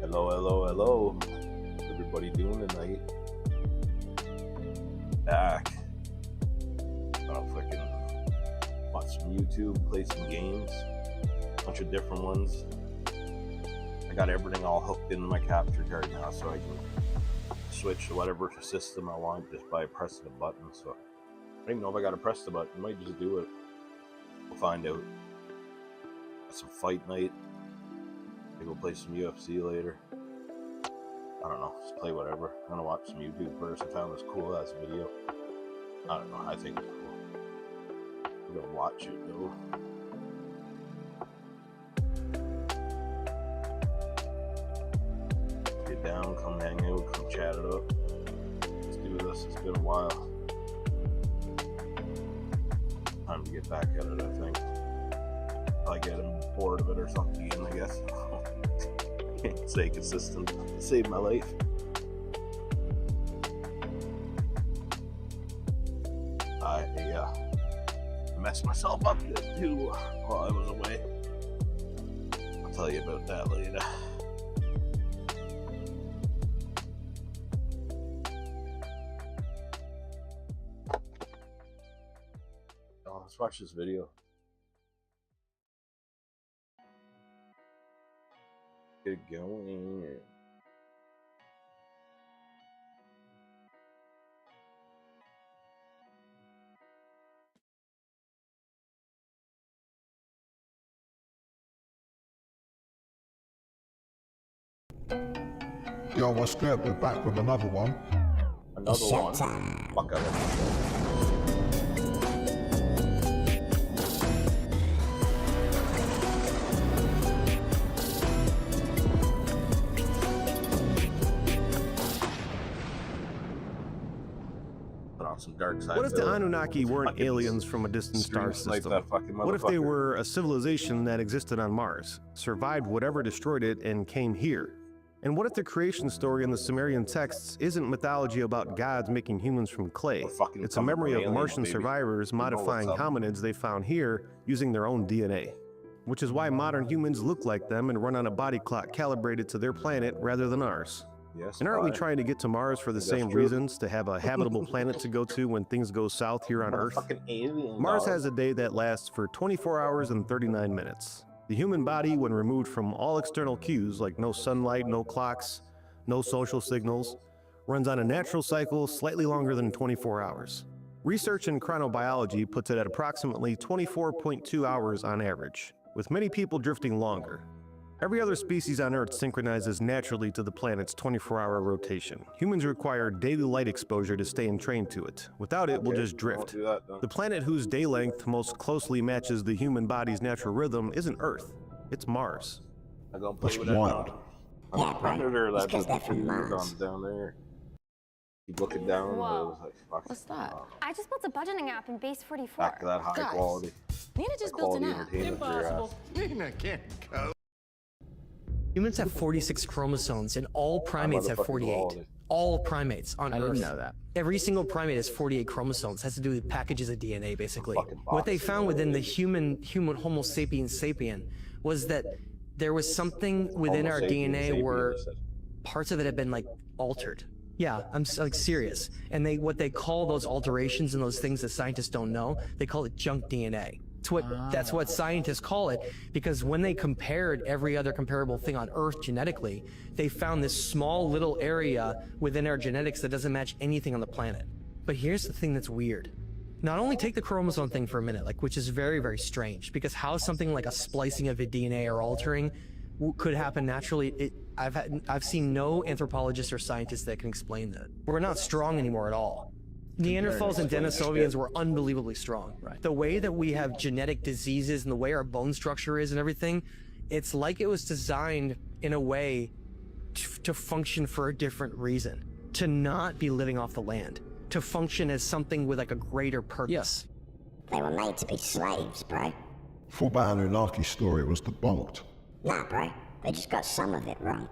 Hello, hello, hello. What's everybody doing tonight? Back. I'll fucking watch some YouTube, play some games, a bunch of different ones. I got everything all hooked into my capture card now, so I can switch to whatever system I want just by pressing a button. So I don't even know if I gotta press the button. I might just do it. We'll find out. Got some fight night. Maybe we'll play some UFC later. I don't know. Just play whatever. I'm gonna watch some YouTube first. I found this cool ass video. I don't know. I think it's cool. We're gonna watch it though. Get down, come hang out, come chat it up. Let's do this. It's been a while. Time to get back at it, I think. I get bored of it or something again, I guess. Can't stay consistent. Saved my life. I messed myself up too while I was away. I'll tell you about that later. Oh, let's watch this video. Get it going. Yo, what's good? We're back with another one. Another one. Fuck out of it. Some dark side. What if the Anunnaki weren't aliens from a distant star system? What if they were a civilization that existed on Mars, survived whatever destroyed it, and came here? And what if the creation story in the Sumerian texts isn't mythology about gods making humans from clay? It's a memory of Martian survivors modifying hominids they found here using their own DNA. Which is why modern humans look like them and run on a body clock calibrated to their planet rather than ours. Yes, and aren't we trying to get to Mars for the same reasons, to have a habitable planet to go to when things go south here on Earth? Mars has a day that lasts for 24 hours and 39 minutes. The human body, when removed from all external cues like no sunlight, no clocks, no social signals, runs on a natural cycle slightly longer than 24 hours. Research in chronobiology puts it at approximately 24.2 hours on average, with many people drifting longer. Every other species on Earth synchronizes naturally to the planet's 24-hour rotation. Humans require daily light exposure to stay entrained to it. Without it, we'll just drift. The planet whose day length most closely matches the human body's natural rhythm isn't Earth, it's Mars. That's wild. I'm a predator that just from Mars. Down there. Keep looking down. Whoa. Like, fuck. What's that? I just built a budgeting app in Base 44. Back to that high quality. Nina just built an app. Impossible. Nina can't go. Humans have 46 chromosomes, and all primates have 48. All primates on Earth. I didn't know that. Every single primate has 48 chromosomes. It has to do with packages of DNA, basically. What they found within the human Homo sapiens sapien was that there was something within our DNA where parts of it had been like altered. Yeah, I'm like serious. And what they call those alterations and those things that scientists don't know, they call it junk DNA. That's what scientists call it, because when they compared every other comparable thing on Earth genetically, they found this small little area within our genetics that doesn't match anything on the planet. But here's the thing that's weird. Not only take the chromosome thing for a minute, which is very, very strange, because how something like a splicing of a DNA or altering could happen naturally, I've seen no anthropologists or scientists that can explain that. We're not strong anymore at all. Neanderthals and Denisovians were unbelievably strong. Right. The way that we have genetic diseases and the way our bone structure is and everything, it's like it was designed in a way to function for a different reason. To not be living off the land. To function as something with like a greater purpose. Yes. They were made to be slaves, bro. Thought that Anunnaki story was debunked. Nah, bro. They just got some of it wrong.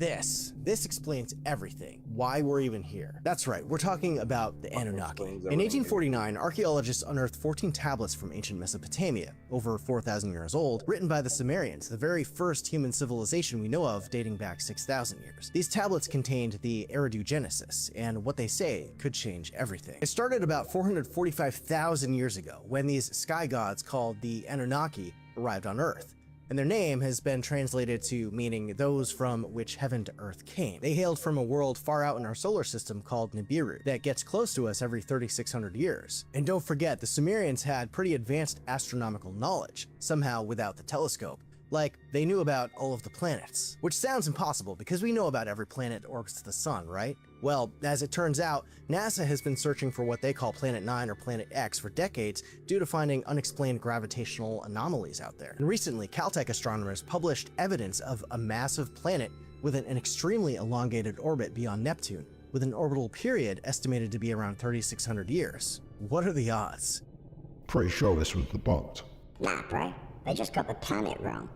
This explains everything, why we're even here. That's right, we're talking about the Anunnaki. In 1849, archaeologists unearthed 14 tablets from ancient Mesopotamia, over 4,000 years old, written by the Sumerians, the very first human civilization we know of dating back 6,000 years. These tablets contained the Eridu-Genesis, and what they say could change everything. It started about 445,000 years ago, when these sky gods called the Anunnaki arrived on Earth, and their name has been translated to meaning those from which heaven to earth came. They hailed from a world far out in our solar system called Nibiru that gets close to us every 3,600 years. And don't forget, the Sumerians had pretty advanced astronomical knowledge, somehow without the telescope. Like, they knew about all of the planets, which sounds impossible because we know about every planet that orbits the sun, right? Well, as it turns out, NASA has been searching for what they call Planet 9 or Planet X for decades due to finding unexplained gravitational anomalies out there. And recently, Caltech astronomers published evidence of a massive planet with an extremely elongated orbit beyond Neptune, with an orbital period estimated to be around 3,600 years. What are the odds? Pretty sure this was debunked. Nah, bro. They just got the planet wrong.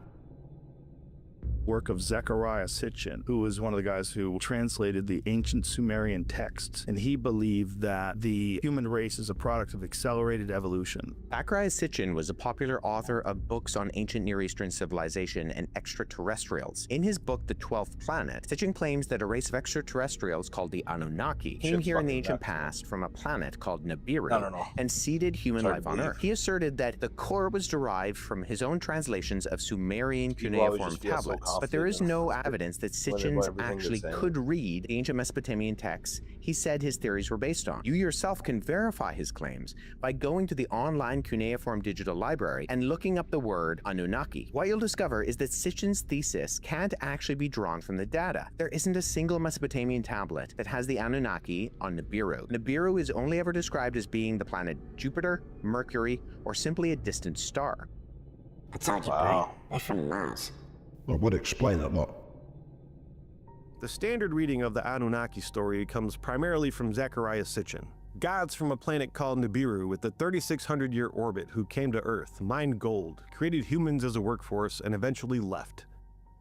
Work of Zecharia Sitchin, who was one of the guys who translated the ancient Sumerian texts, and he believed that the human race is a product of accelerated evolution. Zecharia Sitchin was a popular author of books on ancient Near Eastern civilization and extraterrestrials. In his book, The 12th Planet, Sitchin claims that a race of extraterrestrials called the Anunnaki came here in the ancient past from a planet called Nibiru and seeded human life on Earth. He asserted that the core was derived from his own translations of Sumerian cuneiform tablets. But there is no evidence that Sitchin actually could read the ancient Mesopotamian texts he said his theories were based on. You yourself can verify his claims by going to the online cuneiform digital library and looking up the word Anunnaki. What you'll discover is that Sitchin's thesis can't actually be drawn from the data. There isn't a single Mesopotamian tablet that has the Anunnaki on Nibiru. Nibiru is only ever described as being the planet Jupiter, Mercury, or simply a distant star. I told you, bro. They're from Mars. That would explain a lot. The standard reading of the Anunnaki story comes primarily from Zecharia Sitchin. Gods from a planet called Nibiru with a 3,600-year orbit who came to Earth, mined gold, created humans as a workforce, and eventually left.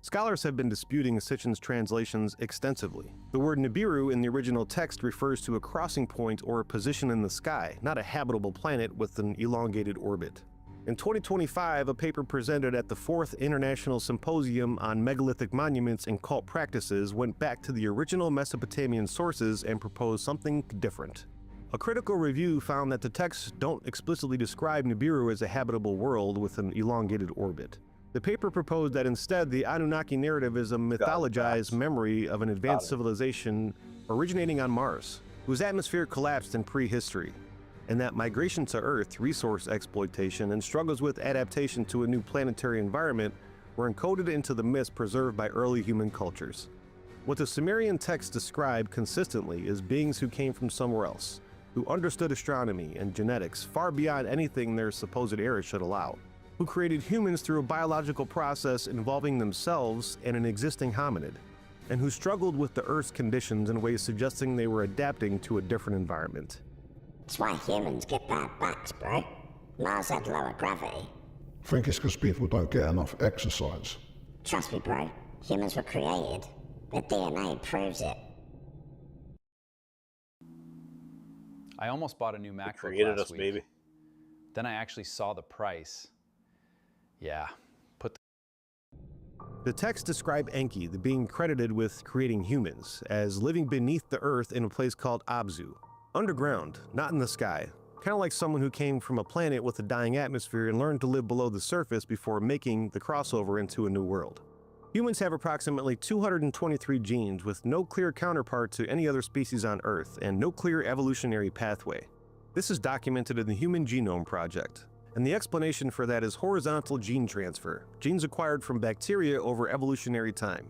Scholars have been disputing Sitchin's translations extensively. The word Nibiru in the original text refers to a crossing point or a position in the sky, not a habitable planet with an elongated orbit. In 2025, a paper presented at the 4th International Symposium on Megalithic Monuments and Cult Practices went back to the original Mesopotamian sources and proposed something different. A critical review found that the texts don't explicitly describe Nibiru as a habitable world with an elongated orbit. The paper proposed that instead the Anunnaki narrative is a mythologized memory of an advanced civilization originating on Mars, whose atmosphere collapsed in prehistory, and that migration to Earth, resource exploitation, and struggles with adaptation to a new planetary environment were encoded into the myths preserved by early human cultures. What the Sumerian texts describe consistently is beings who came from somewhere else, who understood astronomy and genetics far beyond anything their supposed era should allow, who created humans through a biological process involving themselves and an existing hominid, and who struggled with the Earth's conditions in ways suggesting they were adapting to a different environment. That's why humans get bad backs, bro. Mars had lower gravity. Think it's because people don't get enough exercise. Trust me, bro. Humans were created. Their DNA proves it. I almost bought a new MacBook Created last us, week. baby. Then I actually saw the price. Yeah, The texts describe Enki, the being credited with creating humans, as living beneath the earth in a place called Abzu. Underground, not in the sky. Kind of like someone who came from a planet with a dying atmosphere and learned to live below the surface before making the crossover into a new world. Humans have approximately 223 genes with no clear counterpart to any other species on Earth and no clear evolutionary pathway. This is documented in the Human Genome Project. And the explanation for that is horizontal gene transfer, genes acquired from bacteria over evolutionary time.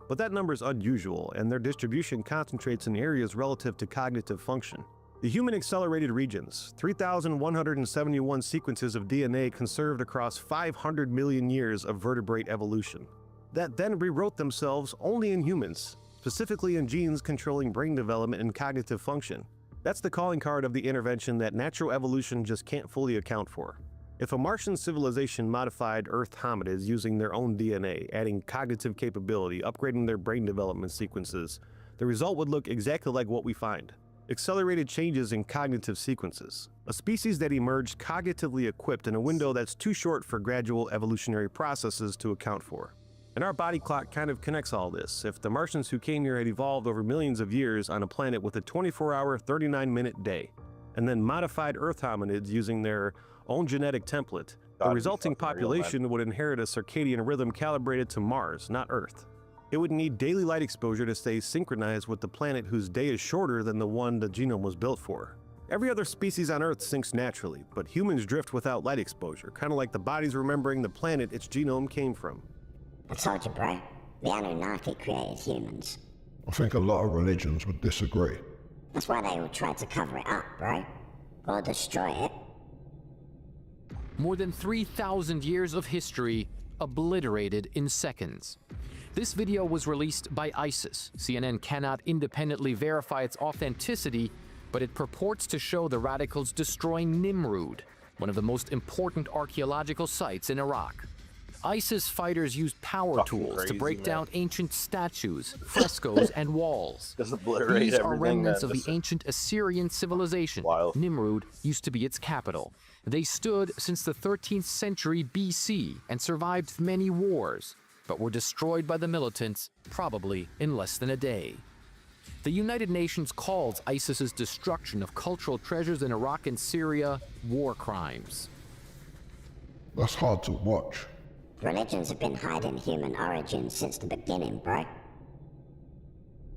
But that number is unusual, and their distribution concentrates in areas relative to cognitive function. The human accelerated regions, 3,171 sequences of DNA conserved across 500 million years of vertebrate evolution, that then rewrote themselves only in humans, specifically in genes controlling brain development and cognitive function. That's the calling card of the intervention that natural evolution just can't fully account for. If a Martian civilization modified Earth hominids using their own DNA, adding cognitive capability, upgrading their brain development sequences, the result would look exactly like what we find. Accelerated changes in cognitive sequences. A species that emerged cognitively equipped in a window that's too short for gradual evolutionary processes to account for. And our body clock kind of connects all this. If the Martians who came here had evolved over millions of years on a planet with a 24-hour, 39-minute day, and then modified Earth hominids using their own genetic template, the resulting population would inherit a circadian rhythm calibrated to Mars, not Earth. It would need daily light exposure to stay synchronized with the planet whose day is shorter than the one the genome was built for. Every other species on Earth syncs naturally, but humans drift without light exposure, kind of like the body's remembering the planet its genome came from. I told you, bro. The Anunnaki created humans. I think a lot of religions would disagree. That's why they all tried to cover it up, bro. Or destroy it. More than 3,000 years of history obliterated in seconds. This video was released by ISIS. CNN cannot independently verify its authenticity, but it purports to show the radicals destroying Nimrud, one of the most important archaeological sites in Iraq. ISIS fighters used power tools to break down ancient statues, frescoes, and walls. These are remnants of the ancient Assyrian civilization. Nimrud used to be its capital. They stood since the 13th century BC and survived many wars, but were destroyed by the militants, probably in less than a day. The United Nations calls ISIS's destruction of cultural treasures in Iraq and Syria war crimes. That's hard to watch. Religions have been hiding human origins since the beginning, bro.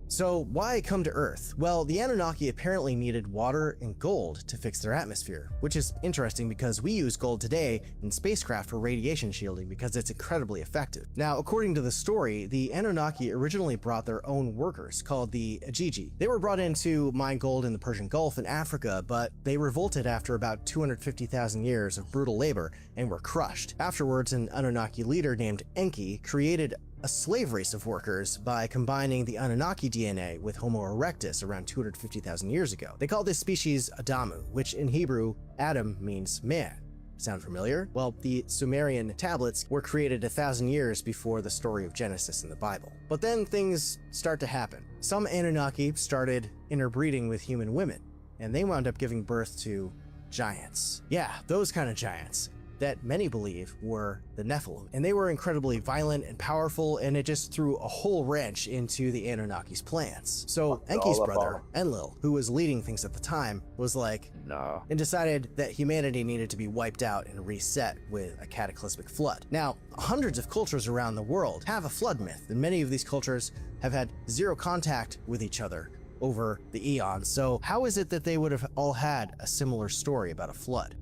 So why come to Earth? Well, the Anunnaki apparently needed water and gold to fix their atmosphere, which is interesting because we use gold today in spacecraft for radiation shielding because it's incredibly effective. Now, according to the story, the Anunnaki originally brought their own workers called the Ajiji. They were brought in to mine gold in the Persian Gulf in Africa, but they revolted after about 250,000 years of brutal labor and were crushed. Afterwards, an Anunnaki leader named Enki created a slave race of workers by combining the Anunnaki DNA with Homo erectus around 250,000 years ago. They called this species Adamu, which in Hebrew, Adam means man. Sound familiar? Well, the Sumerian tablets were created 1,000 years before the story of Genesis in the Bible. But then things start to happen. Some Anunnaki started interbreeding with human women, and they wound up giving birth to giants. Yeah, those kind of giants that many believe were the Nephilim. And they were incredibly violent and powerful, and it just threw a whole wrench into the Anunnaki's plans. So Enki's brother, Enlil, who was leading things at the time, was like, no, and decided that humanity needed to be wiped out and reset with a cataclysmic flood. Now, hundreds of cultures around the world have a flood myth, and many of these cultures have had zero contact with each other over the eons. So how is it that they would have all had a similar story about a flood?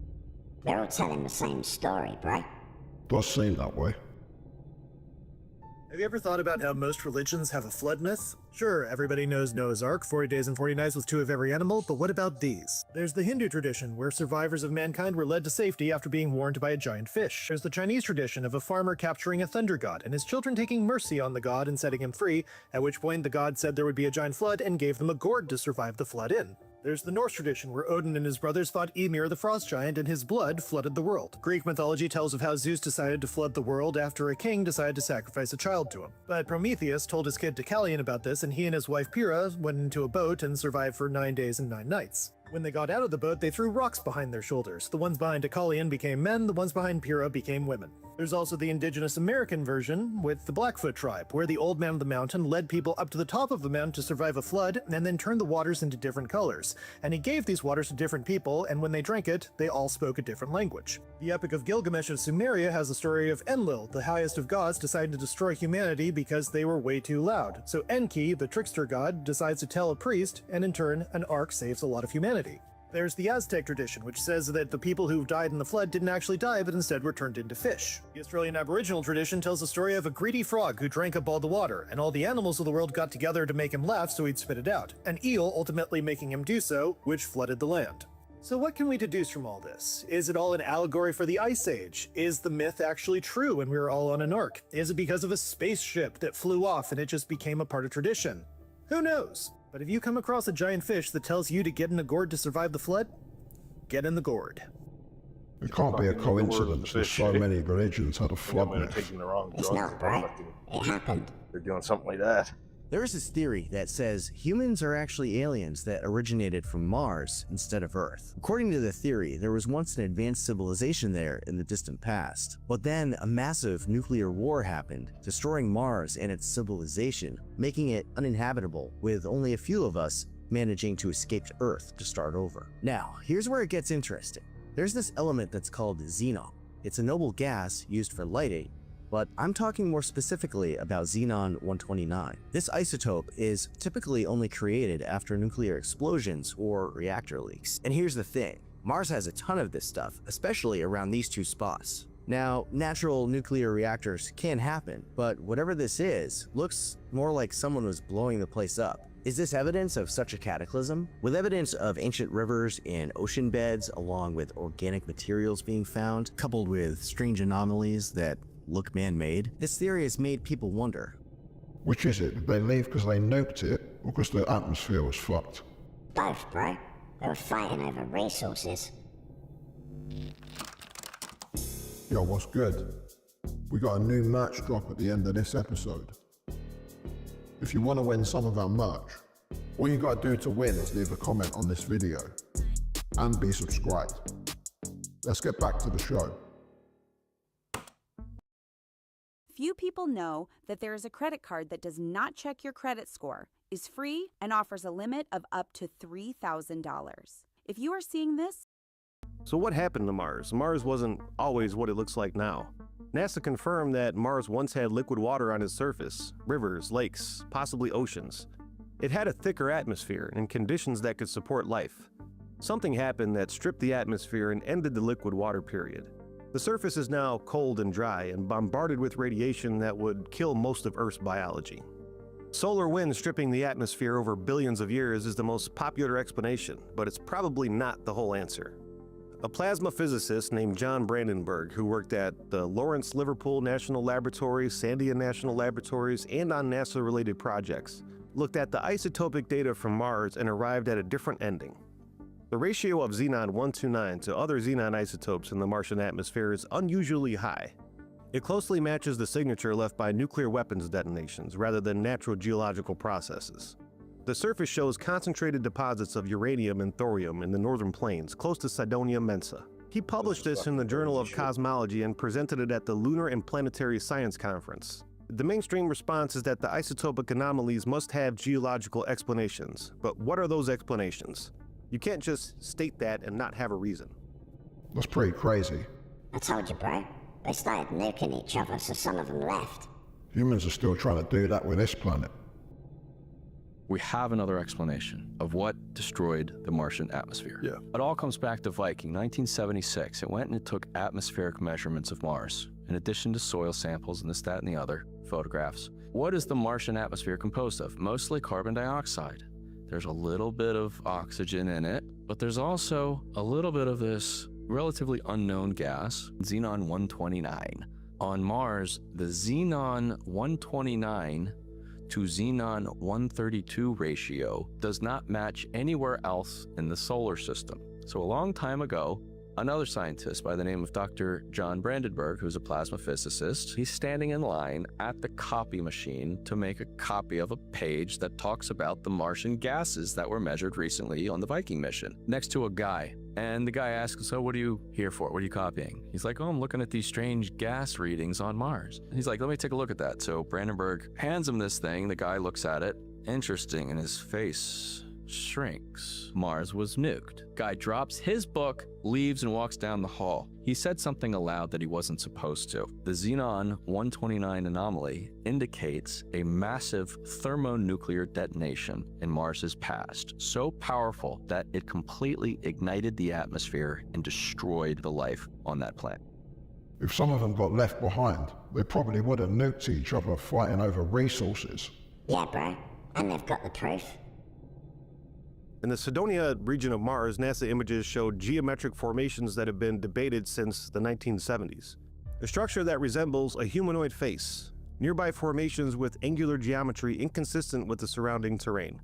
They're all telling the same story, bro. Does seem that way. Have you ever thought about how most religions have a flood myth? Sure, everybody knows Noah's Ark, 40 days and 40 nights with 2 of every animal, but what about these? There's the Hindu tradition, where survivors of mankind were led to safety after being warned by a giant fish. There's the Chinese tradition of a farmer capturing a thunder god, and his children taking mercy on the god and setting him free, at which point the god said there would be a giant flood and gave them a gourd to survive the flood in. There's the Norse tradition, where Odin and his brothers fought Ymir the frost giant and his blood flooded the world. Greek mythology tells of how Zeus decided to flood the world after a king decided to sacrifice a child to him. But Prometheus told his kid Deucalion about this, and he and his wife Pyrrha went into a boat and survived for 9 days and 9 nights. When they got out of the boat, they threw rocks behind their shoulders. The ones behind Deucalion became men, the ones behind Pyrrha became women. There's also the indigenous American version with the Blackfoot tribe, where the old man of the mountain led people up to the top of the mountain to survive a flood and then turned the waters into different colors. And he gave these waters to different people, and when they drank it, they all spoke a different language. The Epic of Gilgamesh of Sumeria has the story of Enlil, the highest of gods, deciding to destroy humanity because they were way too loud. So Enki, the trickster god, decides to tell a priest, and in turn, an ark saves a lot of humanity. There's the Aztec tradition, which says that the people who died in the flood didn't actually die, but instead were turned into fish. The Australian Aboriginal tradition tells the story of a greedy frog who drank up all the water, and all the animals of the world got together to make him laugh so he'd spit it out, an eel ultimately making him do so, which flooded the land. So what can we deduce from all this? Is it all an allegory for the Ice Age? Is the myth actually true and we were all on an ark? Is it because of a spaceship that flew off and it just became a part of tradition? Who knows? But if you come across a giant fish that tells you to get in a gourd to survive the flood, get in the gourd. It can't be a coincidence that so many religions had a flood I'm myth. taking the wrong It's drugs. not, bro. It happened. They're doing something like that. There is this theory that says humans are actually aliens that originated from Mars instead of Earth. According to the theory, there was once an advanced civilization there in the distant past. But then a massive nuclear war happened, destroying Mars and its civilization, making it uninhabitable, with only a few of us managing to escape to Earth to start over. Now, here's where it gets interesting. There's this element that's called xenon. It's a noble gas used for lighting, but I'm talking more specifically about xenon-129. This isotope is typically only created after nuclear explosions or reactor leaks. And here's the thing, Mars has a ton of this stuff, especially around these two spots. Now, natural nuclear reactors can happen, but whatever this is, looks more like someone was blowing the place up. Is this evidence of such a cataclysm? With evidence of ancient rivers and ocean beds, along with organic materials being found, coupled with strange anomalies that look man-made, this theory has made people wonder. Which is it? Did they leave because they nuked it, or because the atmosphere was fucked? Both, bro. They were fighting over resources. Yo, what's good? We got a new merch drop at the end of this episode. If you want to win some of our merch, all you gotta do to win is leave a comment on this video and be subscribed. Let's get back to the show. Few people know that there is a credit card that does not check your credit score, is free, and offers a limit of up to $3,000. If you are seeing this... So what happened to Mars? Mars wasn't always what it looks like now. NASA confirmed that Mars once had liquid water on its surface, rivers, lakes, possibly oceans. It had a thicker atmosphere and conditions that could support life. Something happened that stripped the atmosphere and ended the liquid water period. The surface is now cold and dry and bombarded with radiation that would kill most of Earth's biology. Solar wind stripping the atmosphere over billions of years is the most popular explanation, but it's probably not the whole answer. A plasma physicist named John Brandenburg, who worked at the Lawrence Liverpool National Laboratory, Sandia National Laboratories, and on NASA-related projects, looked at the isotopic data from Mars and arrived at a different ending. The ratio of xenon-129 to other xenon isotopes in the Martian atmosphere is unusually high. It closely matches the signature left by nuclear weapons detonations rather than natural geological processes. The surface shows concentrated deposits of uranium and thorium in the northern plains, close to Cydonia Mensa. He published this in the Journal of Cosmology and presented it at the Lunar and Planetary Science Conference. The mainstream response is that the isotopic anomalies must have geological explanations. But what are those explanations? You can't just state that and not have a reason. That's pretty crazy. I told you, bro. They started nuking each other, so some of them left. Humans are still trying to do that with this planet. We have another explanation of what destroyed the Martian atmosphere. Yeah. It all comes back to Viking, 1976. It went and it took atmospheric measurements of Mars, in addition to soil samples and this, that, and the other, photographs. What is the Martian atmosphere composed of? Mostly carbon dioxide. There's a little bit of oxygen in it, but there's also a little bit of this relatively unknown gas, xenon-129. On Mars, the xenon-129 to xenon-132 ratio does not match anywhere else in the solar system. So a long time ago, another scientist by the name of Dr. John Brandenburg, who's a plasma physicist, he's standing in line at the copy machine to make a copy of a page that talks about the Martian gases that were measured recently on the Viking mission, next to a guy. And the guy asks, so what are you here for? What are you copying? He's like, oh, I'm looking at these strange gas readings on Mars. And he's like, let me take a look at that. So Brandenburg hands him this thing. The guy looks at it. Interesting. And his face shrinks. Mars was nuked. Guy drops his book, leaves, and walks down the hall. He said something aloud that he wasn't supposed to. The xenon-129 anomaly indicates a massive thermonuclear detonation in Mars's past, so powerful that it completely ignited the atmosphere and destroyed the life on that planet. If some of them got left behind, they probably would have nuked each other fighting over resources. Yeah, bro. And they've got the proof. In the Cydonia region of Mars, NASA images showed geometric formations that have been debated since the 1970s. A structure that resembles a humanoid face, nearby formations with angular geometry inconsistent with the surrounding terrain.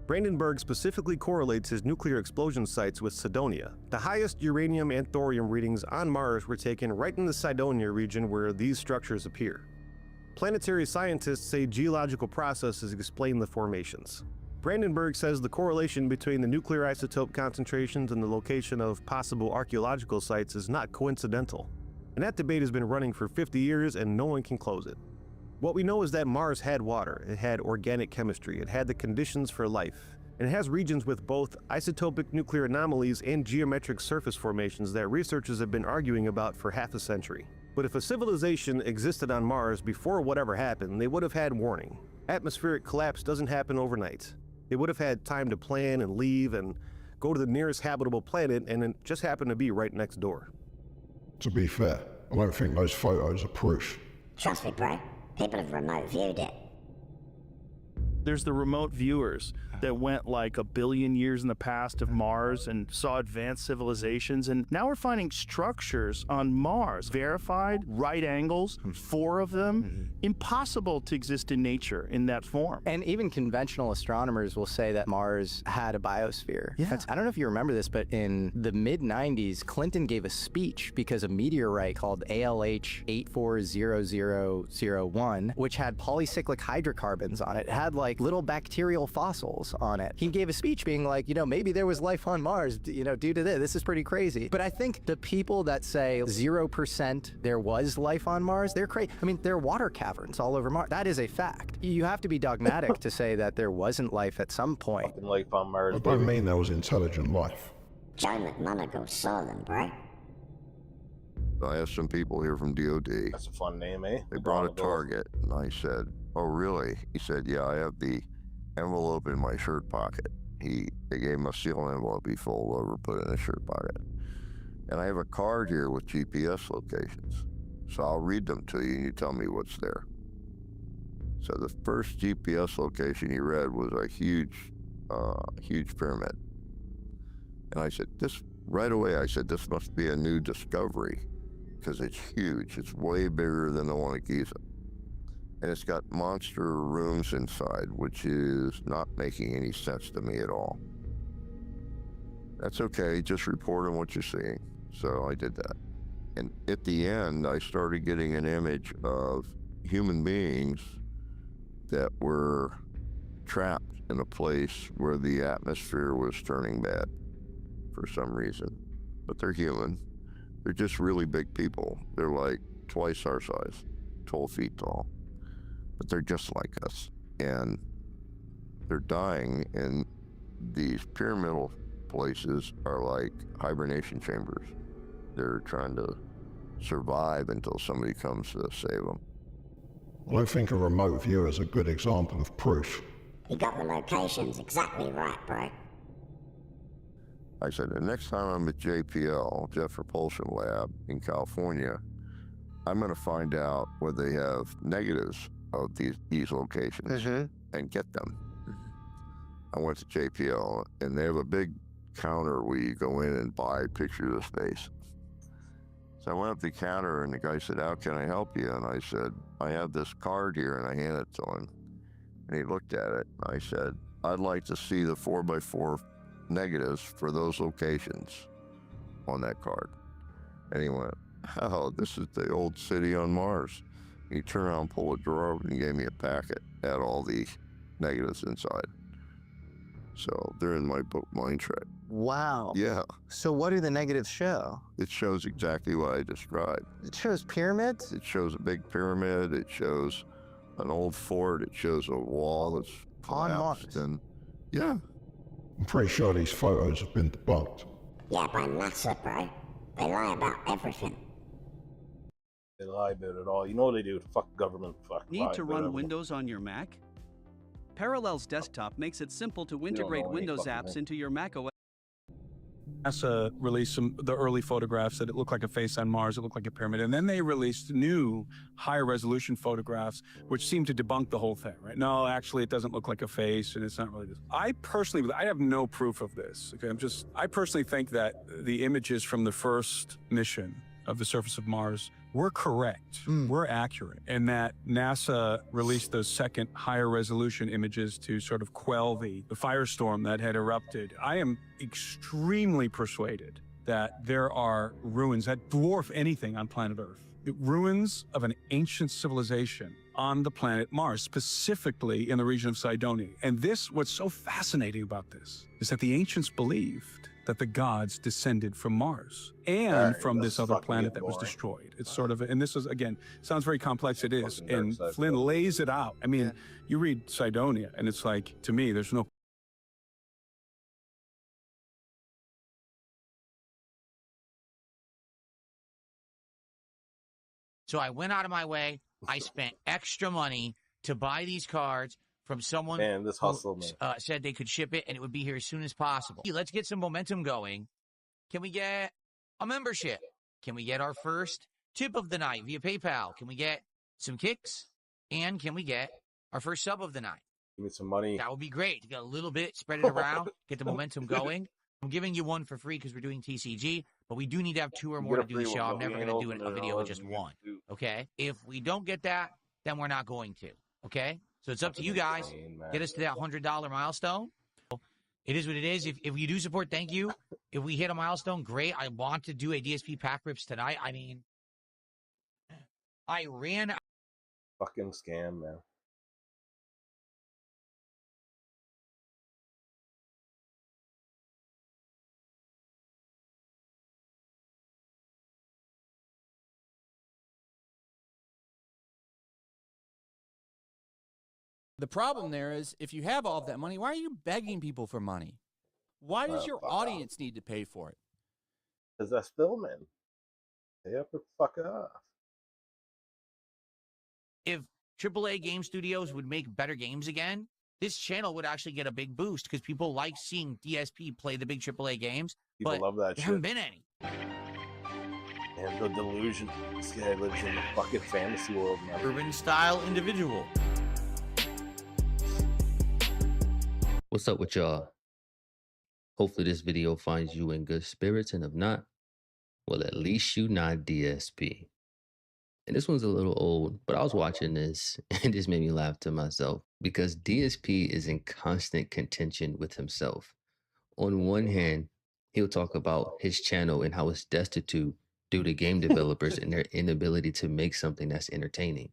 Brandenburg specifically correlates his nuclear explosion sites with Cydonia. The highest uranium and thorium readings on Mars were taken right in the Cydonia region where these structures appear. Planetary scientists say geological processes explain the formations. Brandenburg says the correlation between the nuclear isotope concentrations and the location of possible archaeological sites is not coincidental. And that debate has been running for 50 years and no one can close it. What we know is that Mars had water, it had organic chemistry, it had the conditions for life, and it has regions with both isotopic nuclear anomalies and geometric surface formations that researchers have been arguing about for half a century. But if a civilization existed on Mars before whatever happened, they would have had warning. Atmospheric collapse doesn't happen overnight. They would have had time to plan and leave and go to the nearest habitable planet, and it just happened to be right next door. To be fair, I don't think those photos are proof. Trust me, bro. People have remote viewed it. There's the remote viewers that went like a billion years in the past of Mars and saw advanced civilizations, and now we're finding structures on Mars, verified, right angles, 4 of them, impossible to exist in nature in that form. And even conventional astronomers will say that Mars had a biosphere. Yeah. I don't know if you remember this, but in the mid-90s, Clinton gave a speech because a meteorite called ALH 840001, which had polycyclic hydrocarbons on it, had like little bacterial fossils on it. He gave a speech being like, maybe there was life on Mars, due to this. This is pretty crazy. But I think the people that say 0% there was life on Mars, they're crazy. I mean, there are water caverns all over Mars. That is a fact. You have to be dogmatic to say that there wasn't life at some point. Fucking life on Mars. I don't mean there was intelligent life. Joe McMonagle saw them, bro. I asked some people here from DOD. That's a fun name, eh? They brought a target, and I said, "Oh, really?" He said, "Yeah, I have the envelope in my shirt pocket." They gave him a sealed envelope he folded over, put it in his shirt pocket. And I have a card here with GPS locations. So I'll read them to you and you tell me what's there. So the first GPS location he read was a huge pyramid. And I said, right away I said, this must be a new discovery because it's huge. It's way bigger than the one at Giza. And it's got monster rooms inside, which is not making any sense to me at all. That's okay, just report on what you're seeing. So I did that. And at the end, I started getting an image of human beings that were trapped in a place where the atmosphere was turning bad for some reason. But they're human. They're just really big people. They're like twice our size, 12 feet tall. But they're just like us, and they're dying, and these pyramidal places are like hibernation chambers. They're trying to survive until somebody comes to save them. I don't think a remote view is a good example of proof. You got the locations exactly right, bro. I said, the next time I'm at JPL, Jet Propulsion Lab in California, I'm going to find out whether they have negatives of these locations and get them. I went to JPL and they have a big counter where you go in and buy pictures of space. So I went up to the counter and the guy said, "How can I help you?" And I said, "I have this card here," and I handed it to him. And he looked at it. I said, "I'd like to see the 4x4 negatives for those locations on that card." And he went, "Oh, this is the old city on Mars." He turned around, pulled a drawer open, and gave me a packet, had all the negatives inside. So they're in my book, Mind Trek. Wow. Yeah. So what do the negatives show? It shows exactly what I described. It shows pyramids? It shows a big pyramid. It shows an old fort. It shows a wall that's on collapsed. Mars. And yeah. I'm pretty sure these photos have been debunked. Yeah, by NASA, bro. They lie about everything. They lie about it all. You know what they do? Fuck government. Fuck. Need to run Windows on your Mac? Parallels Desktop makes it simple to integrate Windows apps into your Mac OS. NASA released the early photographs that it looked like a face on Mars, it looked like a pyramid, and then they released new higher resolution photographs which seemed to debunk the whole thing, right? No, actually it doesn't look like a face and it's not really this. I have no proof of this, okay? I personally think that the images from the first mission of the surface of Mars we're correct, we're accurate, and that NASA released those second higher resolution images to sort of quell the firestorm that had erupted. I am extremely persuaded that there are ruins that dwarf anything on planet Earth. Ruins of an ancient civilization on the planet Mars, specifically in the region of Cydonia. And what's so fascinating about this is that the ancients believed that the gods descended from Mars and from this other planet that was destroyed. It's sort of, and this is, again, sounds very complex, it is, and Flynn lays it out. I mean, you read Cydonia, and it's like, to me, there's no So I went out of my way. I spent extra money to buy these cards from someone who said they could ship it and it would be here as soon as possible. Let's get some momentum going. Can we get a membership? Can we get our first tip of the night via PayPal? Can we get some kicks? And can we get our first sub of the night? Give me some money. That would be great. To get a little bit, spread it around, get the momentum going. I'm giving you one for free because we're doing TCG, but we do need to have 2 or more to do the show. I'm never going to do a video with just 1, okay? If we don't get that, then we're not going to, okay? So it's up to you guys. Get us to that $100 milestone. It is what it is. If you do support, thank you. If we hit a milestone, great. I want to do a DSP pack rips tonight. I mean, I ran... Fucking scam, man. The problem there is, if you have all of that money, why are you begging people for money? Why does your audience need to pay for it? Because that's filming. They have to fuck off. If AAA game studios would make better games again, this channel would actually get a big boost because people like seeing DSP play the big AAA games. People love that shit. There haven't been any. And the delusion. This guy lives in the fucking fantasy world now. Urban style individual. What's up with y'all? Hopefully this video finds you in good spirits, and if not, well, at least you not DSP. And this one's a little old, but I was watching this and this made me laugh to myself because DSP is in constant contention with himself. On one hand, he'll talk about his channel and how it's destitute due to game developers and their inability to make something that's entertaining.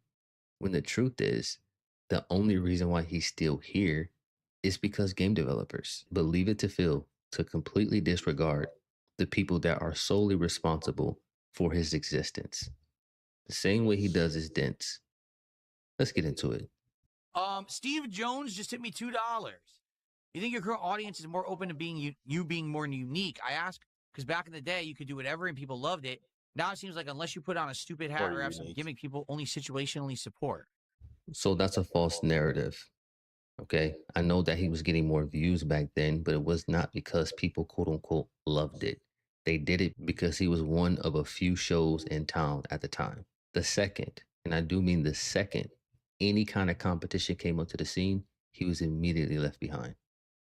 When the truth is, the only reason why he's still here is because game developers, believe it to Phil, to completely disregard the people that are solely responsible for his existence. The same way he does his dents. Let's get into it. Steve Jones just hit me $2. You think your current audience is more open to being you being more unique? I ask because back in the day, you could do whatever and people loved it. Now it seems like unless you put on a stupid hat or have some gimmick, people only situationally support. So that's a false narrative. Okay, I know that he was getting more views back then, but it was not because people quote unquote loved it. They did it because he was one of a few shows in town at the time. The second, and I do mean the second, any kind of competition came up to the scene, he was immediately left behind.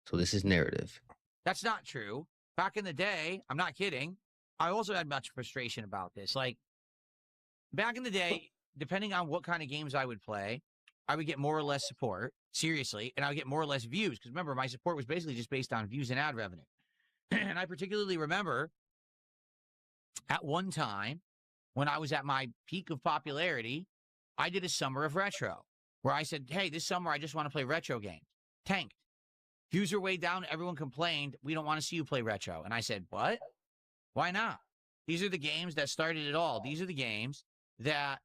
So this is narrative. That's not true. Back in the day, I'm not kidding, I also had much frustration about this. Like, back in the day, depending on what kind of games I would play, I would get more or less support, seriously, and I would get more or less views. Because remember, my support was basically just based on views and ad revenue. And I particularly remember at one time, when I was at my peak of popularity, I did a summer of retro, where I said, hey, this summer I just want to play retro games. Tanked. Views are way down. Everyone complained, we don't want to see you play retro. And I said, what? Why not? These are the games that started it all. These are the games that,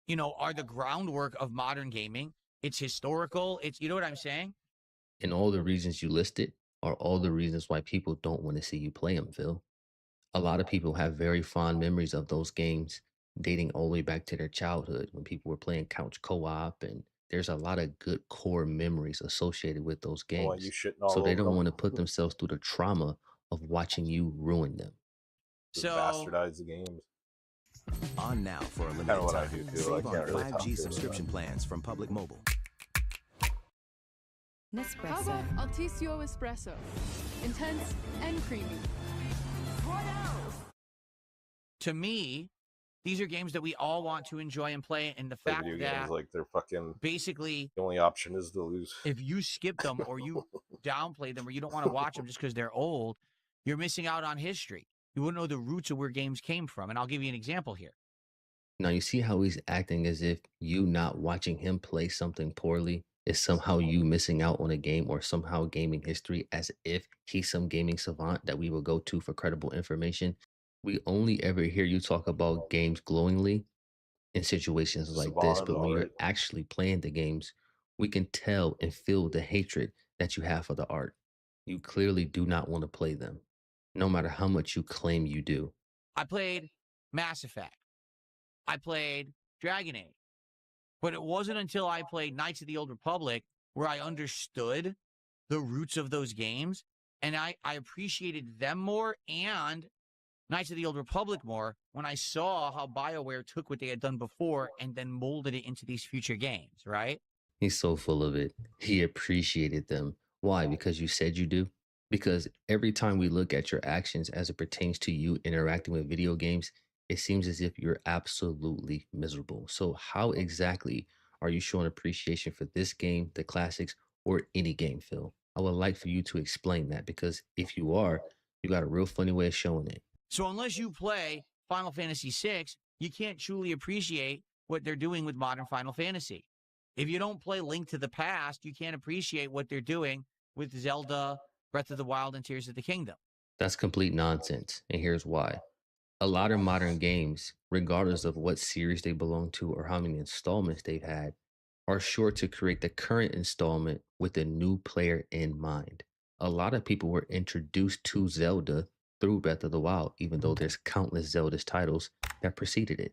you know, are the groundwork of modern gaming. It's historical. It's, you know what I'm saying? And all the reasons you listed are all the reasons why people don't want to see you play them, Phil. A lot of people have very fond memories of those games dating all the way back to their childhood when people were playing couch co-op, and there's a lot of good core memories associated with those games. So they don't want to put themselves through the trauma of watching you ruin them. So bastardize the games. On now for a limited time. Save on 5G subscription plans from Public Mobile. Nespresso. How about Altissimo Espresso? Intense and creamy. To me, These are games that we all want to enjoy and play, and the Play fact video that games like they're fucking. basically The only option is to lose. if you skip them or you downplay them or you don't want to watch them just because they're old, you're missing out on history. You wouldn't know the roots of where games came from. And I'll give you an example here. Now you see how he's acting as if you not watching him play something poorly is somehow you missing out on a game or somehow gaming history, as if he's some gaming savant that we will go to for credible information. We only ever hear you talk about games glowingly in situations like this, Savant, but when you're alright. actually playing the games, we can tell and feel the hatred that you have for the art. You clearly do not want to play them, no matter how much you claim you do. I played Mass Effect. I played Dragon Age. But it wasn't until I played Knights of the Old Republic where I understood the roots of those games, and I appreciated them more and Knights of the Old Republic more when I saw how BioWare took what they had done before and then molded it into these future games, right? He's so full of it. He appreciated them. Why? Because you said you do? Because every time we look at your actions as it pertains to you interacting with video games, it seems as if you're absolutely miserable. So how exactly are you showing appreciation for this game, the classics, or any game, Phil? I would like for you to explain that, because if you are, you got a real funny way of showing it. So unless you play Final Fantasy VI, you can't truly appreciate what they're doing with modern Final Fantasy. If you don't play Link to the Past, you can't appreciate what they're doing with Zelda, Breath of the Wild, and Tears of the Kingdom. That's complete nonsense, and here's why. A lot of modern games, regardless of what series they belong to or how many installments they've had, are sure to create the current installment with a new player in mind. A lot of people were introduced to Zelda through Breath of the Wild, even though there's countless Zelda titles that preceded it.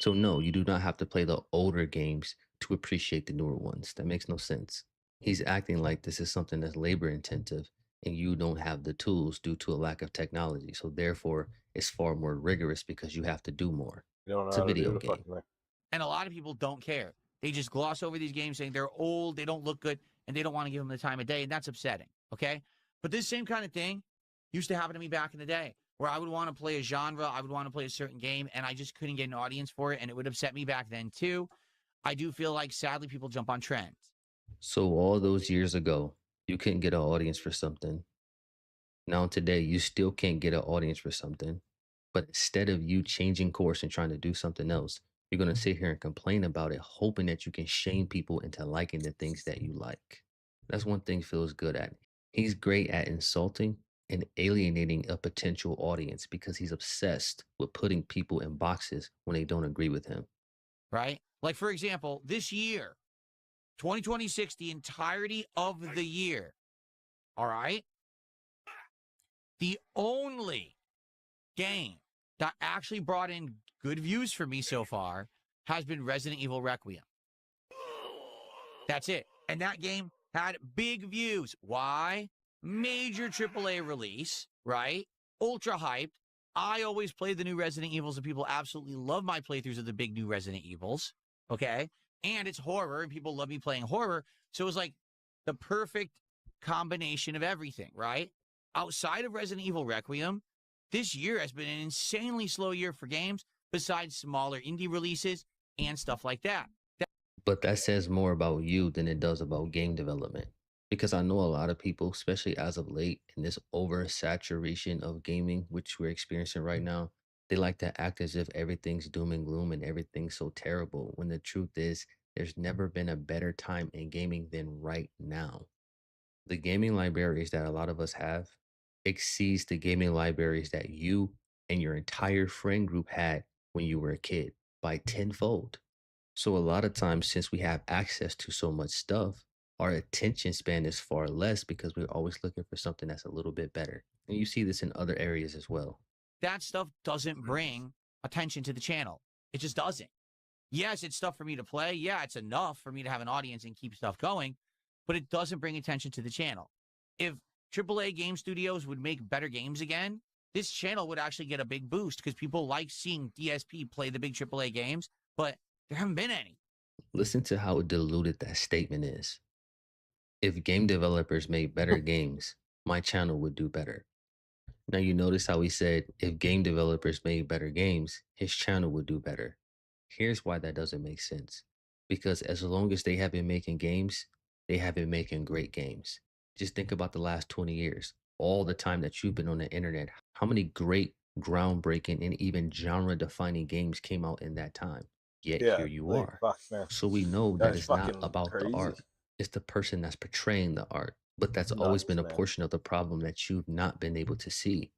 So no, you do not have to play the older games to appreciate the newer ones. That makes no sense. He's acting like this is something that's labor intensive and you don't have the tools due to a lack of technology. So therefore, it's far more rigorous because you have to do more. You don't know It's how a to do video the game. fucking thing. And a lot of people don't care. They just gloss over these games saying they're old, they don't look good, and they don't want to give them the time of day, and that's upsetting, okay? But this same kind of thing used to happen to me back in the day, where I would want to play a genre, I would want to play a certain game, and I just couldn't get an audience for it, and it would upset me back then too. I do feel like, sadly, people jump on trends. So all those years ago, you couldn't get an audience for something. Now today, you still can't get an audience for something. But instead of you changing course and trying to do something else, you're going to sit here and complain about it, hoping that you can shame people into liking the things that you like. That's one thing Phil's good at. He's great at insulting and alienating a potential audience because he's obsessed with putting people in boxes when they don't agree with him. Right? Like, for example, this year, 2026, the entirety of the year, all right? The only game that actually brought in good views for me so far has been Resident Evil Requiem. That's it. And that game had big views. Why? Major AAA release, right? Ultra hyped. I always play the new Resident Evils, and people absolutely love my playthroughs of the big new Resident Evils, okay? And it's horror, and people love me playing horror. So it was like the perfect combination of everything, right? Outside of Resident Evil Requiem, this year has been an insanely slow year for games, besides smaller indie releases and stuff like that. But that says more about you than it does about game development. Because I know a lot of people, especially as of late, in this oversaturation of gaming, which we're experiencing right now, they like to act as if everything's doom and gloom and everything's so terrible, when the truth is, there's never been a better time in gaming than right now. The gaming libraries that a lot of us have exceeds the gaming libraries that you and your entire friend group had when you were a kid by tenfold. So a lot of times, since we have access to so much stuff, our attention span is far less because we're always looking for something that's a little bit better. And you see this in other areas as well. That stuff doesn't bring attention to the channel. It just doesn't. Yes, it's stuff for me to play. Yeah, it's enough for me to have an audience and keep stuff going, but it doesn't bring attention to the channel. If AAA game studios would make better games again, this channel would actually get a big boost because people like seeing DSP play the big AAA games, but there haven't been any. Listen to how diluted that statement is. If game developers made better games, my channel would do better. Now, you notice how he said if game developers made better games, his channel would do better. Here's why that doesn't make sense. Because as long as they have been making games, they have been making great games. Just think about the last 20 years, all the time that you've been on the internet. How many great, groundbreaking, and even genre defining games came out in that time? Yet Yeah, here you like are. fuck, man. So we know that That's it's not fucking about the crazy. art, it's the person that's portraying the art. But that's always Nuts, been a man. portion of the problem that you've not been able to see.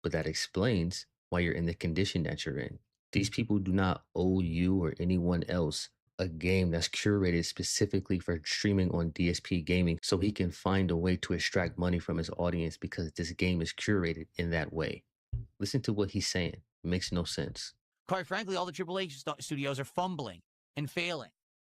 But that explains why you're in the condition that you're in. These people do not owe you or anyone else a game that's curated specifically for streaming on DSP gaming so he can find a way to extract money from his audience because this game is curated in that way. Listen to what he's saying. It makes no sense. Quite frankly, all the AAA studios are fumbling and failing.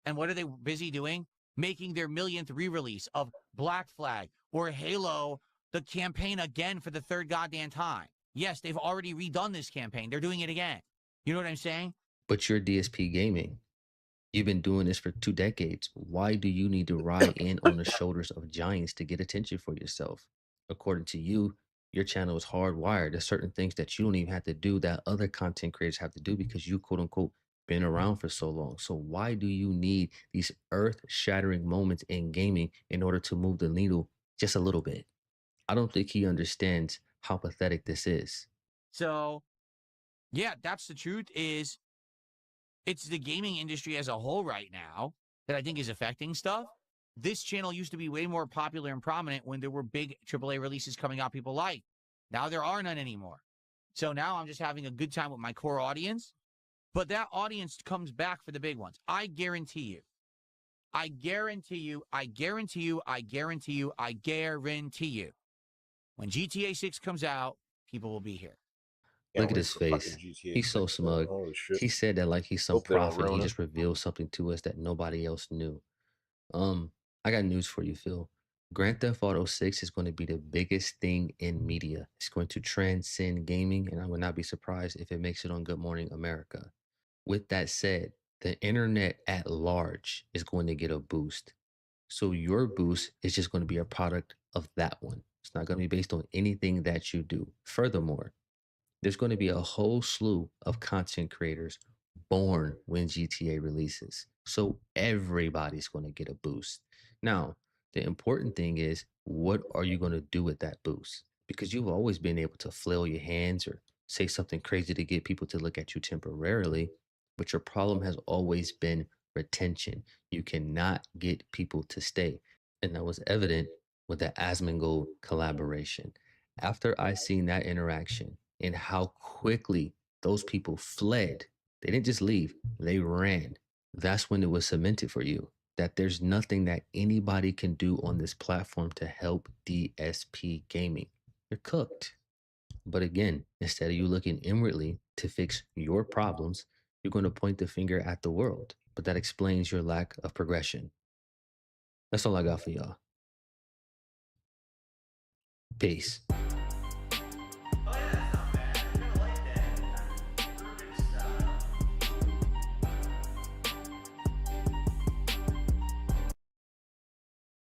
And what are they busy doing? Making their millionth re-release of Black Flag or Halo, the campaign again for the third goddamn time. Yes, they've already redone this campaign. They're doing it again. You know what I'm saying? But you're DSP gaming. You've been doing this for 2 decades. Why do you need to ride in on the shoulders of giants to get attention for yourself? According to you, your channel is hardwired. There's certain things that you don't even have to do that other content creators have to do because you quote unquote been around for so long. So why do you need these earth-shattering moments in gaming in order to move the needle just a little bit? I don't think he understands how pathetic this is. So, yeah, that's the truth is it's the gaming industry as a whole right now that I think is affecting stuff. This channel used to be way more popular and prominent when there were big AAA releases coming out people liked. Now there are none anymore. So now I'm just having a good time with my core audience. But that audience comes back for the big ones. I guarantee you. I guarantee you. I guarantee you. I guarantee you. I guarantee you. When GTA 6 comes out, people will be here. Look at his face. He's so smug. He said that like he's some Hope they don't prophet. He ruin it. just revealed something to us that nobody else knew. I got news for you, Phil. Grand Theft Auto 6 is going to be the biggest thing in media. It's going to transcend gaming, and I would not be surprised if it makes it on Good Morning America. With that said, the internet at large is going to get a boost. So your boost is just going to be a product of that one. It's not going to be based on anything that you do. Furthermore, there's going to be a whole slew of content creators born when GTA releases. So everybody's going to get a boost. Now, the important thing is, what are you going to do with that boost? Because you've always been able to flail your hands or say something crazy to get people to look at you temporarily. But your problem has always been retention. You cannot get people to stay. And that was evident with the Asmongold collaboration. After I seen that interaction, and how quickly those people fled. They didn't just leave, they ran. That's when it was cemented for you that there's nothing that anybody can do on this platform to help DSP gaming. You're cooked. But again, instead of you looking inwardly to fix your problems, you're going to point the finger at the world. But that explains your lack of progression. That's all I got for y'all. Peace.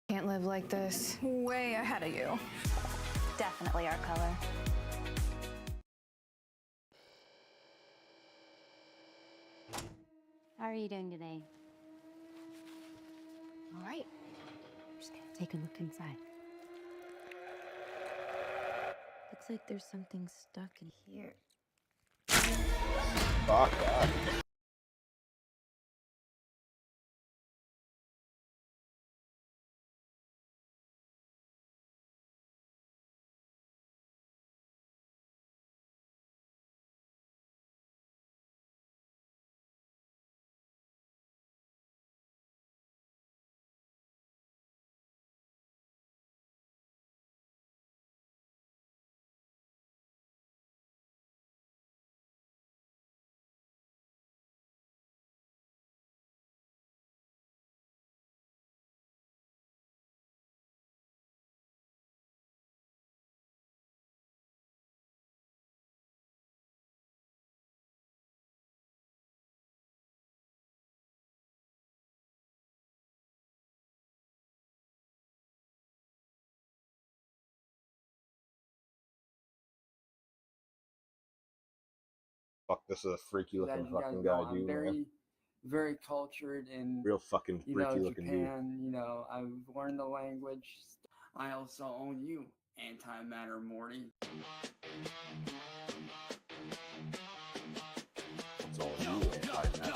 Can't live like this. Way ahead of you. Definitely our color. How are you doing today? All right. I'm just gonna take a look inside. Looks like there's something stuck in here. Fuck that. Fuck, this is a freaky As looking you guys fucking know, guy, I'm dude, very, man. very cultured in, Real fucking you know, freaky looking dude. Japan. You know, I've learned the language. I also own you, antimatter Morty. It's all you, anti-matter.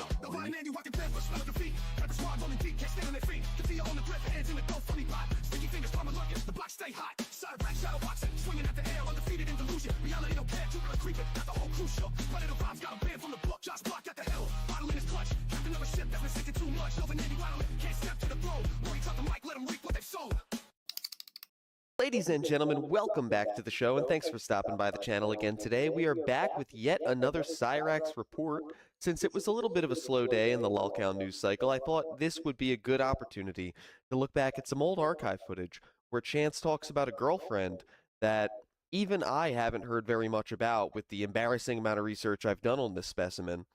Ladies and gentlemen, welcome back to the show, and thanks for stopping by the channel again today. We are back with yet another Cyrax report. Since it was a little bit of a slow day in the lolcow news cycle, I thought this would be a good opportunity to look back at some old archive footage where Chance talks about a girlfriend that even I haven't heard very much about with the embarrassing amount of research I've done on this specimen.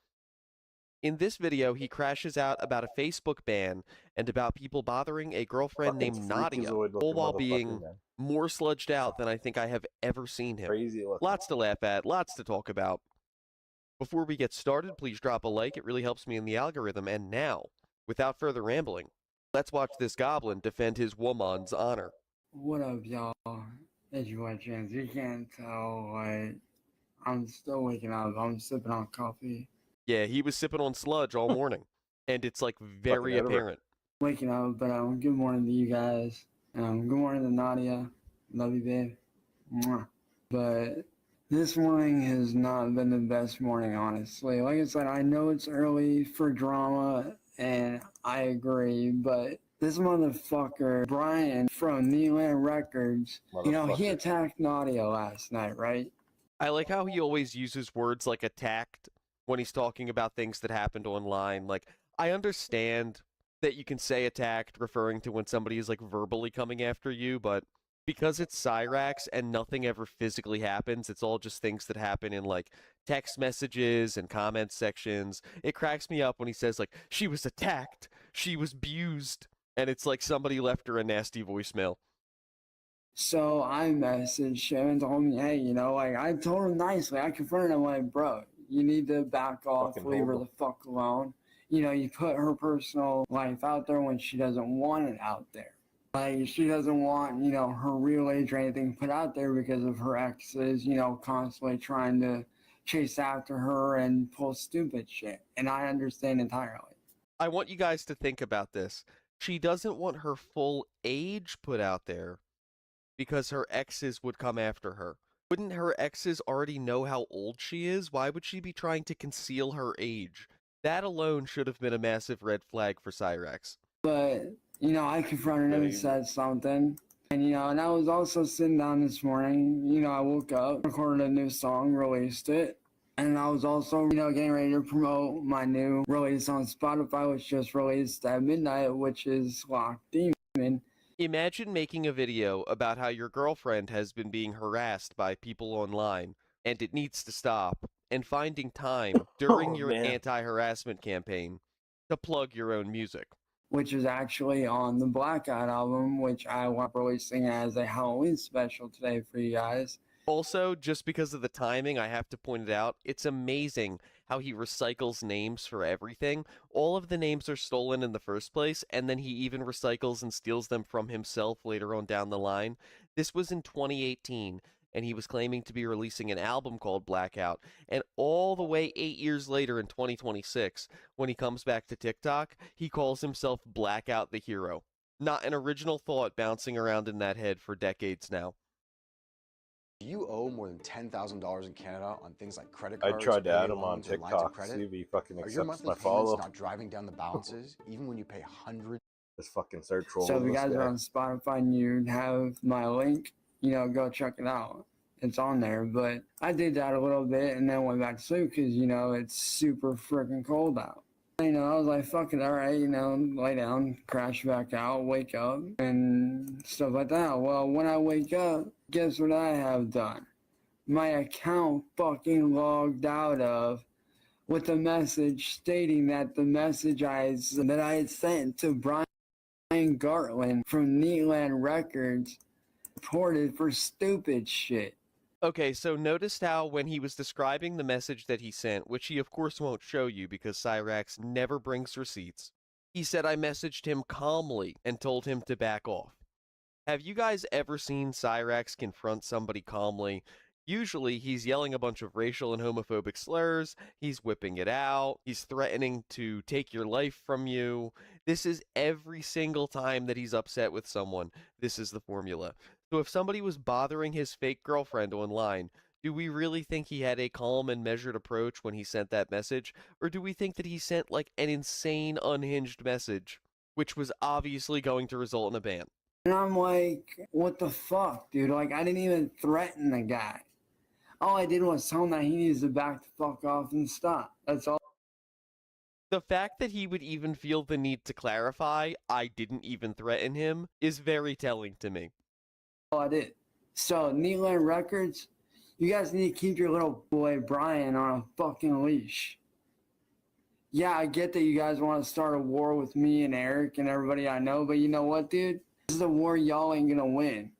In this video, he crashes out about a Facebook ban and about people bothering a girlfriend named Nadia, all while being more sludged out than I think I have ever seen him. Lots to laugh at, lots to talk about. Before we get started, please drop a like, it really helps me in the algorithm. And now, without further rambling, let's watch this goblin defend his woman's honor. What up, y'all? It's your boy Chance. You can't tell, like, I'm still waking up. I'm sipping on coffee. Yeah, he was sipping on sludge all morning, and it's like very apparent. Waking up, but good morning to you guys. Good morning to Nadia. Love you, babe. Mwah. But this morning has not been the best morning, honestly. Like I said, I know it's early for drama, and I agree, but this motherfucker, Brian from Neeland Records, you know, he attacked Nadia last night, right? I like how he always uses words like attacked when he's talking about things that happened online. Like, I understand that you can say attacked referring to when somebody is like verbally coming after you, but because it's Cyrax and nothing ever physically happens, it's all just things that happen in like text messages and comment sections. It cracks me up when he says like, she was attacked, she was abused, and it's like somebody left her a nasty voicemail. So I messaged him and told me, hey, you know, like, I told him nicely, I confronted him like, bro, you need to back off, leave her the fuck alone. You know, you put her personal life out there when she doesn't want it out there. Like, she doesn't want, you know, her real age or anything put out there because of her exes, you know, constantly trying to chase after her and pull stupid shit. And I understand entirely. I want you guys to think about this. She doesn't want her full age put out there because her exes would come after her. Wouldn't her exes already know how old she is? Why would she be trying to conceal her age? That alone should have been a massive red flag for Cyrax. But, you know, I confronted him and said something. And, you know, and I was also sitting down this morning. You know, I woke up, recorded a new song, released it. And I was also, you know, getting ready to promote my new release on Spotify, which just released at midnight, which is Lock Demon. Imagine making a video about how your girlfriend has been being harassed by people online, and it needs to stop, and finding time during your anti-harassment campaign to plug your own music. Which is actually on the Blackout album, which I will be releasing as a Halloween special today for you guys. Also, just because of the timing, I have to point it out, it's amazing how he recycles names for everything. All of the names are stolen in the first place, and then he even recycles and steals them from himself later on down the line. This was in 2018, and he was claiming to be releasing an album called Blackout, and all the way 8 years later in 2026, when he comes back to TikTok, he calls himself Blackout the Hero. Not an original thought bouncing around in that head for decades now. Do you owe more than $10,000 in Canada on things like credit cards? I tried to add him on loans, or lines of TikTok, credit? see if he fucking Are your accepts monthly my payments follow. not driving down the balances, even when you pay hundreds? Just fucking start trolling. So if you this guys guy. are on Spotify and you have my link, you know, go check it out. It's on there. But I did that a little bit and then went back to sleep because, you know, it's super freaking cold out. You know, I was like, fuck it, all right, you know, lay down, crash back out, wake up, and stuff like that. Well, when I wake up, guess what I have done? My account fucking logged out of with a message stating that the message that I had sent to Brian Gartland from Neeland Records reported for stupid shit. Okay, so noticed how when he was describing the message that he sent, which he of course won't show you because Cyrax never brings receipts, he said I messaged him calmly and told him to back off. Have you guys ever seen Cyrax confront somebody calmly? Usually he's yelling a bunch of racial and homophobic slurs, he's whipping it out, he's threatening to take your life from you. This is every single time that he's upset with someone. This is the formula. So if somebody was bothering his fake girlfriend online, do we really think he had a calm and measured approach when he sent that message? Or do we think that he sent like an insane, unhinged message, which was obviously going to result in a ban? And I'm like, what the fuck, dude? Like, I didn't even threaten the guy. All I did was tell him that he needs to back the fuck off and stop. That's all. The fact that he would even feel the need to clarify, I didn't even threaten him, is very telling to me. All I did. So, Neatland Records, you guys need to keep your little boy Brian on a fucking leash. Yeah, I get that you guys want to start a war with me and Eric and everybody I know, but you know what, dude? This is a war y'all ain't gonna win.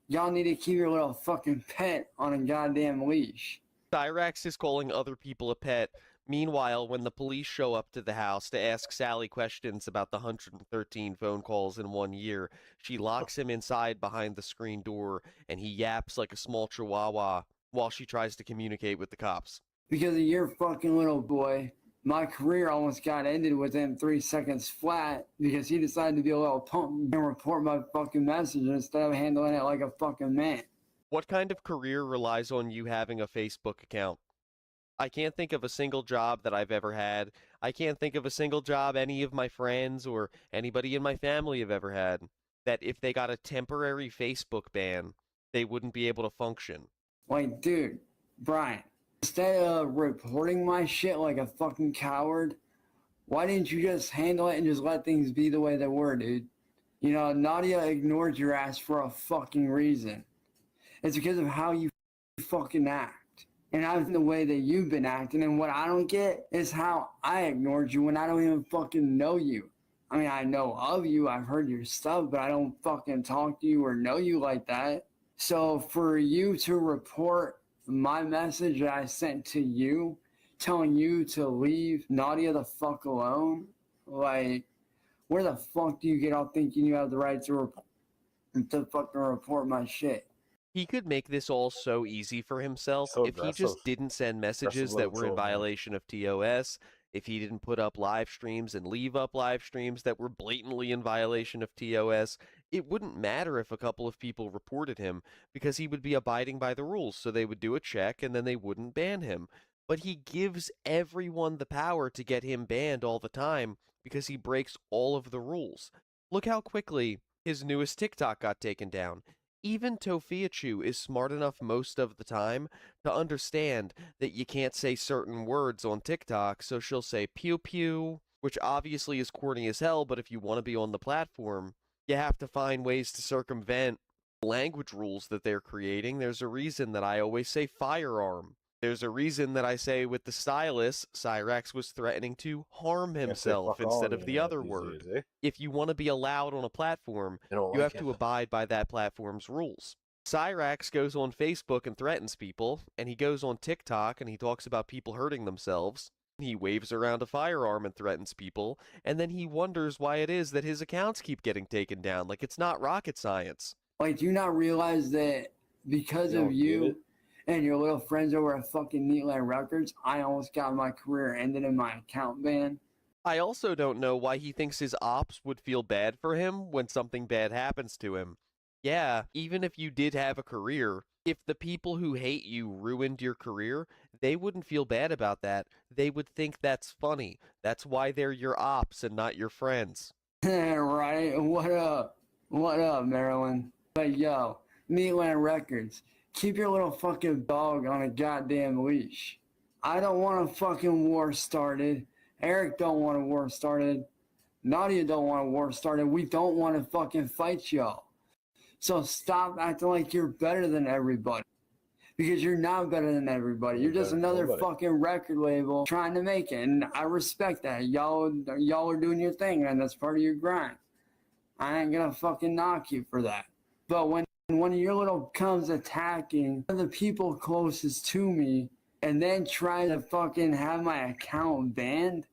Y'all need to keep your little fucking pet on a goddamn leash. Cyrax is calling other people a pet. Meanwhile, when the police show up to the house to ask Sally questions about the 113 phone calls in 1 year, she locks him inside behind the screen door, and he yaps like a small chihuahua while she tries to communicate with the cops. Because of your fucking little boy, my career almost got ended within 3 seconds flat because he decided to be a little punk and report my fucking message instead of handling it like a fucking man. What kind of career relies on you having a Facebook account? I can't think of a single job that I've ever had. I can't think of a single job any of my friends or anybody in my family have ever had that if they got a temporary Facebook ban, they wouldn't be able to function. Like, dude, Brian, instead of reporting my shit like a fucking coward, why didn't you just handle it and just let things be the way they were, dude? You know, Nadia ignored your ass for a fucking reason. It's because of how you fucking act. And not the way that you've been acting. And what I don't get is how I ignored you when I don't even fucking know you. I mean, I know of you, I've heard your stuff, but I don't fucking talk to you or know you like that. So for you to report my message that I sent to you, telling you to leave Nadia the fuck alone, like, where the fuck do you get off thinking you have the right to fucking report my shit? He could make this all so easy for himself if he just didn't send messages that were in violation of TOS, if he didn't put up live streams and leave up live streams that were blatantly in violation of TOS. It wouldn't matter if a couple of people reported him because he would be abiding by the rules, so they would do a check and then they wouldn't ban him. But he gives everyone the power to get him banned all the time because he breaks all of the rules. Look how quickly his newest TikTok got taken down. Even Tofiachu is smart enough most of the time to understand that you can't say certain words on TikTok, so she'll say pew pew, which obviously is corny as hell, but if you want to be on the platform, you have to find ways to circumvent language rules that they're creating. There's a reason that I always say firearm. There's a reason that I say with the stylus, Cyrax was threatening to harm himself instead of the other word. If you want to be allowed on a platform, you have to abide by that platform's rules. Cyrax goes on Facebook and threatens people, and he goes on TikTok and he talks about people hurting themselves. He waves around a firearm and threatens people, and then he wonders why it is that his accounts keep getting taken down, like it's not rocket science. Like, do you not realize that because of you and your little friends over at fucking Neatland Records, I almost got my career ended in my account ban? I also don't know why he thinks his ops would feel bad for him when something bad happens to him. Yeah, even if you did have a career, if the people who hate you ruined your career, they wouldn't feel bad about that. They would think that's funny. That's why they're your ops and not your friends. Right? What up? What up, Maryland? But yo, Neatland Records, keep your little fucking dog on a goddamn leash. I don't want a fucking war started. Eric don't want a war started. Nadia don't want a war started. We don't want to fucking fight y'all. So stop acting like you're better than everybody. Because you're not better than everybody. You're just another fucking record label trying to make it. And I respect that. Y'all are doing your thing, and that's part of your grind. I ain't gonna fucking knock you for that. But when And one of your little comes attacking the people closest to me and then try to fucking have my account banned,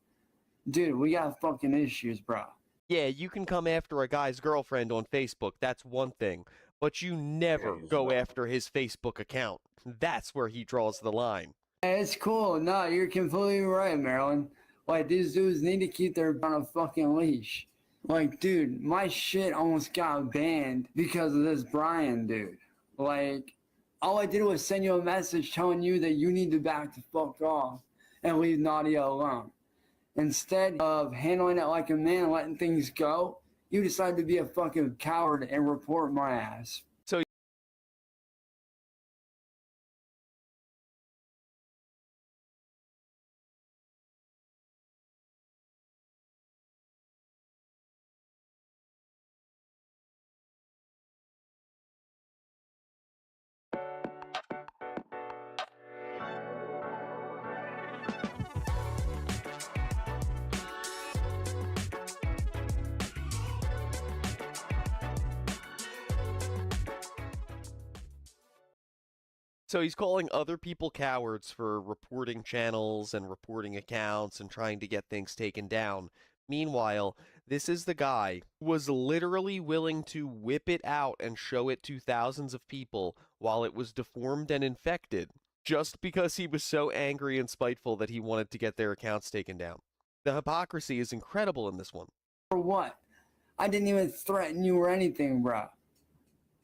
dude, we got fucking issues, bro. Yeah, you can come after a guy's girlfriend on Facebook, that's one thing, but you never go after his Facebook account. That's where he draws the line. It's cool. No, you're completely right, Marilyn. Like, these dudes need to keep their on a fucking leash. Like, dude, my shit almost got banned because of this Brian dude. Like, all I did was send you a message telling you that you need to back the fuck off and leave Nadia alone. Instead of handling it like a man, letting things go, you decided to be a fucking coward and report my ass. So So he's calling other people cowards for reporting channels and reporting accounts and trying to get things taken down. Meanwhile, this is the guy who was literally willing to whip it out and show it to thousands of people while it was deformed and infected, just because he was so angry and spiteful that he wanted to get their accounts taken down. The hypocrisy is incredible in this one. For what? I didn't even threaten you or anything, bro.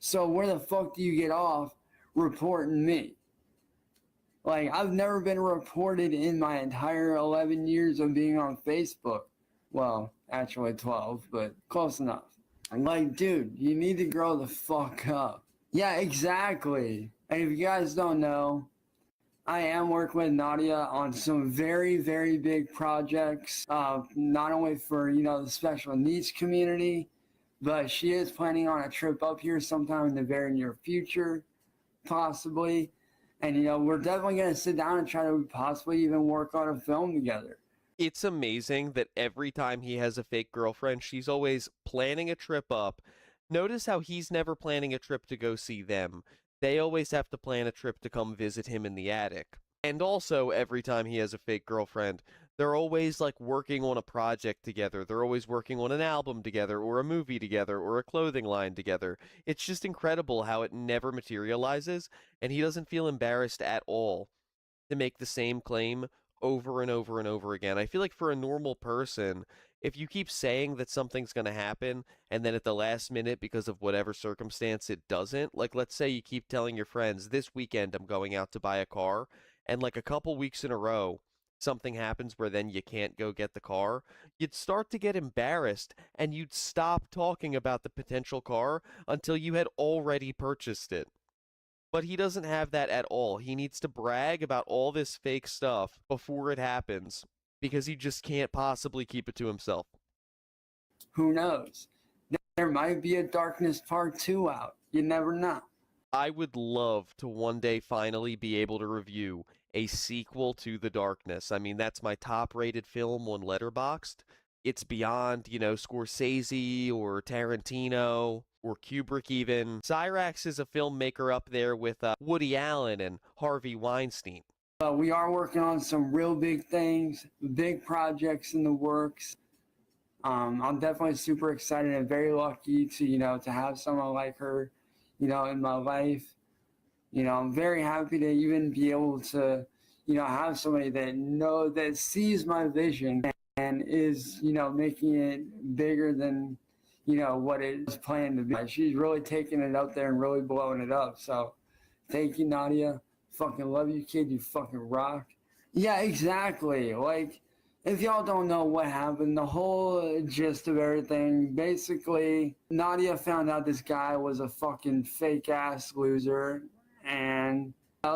So where the fuck do you get off reporting me? Like, I've never been reported in my entire 11 years of being on Facebook. Well, actually 12, but close enough. I'm like, dude, you need to grow the fuck up. Yeah, exactly. And if you guys don't know, I am working with Nadia on some very, very big projects, not only for, the special needs community, but she is planning on a trip up here sometime in the very near future, possibly. And, we're definitely going to sit down and try to possibly even work on a film together. It's amazing that every time he has a fake girlfriend, she's always planning a trip up. Notice how he's never planning a trip to go see them. They always have to plan a trip to come visit him in the attic. And also, every time he has a fake girlfriend, they're always like working on a project together. They're always working on an album together, or a movie together, or a clothing line together. It's just incredible how it never materializes, and he doesn't feel embarrassed at all to make the same claim over and over and over again. I feel like for a normal person, if you keep saying that something's going to happen and then at the last minute, because of whatever circumstance, it doesn't, like let's say you keep telling your friends, this weekend I'm going out to buy a car, and like a couple weeks in a row, something happens where then you can't go get the car, you'd start to get embarrassed and you'd stop talking about the potential car until you had already purchased it. But he doesn't have that at all. He needs to brag about all this fake stuff before it happens because he just can't possibly keep it to himself. Who knows? There might be a Darkness Part 2 out. You never know. I would love to one day finally be able to review a sequel to The Darkness. I mean, that's my top-rated film on Letterboxd. It's beyond, Scorsese or Tarantino or Kubrick even. Cyrax is a filmmaker up there with Woody Allen and Harvey Weinstein. We are working on some real big things, big projects in the works. I'm definitely super excited and very lucky to, to have someone like her, in my life. I'm very happy to even be able to, have somebody that sees my vision and is, making it bigger than, what it was planned to be. She's really taking it out there and really blowing it up. So thank you, Nadia. Fucking love you, kid. You fucking rock. Yeah, exactly. Like, if y'all don't know what happened, the whole gist of everything, basically, Nadia found out this guy was a fucking fake-ass loser, and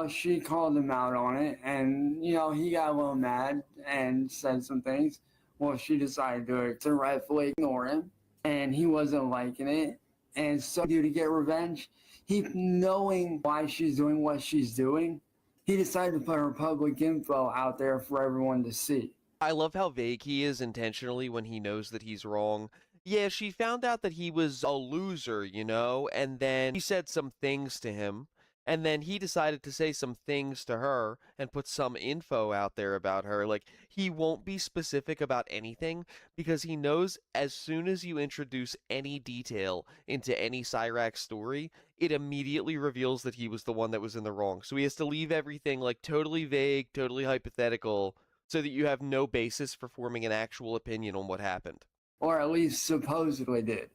she called him out on it, and, he got a little mad and said some things. Well, she decided to rightfully ignore him, and he wasn't liking it. And so, to get revenge, he, knowing why she's doing what she's doing, he decided to put her public info out there for everyone to see. I love how vague he is intentionally when he knows that he's wrong. Yeah, she found out that he was a loser, you know, and then he said some things to him, and then he decided to say some things to her and put some info out there about her. Like, he won't be specific about anything because he knows as soon as you introduce any detail into any Cyrax story, it immediately reveals that he was the one that was in the wrong. So he has to leave everything like totally vague, totally hypothetical, so that you have no basis for forming an actual opinion on what happened. Or at least supposedly did.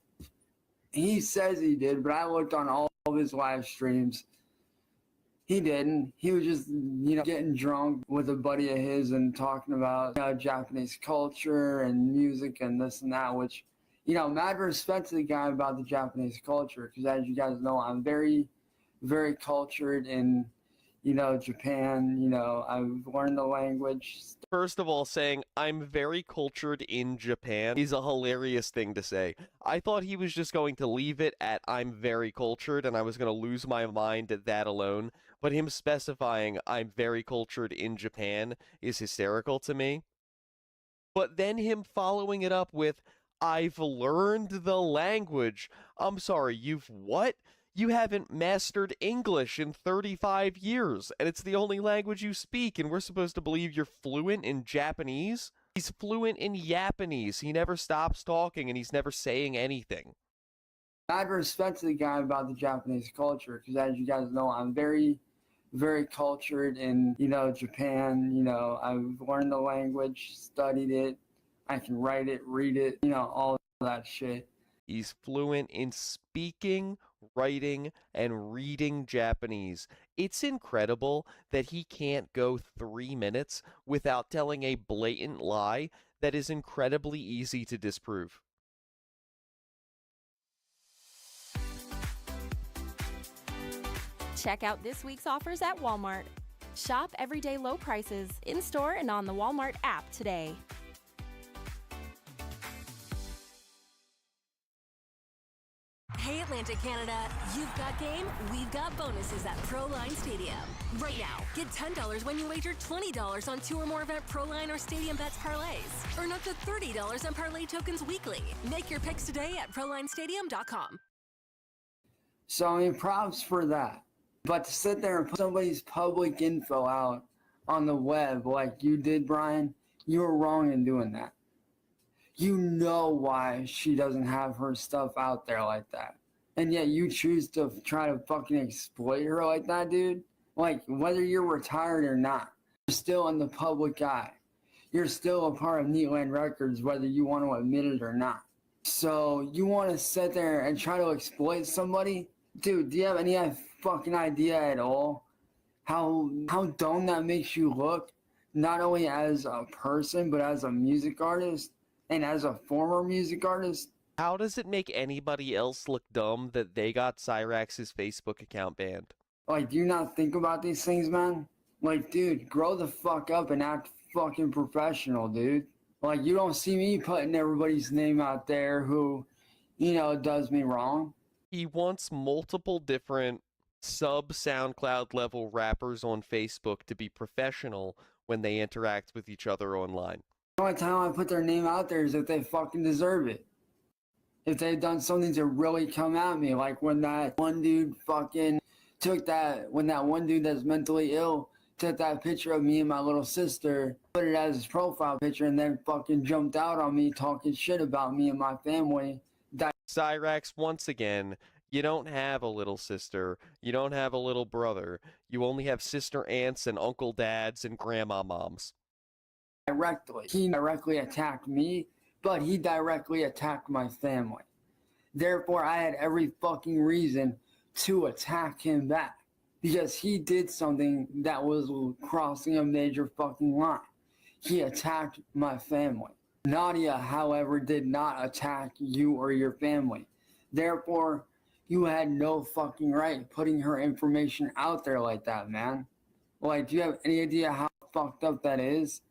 He says he did, but I looked on all of his live streams. He didn't. He was just, getting drunk with a buddy of his and talking about Japanese culture and music and this and that, which, mad respect to the guy about the Japanese culture, because as you guys know, I'm very, very cultured in, Japan. I've learned the language. First of all, saying I'm very cultured in Japan is a hilarious thing to say. I thought he was just going to leave it at I'm very cultured and I was going to lose my mind at that alone, but him specifying I'm very cultured in Japan is hysterical to me. But then him following it up with I've learned the language. I'm sorry, you've what? You haven't mastered English in 35 years, and it's the only language you speak, and we're supposed to believe you're fluent in Japanese? He's fluent in Japanese. He never stops talking, and he's never saying anything. I have respect to the guy about the Japanese culture, because as you guys know, I'm very, very cultured in, Japan. I've learned the language, studied it. I can write it, read it, all that shit. He's fluent in speaking, writing, and reading Japanese. It's incredible that he can't go 3 minutes without telling a blatant lie that is incredibly easy to disprove. Check out this week's offers at Walmart. Shop everyday low prices in-store and on the Walmart app today. Hey Atlantic Canada, you've got game, we've got bonuses at Proline Stadium. Right now, get $10 when you wager $20 on 2 or more event Proline or Stadium Bets parlays. Earn up to $30 on parlay tokens weekly. Make your picks today at ProlineStadium.com. So, props for that. But to sit there and put somebody's public info out on the web like you did, Brian, you were wrong in doing that. You know why she doesn't have her stuff out there like that. And yet you choose to try to fucking exploit her like that, dude. Like, whether you're retired or not, you're still in the public eye. You're still a part of Neatland Records, whether you want to admit it or not. So you want to sit there and try to exploit somebody? Dude, do you have any fucking idea at all how dumb that makes you look? Not only as a person, but as a music artist? And as a former music artist? How does it make anybody else look dumb that they got Cyrax's Facebook account banned? Like, do you not think about these things, man? Like, dude, grow the fuck up and act fucking professional, dude. Like, you don't see me putting everybody's name out there who, does me wrong. He wants multiple different sub-SoundCloud level rappers on Facebook to be professional when they interact with each other online. The only time I put their name out there is if they fucking deserve it. If they've done something to really come at me, like when that one dude fucking when that one dude that's mentally ill took that picture of me and my little sister, put it as his profile picture, and then fucking jumped out on me talking shit about me and my family. Cyrax, once again, you don't have a little sister, you don't have a little brother, you only have sister aunts and uncle dads and grandma moms. Directly. He directly attacked me, but he directly attacked my family. Therefore, I had every fucking reason to attack him back because he did something that was crossing a major fucking line. He attacked my family. Nadia, however, did not attack you or your family. Therefore, you had no fucking right putting her information out there like that, man. Like, do you have any idea how fucked up that is?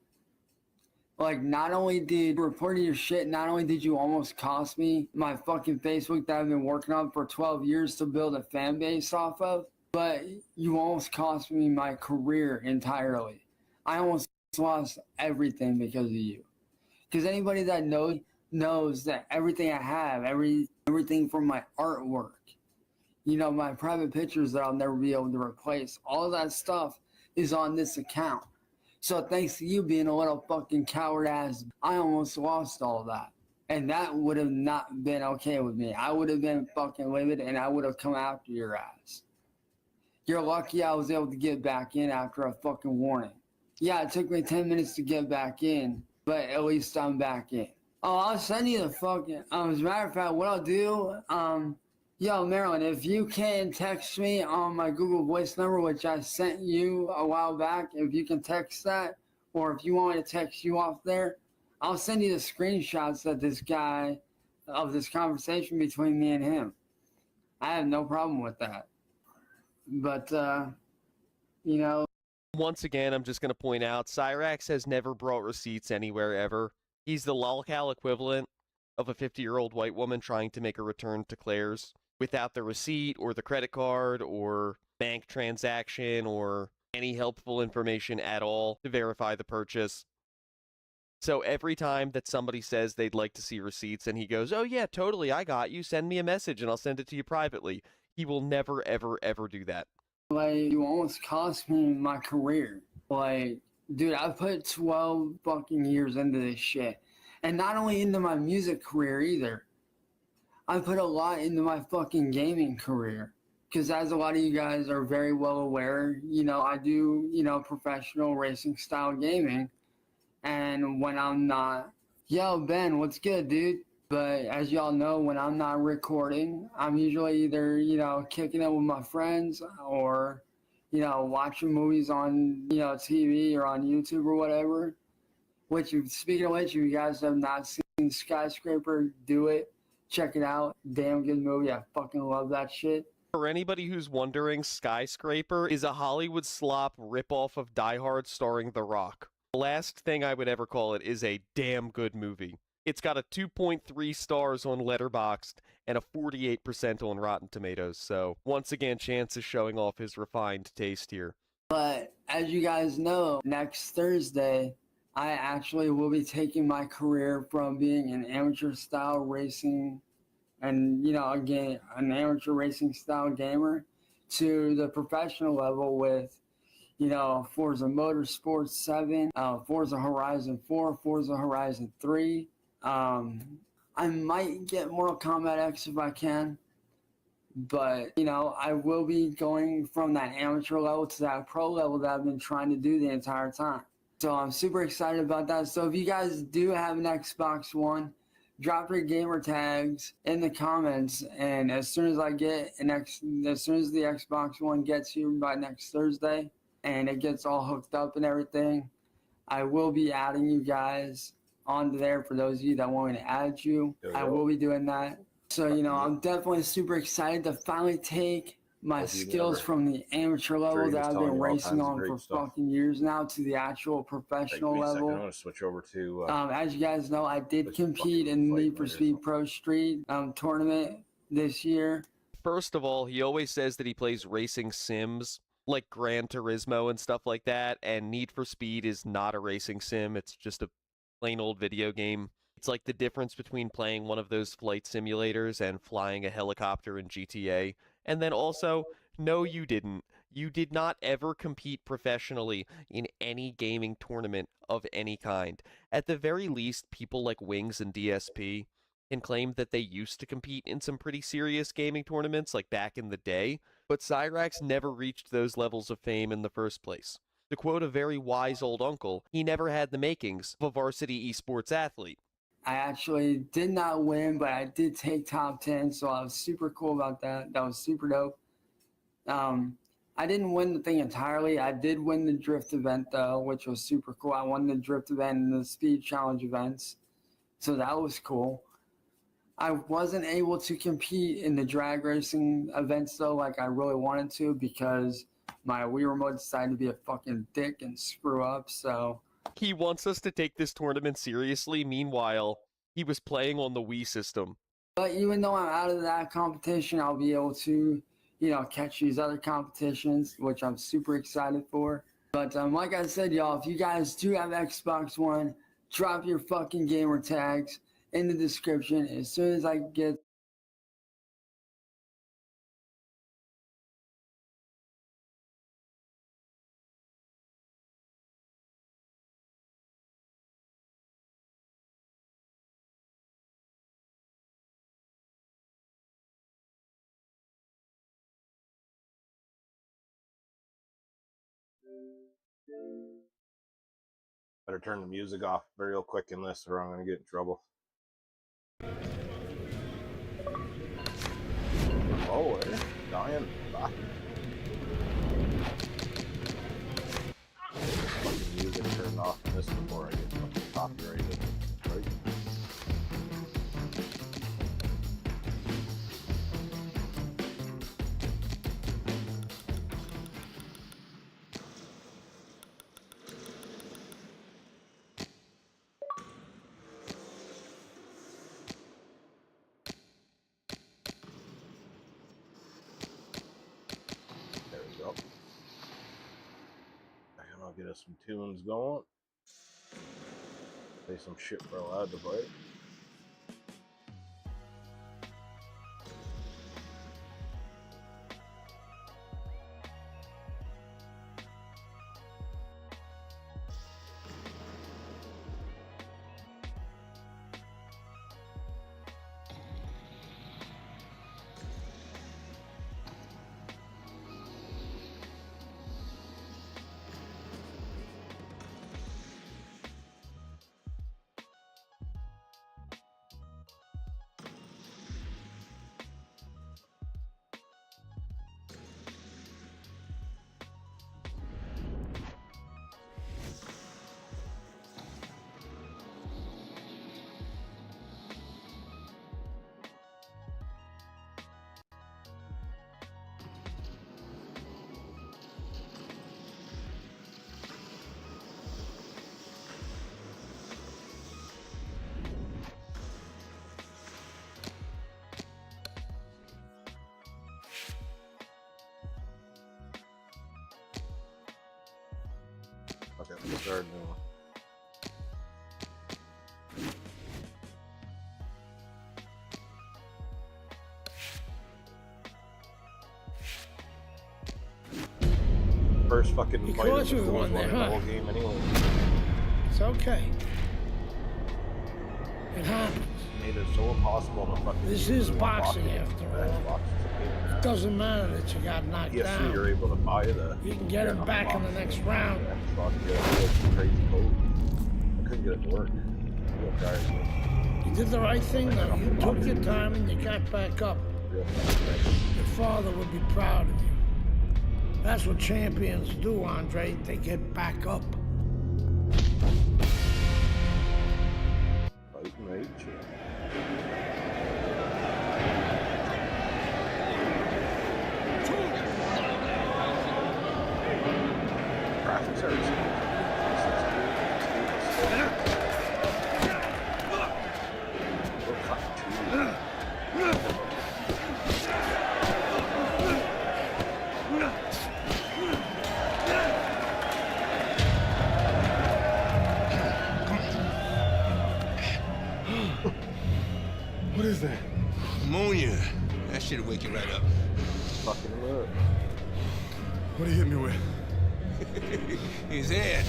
Like, not only did reporting your shit, not only did you almost cost me my fucking Facebook that I've been working on for 12 years to build a fan base off of, but you almost cost me my career entirely. I almost lost everything because of you. Because anybody that knows knows that everything I have, everything from my artwork, you know, my private pictures that I'll never be able to replace, all that stuff is on this account. So thanks to you being a little fucking coward ass, I almost lost all that. And that would have not been okay with me. I would have been fucking livid and I would have come after your ass. You're lucky I was able to get back in after a fucking warning. Yeah, it took me 10 minutes to get back in, but at least I'm back in. Oh, I'll send you the fucking, as a matter of fact, what I'll do, yo, Marilyn, if you can text me on my Google Voice number, which I sent you a while back, if you can text that, or if you want me to text you off there, I'll send you the screenshots of this guy, of this conversation between me and him. I have no problem with that. But, you know. Once again, I'm just going to point out, Cyrax has never brought receipts anywhere ever. He's the lolcal equivalent of a 50-year-old white woman trying to make a return to Claire's without the receipt or the credit card or bank transaction or any helpful information at all to verify the purchase. So every time that somebody says they'd like to see receipts and he goes, oh yeah, totally, I got you, send me a message and I'll send it to you privately, he will never, ever, ever do that. Like, you almost cost me my career. Like, dude, I put 12 fucking years into this shit. And not only into my music career either. I put a lot into my fucking gaming career. Because as a lot of you guys are very well aware, you know, I do, you know, professional racing style gaming. And when I'm not, yo, Ben, what's good, dude? But as y'all know, when I'm not recording, I'm usually either, you know, kicking it with my friends or, you know, watching movies on, you know, TV or on YouTube or whatever. Which, speaking of which, if you guys have not seen Skyscraper, do it. Check it out. Damn good movie. I fucking love that shit. For anybody who's wondering, Skyscraper is a Hollywood slop ripoff of Die Hard starring The Rock. The last thing I would ever call it is a damn good movie. It's got a 2.3 stars on Letterboxd and a 48% on Rotten Tomatoes. So, once again, Chance is showing off his refined taste here. But, as you guys know, next Thursday, I actually will be taking my career from being an amateur-style racing and, you know, again, an amateur racing-style gamer to the professional level with, you know, Forza Motorsport 7, Forza Horizon 4, Forza Horizon 3. I might get Mortal Kombat X if I can, but, you know, I will be going from that amateur level to that pro level that I've been trying to do the entire time. So I'm super excited about that. So if you guys do have an Xbox One, drop your gamer tags in the comments, and as soon as I get as soon as the Xbox One gets here by next Thursday and it gets all hooked up and everything, I will be adding you guys onto there. For those of you that want me to add you, I will be doing that. So, you know, I'm definitely super excited to finally take my skills from the amateur level that I've been racing on for fucking years now to the actual professional level. I'm going to switch over to... as you guys know, I did compete in the Need for Speed Pro Street tournament this year. First of all, he always says that he plays racing sims like Gran Turismo and stuff like that, and Need for Speed is not a racing sim. It's just a plain old video game. It's like the difference between playing one of those flight simulators and flying a helicopter in GTA. And then also, no, you didn't. You did not ever compete professionally in any gaming tournament of any kind. At the very least, people like Wings and DSP can claim that they used to compete in some pretty serious gaming tournaments, like back in the day, but Cyrax never reached those levels of fame in the first place. To quote a very wise old uncle, he never had the makings of a varsity esports athlete. I actually did not win, but I did take top 10, so I was super cool about that. That was super dope. I didn't win the thing entirely. I did win the drift event, though, which was super cool. I won the drift event and the speed challenge events, so that was cool. I wasn't able to compete in the drag racing events, though, like I really wanted to, because my Wii remote decided to be a fucking dick and screw up, so... He wants us to take this tournament seriously. Meanwhile, he was playing on the Wii system. But even though I'm out of that competition, I'll be able to, you know, catch these other competitions, which I'm super excited for. But like I said, y'all, if you guys do have Xbox One, drop your fucking gamer tags in the description as soon as I get. Better turn the music off real quick in this or I'm gonna get in trouble. Oh, dying. Ah. Fucking music turned off in this before I get fucking copyrighted. Right? There we go. And I'll get us some tunes going. Play some shit we're allowed to play. Okay, let's start new one. First fucking fight of the whole game anyway. It's okay. It happens. Made it so impossible to fucking. This is boxing after all. It doesn't matter that you got knocked yes, down. You're able to buy the. You can get him back in the next round. Crazy code. I couldn't get it to work. You did the right thing though. You took your time and you got back up. Your father would be proud of you. That's what champions do, Andre. They get back up. What is that? Ammonia. That shit'll wake you right up. Fucking look. What did he hit me with? His head.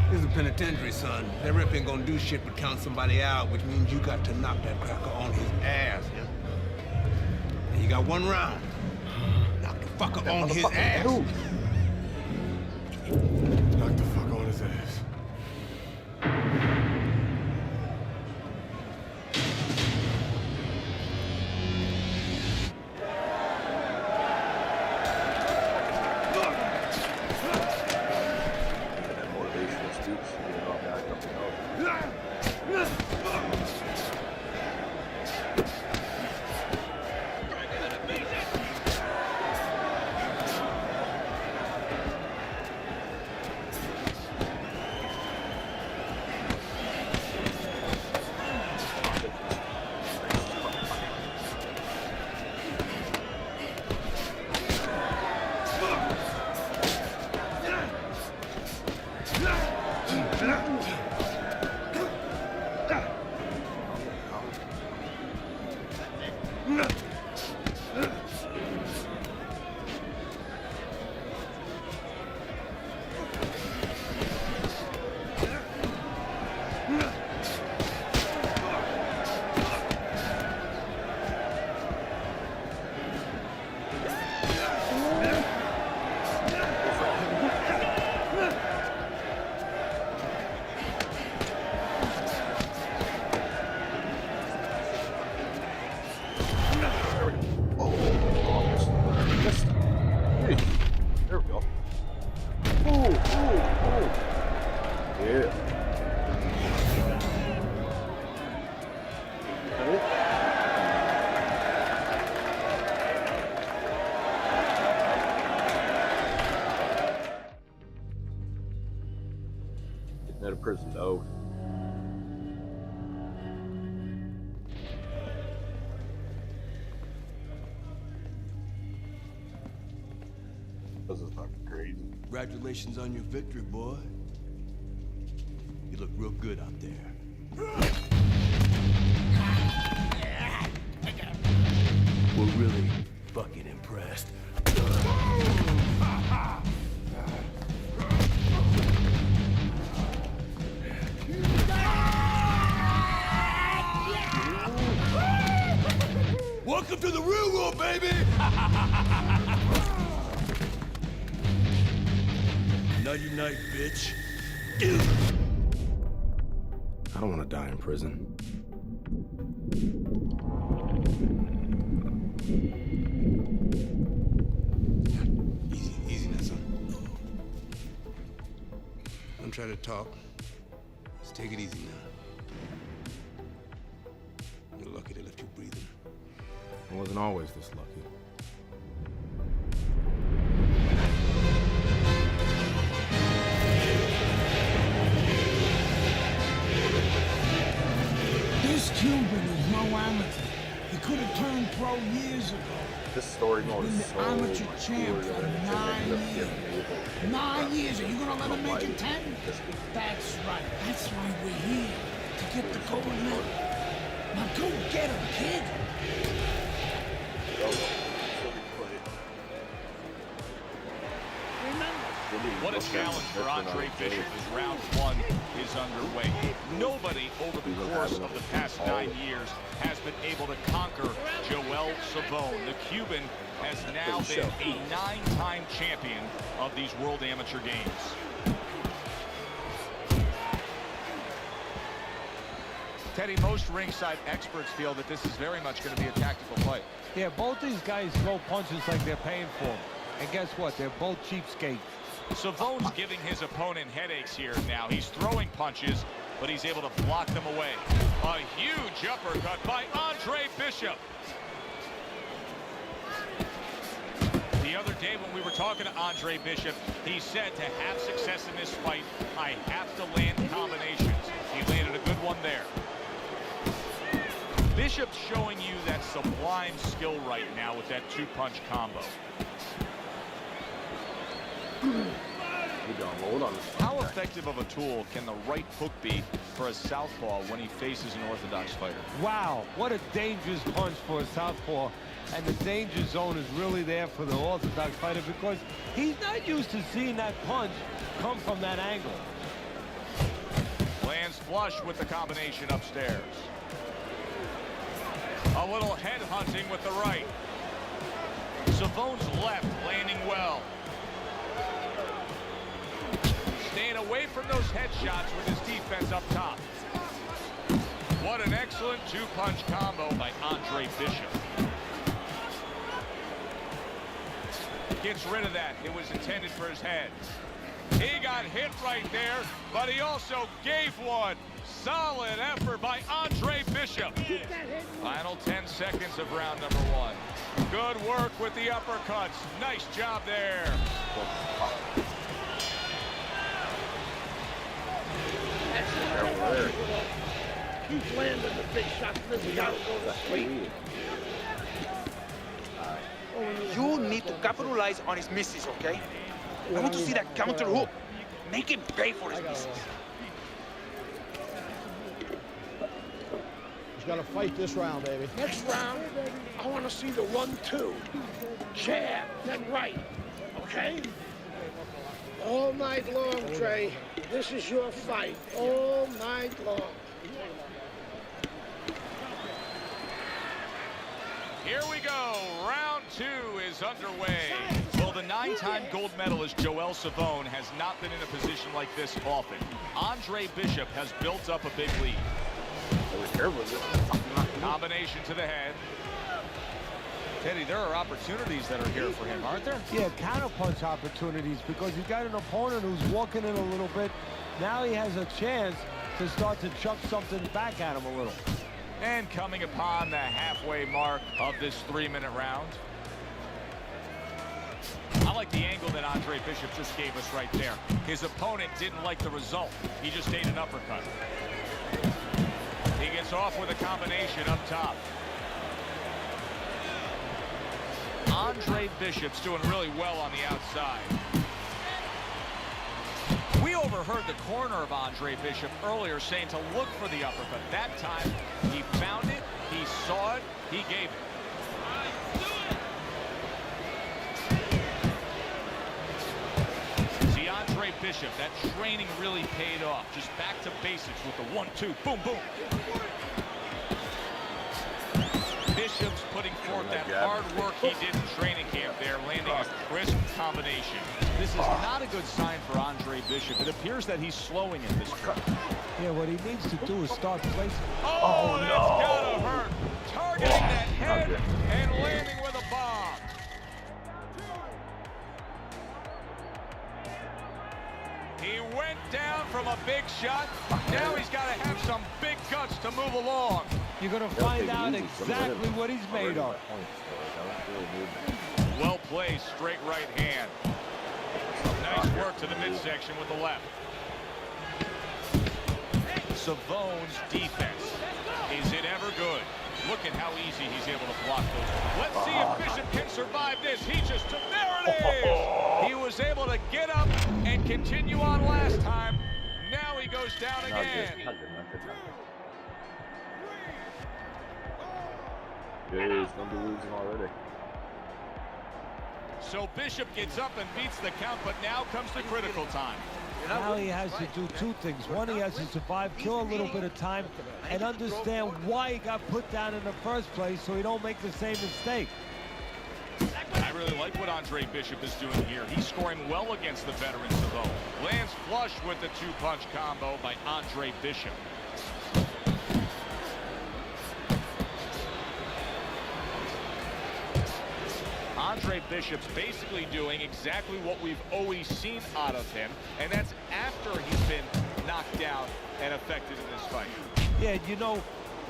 This is a penitentiary, son. That rep ain't gonna do shit but count somebody out, which means you got to knock that cracker on his ass, yeah? And you got one round. Knock the fucker on his ass. Knock the fucker on his ass. There we go. Ooh, ooh, ooh. Yeah. Getting out of prison, though. This is fucking crazy. Congratulations on your victory, boy. You look real good out there. We're really fucking impressed. Welcome to the real world, baby! Nighty night, bitch. I don't want to die in prison. Easy now, son. Don't try to talk. Just take it easy now. You're lucky they left you breathing. I wasn't always this lucky. This Cuban is no amateur. He could have turned pro years ago. This story mode is so Amateur much champ cooler for than 9 anything years. that 9 years. Are you gonna let him make it 10? That's right. That's why we're here. To get the gold medal. Now go get him, kid. What a challenge for Andre Bishop as round one is underway. Nobody over the course of the past 9 years has been able to conquer Joel Savone. The Cuban has now been a 9-time champion of these World Amateur Games. Teddy, most ringside experts feel that this is very much going to be a tactical fight. Yeah, both these guys throw punches like they're paying for them. And guess what? They're both cheapskates. Savone's giving his opponent headaches here now. He's throwing punches, but he's able to block them away. A huge uppercut by Andre Bishop. The other day when we were talking to Andre Bishop, he said to have success in this fight, I have to land combinations. He landed a good one there. Bishop's showing you that sublime skill right now with that two-punch combo. How effective of a tool can the right hook be for a southpaw when he faces an orthodox fighter? Wow, what a dangerous punch for a southpaw. And the danger zone is really there for the orthodox fighter because he's not used to seeing that punch come from that angle. Lands flush with the combination upstairs. A little head hunting with the right. Savone's left landing well. Staying away from those headshots with his defense up top. What an excellent two-punch combo by Andre Bishop. Gets rid of that. It was intended for his head. He got hit right there, but he also gave one. Solid effort by Andre Bishop. Final 10 seconds of round number one. Good work with the uppercuts. Nice job there. Keep landing the big shots. This guy goes to sleep. You need to capitalize on his misses, okay? I want to see that counter hook. Make him pay for his misses. He's gonna fight this round, baby. Next round, want to see the 1-2. Jab, then right. Okay? All night long, Trey. This is your fight. All night long. Here we go. Round 2 is underway. Well, the 9-time gold medalist Joel Savone has not been in a position like this often. Andre Bishop has built up a big lead. Combination to the head. Teddy, there are opportunities that are here for him, aren't there? Yeah, counterpunch opportunities, because he's got an opponent who's walking in a little bit. Now he has a chance to start to chuck something back at him a little. And coming upon the halfway mark of this 3-minute round. I like the angle that Andre Bishop just gave us right there. His opponent didn't like the result. He just ate an uppercut. He gets off with a combination up top. Andre Bishop's doing really well on the outside. We overheard the corner of Andre Bishop earlier saying to look for the uppercut. That time, he found it, he saw it, he gave it. See, Andre Bishop, that training really paid off. Just back to basics with the 1-2, boom, boom. Bishop's putting forth that hard work he did in training camp there, landing a crisp combination. This is not a good sign for Andre Bishop. It appears that he's slowing at this point. Yeah, what he needs to do is start placing. Oh, that's gotta hurt. Targeting that head and landing with a bomb. He went down from a big shot. Now he's got to have some big guts to move along. You're going to find out exactly what he's made of. Well placed, straight right hand. Nice work to the midsection with the left. Savone's defense. Is it ever good? Look at how easy he's able to block those. Let's see if Bishop can survive this. He just took, there it is! He was able to get up and continue on last time. Now he goes down again. Jeez, don't be losing already. So Bishop gets up and beats the count, but now comes the critical time. Now he has to do two things. One, he has to survive, kill a little bit of time, and understand why he got put down in the first place so he don't make the same mistake. I really like what Andre Bishop is doing here. He's scoring well against the veteran Savone. Lands flush with the 2-punch combo by Andre Bishop. Andre Bishop's basically doing exactly what we've always seen out of him, and that's after he's been knocked down and affected in this fight. Yeah, you know,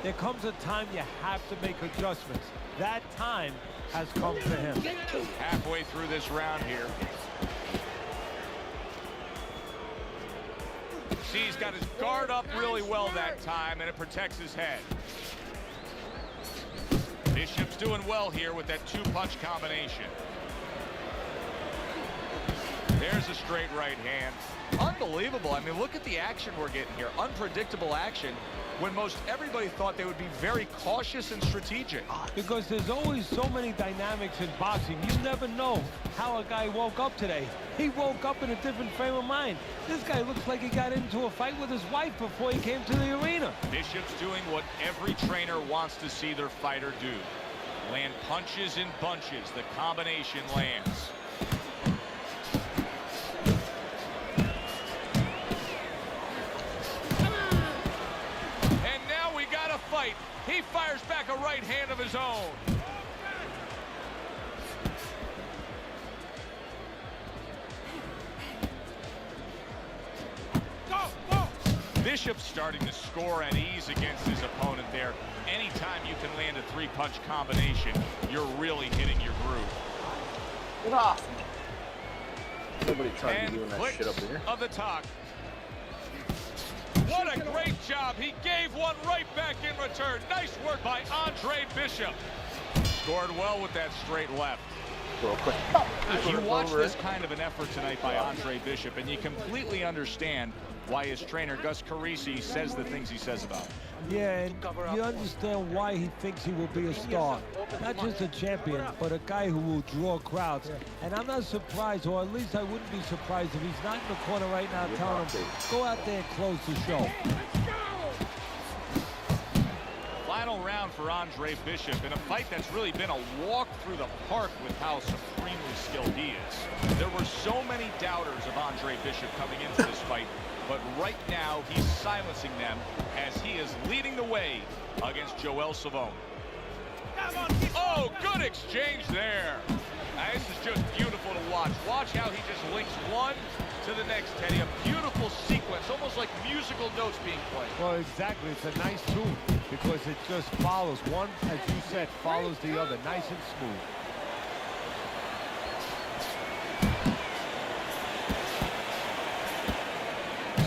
there comes a time you have to make adjustments. That time has come for him. Halfway through this round here. See, he's got his guard up really well that time, and it protects his head. Bishop's doing well here with that 2-punch combination. There's a straight right hand. Unbelievable. I mean, look at the action we're getting here. Unpredictable action when most everybody thought they would be very cautious and strategic. Because there's always so many dynamics in boxing. You never know how a guy woke up today. He woke up in a different frame of mind. This guy looks like he got into a fight with his wife before he came to the arena. Bishop's doing what every trainer wants to see their fighter do. Land punches in bunches. The combination lands. And now we got a fight. He fires back a right hand of his own. Bishop's starting to score at ease against his opponent there. Anytime you can land a 3-punch combination, you're really hitting your groove. Get off. Nobody trying to And do that shit up here. of the talk. What a great job. He gave one right back in return. Nice work by Andre Bishop. Scored well with that straight left. Real quick. You watch this kind of an effort tonight by Andre Bishop, and you completely understand why his trainer, Gus Carisi, says the things he says about him. Yeah, and you understand why he thinks he will be a star. Not just a champion, but a guy who will draw crowds. And I'm not surprised, or at least I wouldn't be surprised if he's not in the corner right now telling him, go out there and close the show. Final round for Andre Bishop in a fight that's really been a walk through the park with how supremely skilled he is. There were so many doubters of Andre Bishop coming into this fight, but right now he's silencing them as he is leading the way against Joel Savone. Oh, good exchange there. This is just beautiful to watch. Watch how he just links one to the next, Teddy. A beautiful sequence, almost like musical notes being played. Well, exactly. It's a nice tune because it just follows. One, as you said, follows the other. Nice and smooth.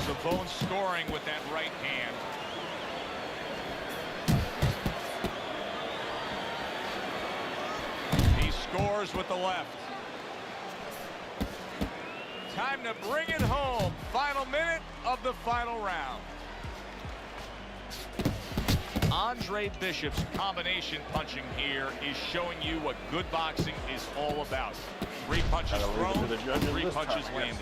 Savone scoring with that right hand. He scores with the left. Time to bring it home. Final minute of the final round. Andre Bishop's combination punching here is showing you what good boxing is all about. 3 punches thrown, 3 punches landed.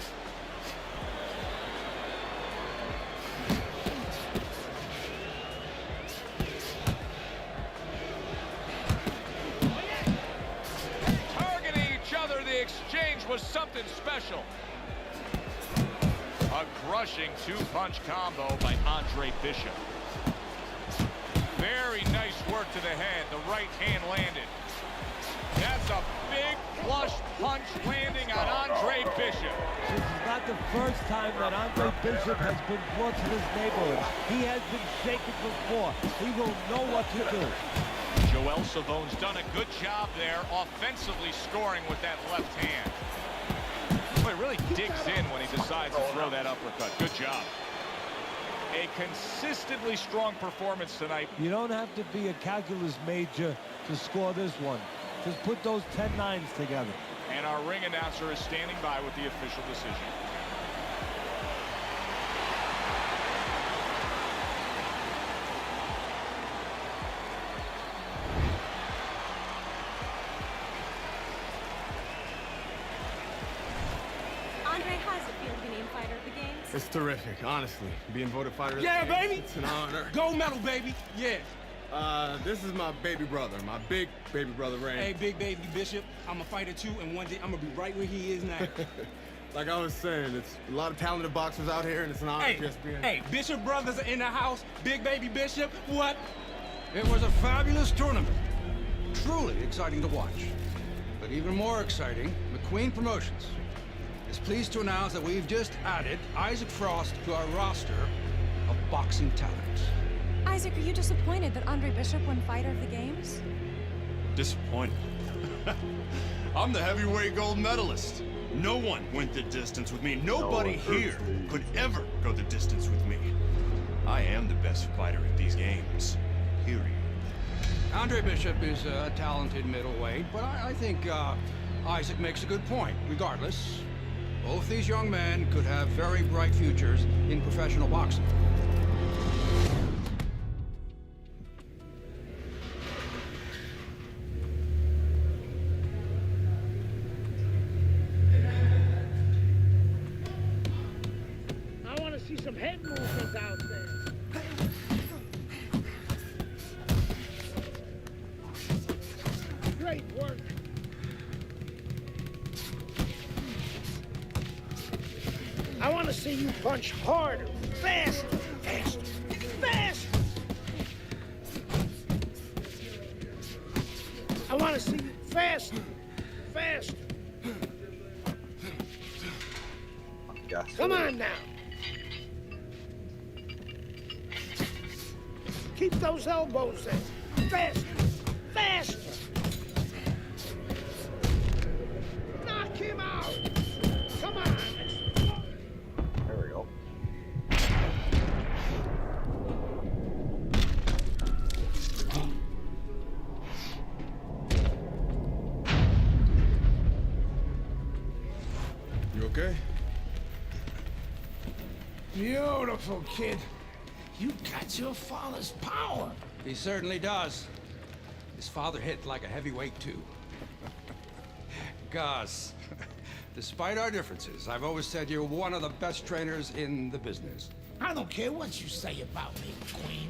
Targeting each other, the exchange was something special. A crushing 2-punch combo by Andre Bishop. Very nice work to the head. The right hand landed. That's a big flush punch landing on Andre Bishop. This is not the first time that Andre Bishop has been brought to this neighborhood. He has been shaken before. He will know what to do. Joel Savone's done a good job there, offensively scoring with that left hand. He really digs in when he decides to throw that uppercut. Good job. A consistently strong performance tonight. You don't have to be a calculus major to score this one. Just put those 10 nines together. And our ring announcer is standing by with the official decision. Andre, how does it feel to be named fighter of the games? It's terrific, honestly. Being voted fighter of the Yeah, games, baby. It's an honor. Gold medal, baby. Yeah. This is my baby brother, baby brother Ray. Hey, big baby Bishop. I'm a fighter too, and one day I'm gonna be right where he is now. Like I was saying, it's a lot of talented boxers out here, and it's an honor just being. Hey, Bishop brothers are in the house. Big baby Bishop. What? It was a fabulous tournament. Truly exciting to watch. But even more exciting, McQueen Promotions is pleased to announce that we've just added Isaac Frost to our roster of boxing talent. Isaac, are you disappointed that Andre Bishop won Fighter of the Games? Disappointed. I'm the heavyweight gold medalist. No one went the distance with me. Nobody here could ever go the distance with me. I am the best fighter at these games. Period. Andre Bishop is a talented middleweight, but I think Isaac makes a good point. Regardless, both these young men could have very bright futures in professional boxing. I want to see some head movement out there. Great work. I want to see you punch harder, faster, faster, faster. I want to see you faster, faster. Come on now. Keep those elbows in. Faster, faster. Knock him out. Come on. There we go. You okay? Beautiful, kid. You got your father's power. He certainly does. His father hit like a heavyweight, too. Gus, despite our differences, I've always said you're one of the best trainers in the business. I don't care what you say about me, Queen.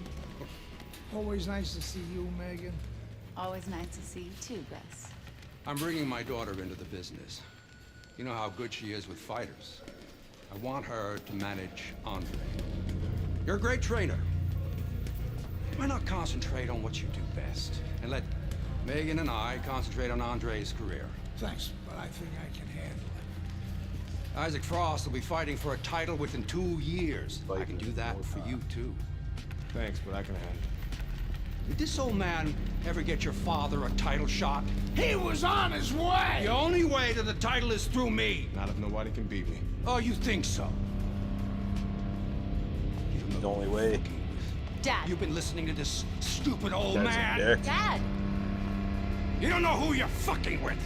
Always nice to see you, Megan. Always nice to see you too, Gus. I'm bringing my daughter into the business. You know how good she is with fighters. I want her to manage Andre. You're a great trainer. Why not concentrate on what you do best and let Megan and I concentrate on Andre's career? Thanks, but I think I can handle it. Isaac Frost will be fighting for a title within 2 years. I can do that for you, too. Thanks, but I can handle it. Did this old man ever get your father a title shot? He was on his way! The only way to the title is through me. Not if nobody can beat me. Oh, you think so? The only way. Dad. You've been listening to this stupid old Dad's a man. dick. Dad! You don't know who you're fucking with.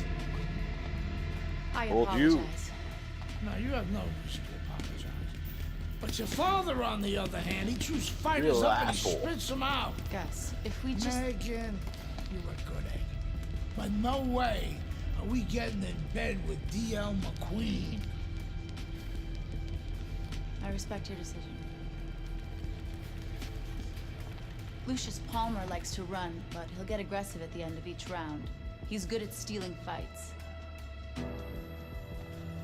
I Told apologize. you. No, you have no reason to apologize. But your father, on the other hand, he chews fighters Real up and he asshole. spits them out. Gus, if we just... Megan, you're a good egg. But no way are we getting in bed with D.L. McQueen. I respect your decision. Lucius Palmer likes to run, but he'll get aggressive at the end of each round. He's good at stealing fights.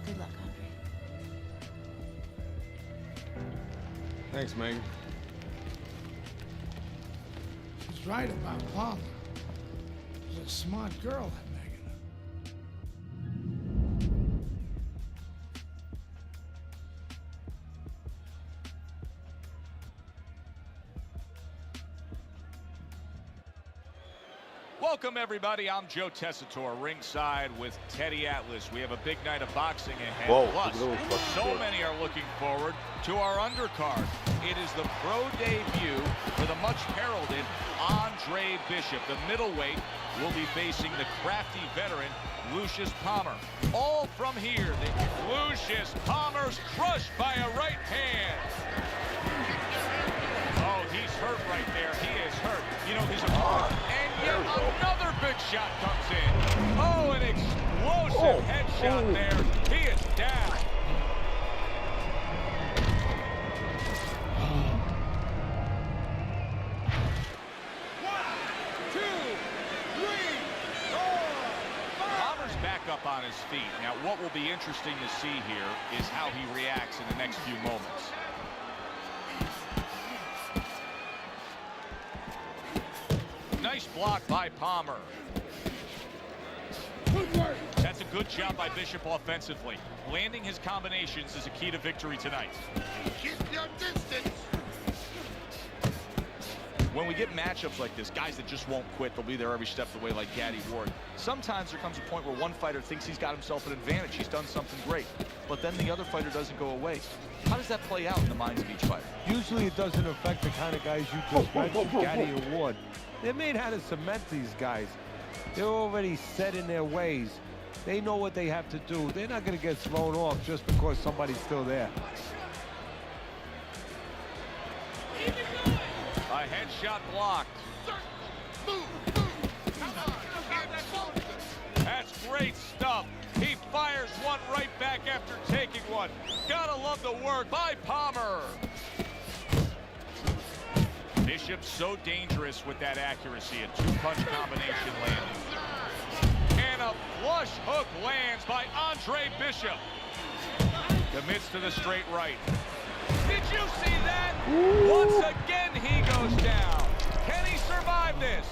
Good luck, Andre. Thanks, Megan. She's right about Palmer. She's a smart girl, that Megan. Welcome, everybody. I'm Joe Tessitore, ringside with Teddy Atlas. We have a big night of boxing ahead. Whoa, Plus, look at those fucking so kids. many are looking forward to our undercard. It is the pro debut for the much heralded Andre Bishop. The middleweight will be facing the crafty veteran Lucius Palmer. All from here, Lucius Palmer's crushed by a right hand. Oh, he's hurt right there. He is hurt. You know, he's a and yet another big shot comes in. Oh, an explosive headshot there. He is down. Palmer's back up on his feet. Now, what will be interesting to see here is how he reacts in the next few moments. Nice block by Palmer. Good work. That's a good job by Bishop offensively. Landing his combinations is a key to victory tonight. Keep your distance. When we get matchups like this, guys that just won't quit, they'll be there every step of the way like Gaddy Ward. Sometimes there comes a point where one fighter thinks he's got himself an advantage. He's done something great. But then the other fighter doesn't go away. How does that play out in the minds of each fighter? Usually it doesn't affect the kind of guys you just mentioned, Gaddy and Ward. They're made how to cement these guys. They're already set in their ways. They know what they have to do. They're not going to get thrown off just because somebody's still there. A headshot blocked. That's great stuff. He fires one right back after taking one. Gotta love the work by Palmer. Bishop's so dangerous with that accuracy. A two-punch combination landing. And a flush hook lands by Andre Bishop. Commits to the straight right. Did you see that? Once again, he goes down. Can he survive this?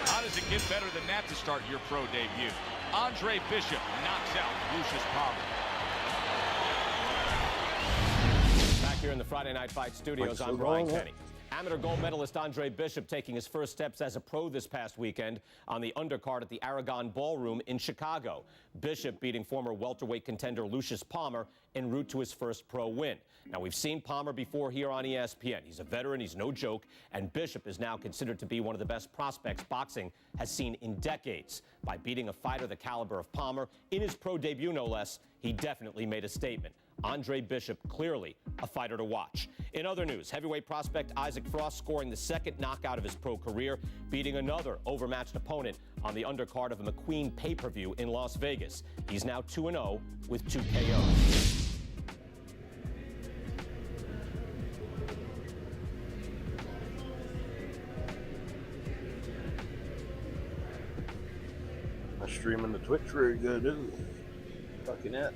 How does it get better than that to start your pro debut? Andre Bishop knocks out Lucius Palmer. Back here in the Friday Night Fight studios, I'm Brian Kenny. Amateur gold medalist Andre Bishop taking his first steps as a pro this past weekend on the undercard at the Aragon Ballroom in Chicago. Bishop beating former welterweight contender Lucius Palmer en route to his first pro win. Now, we've seen Palmer before here on ESPN. He's a veteran, he's no joke, and Bishop is now considered to be one of the best prospects boxing has seen in decades. By beating a fighter the caliber of Palmer in his pro debut, no less, he definitely made a statement. Andre Bishop, clearly a fighter to watch. In other news, heavyweight prospect Isaac Frost scoring the second knockout of his pro career, beating another overmatched opponent on the undercard of a McQueen pay-per-view in Las Vegas. He's now 2-0 with 2 KOs. Not streaming the Twitch very good, is it? Fucking it.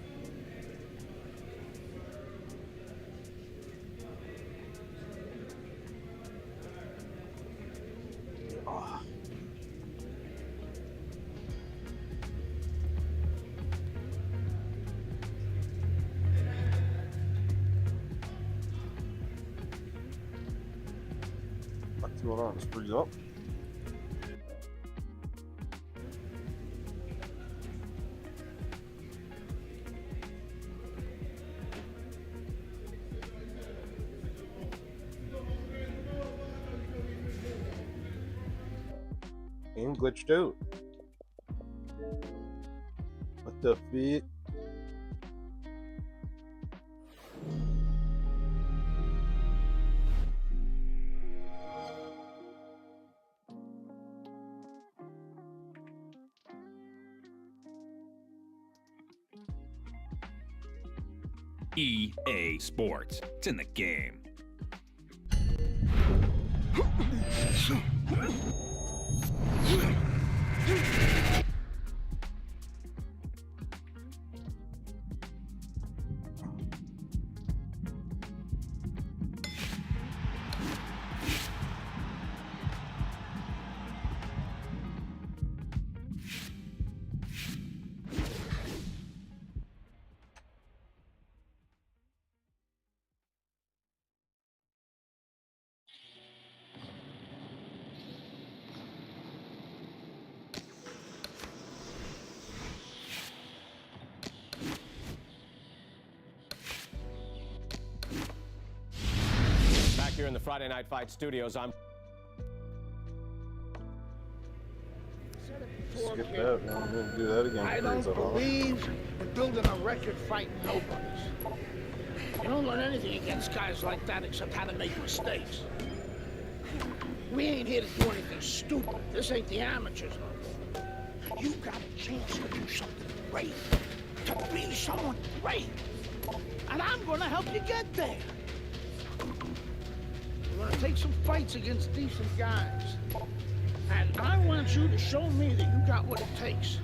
What's going on? Springs up. Game glitched out. What the fuck? EA Sports. It's in the game. Here in the Friday Night Fight studios, I'm Skip that, man. I'm gonna do that again. I don't believe in building a record fighting nobodies. You don't learn anything against guys like that except how to make mistakes. We ain't here to do anything stupid. This ain't the amateurs no more. You got a chance to do something great, to be someone great, and I'm gonna help you get there. We're gonna take some fights against decent guys. And I want you to show me that you got what it takes.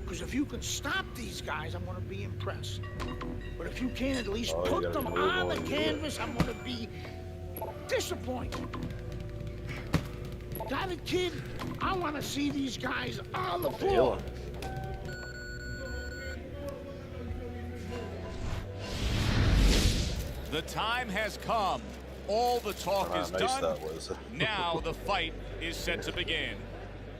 Because if you can stop these guys, I'm gonna be impressed. But if you can't at least put them on the canvas, I'm gonna be disappointed. Got it, kid? I wanna see these guys on the floor. The time has come. All the talk is nice done. That was. Now the fight is set to begin.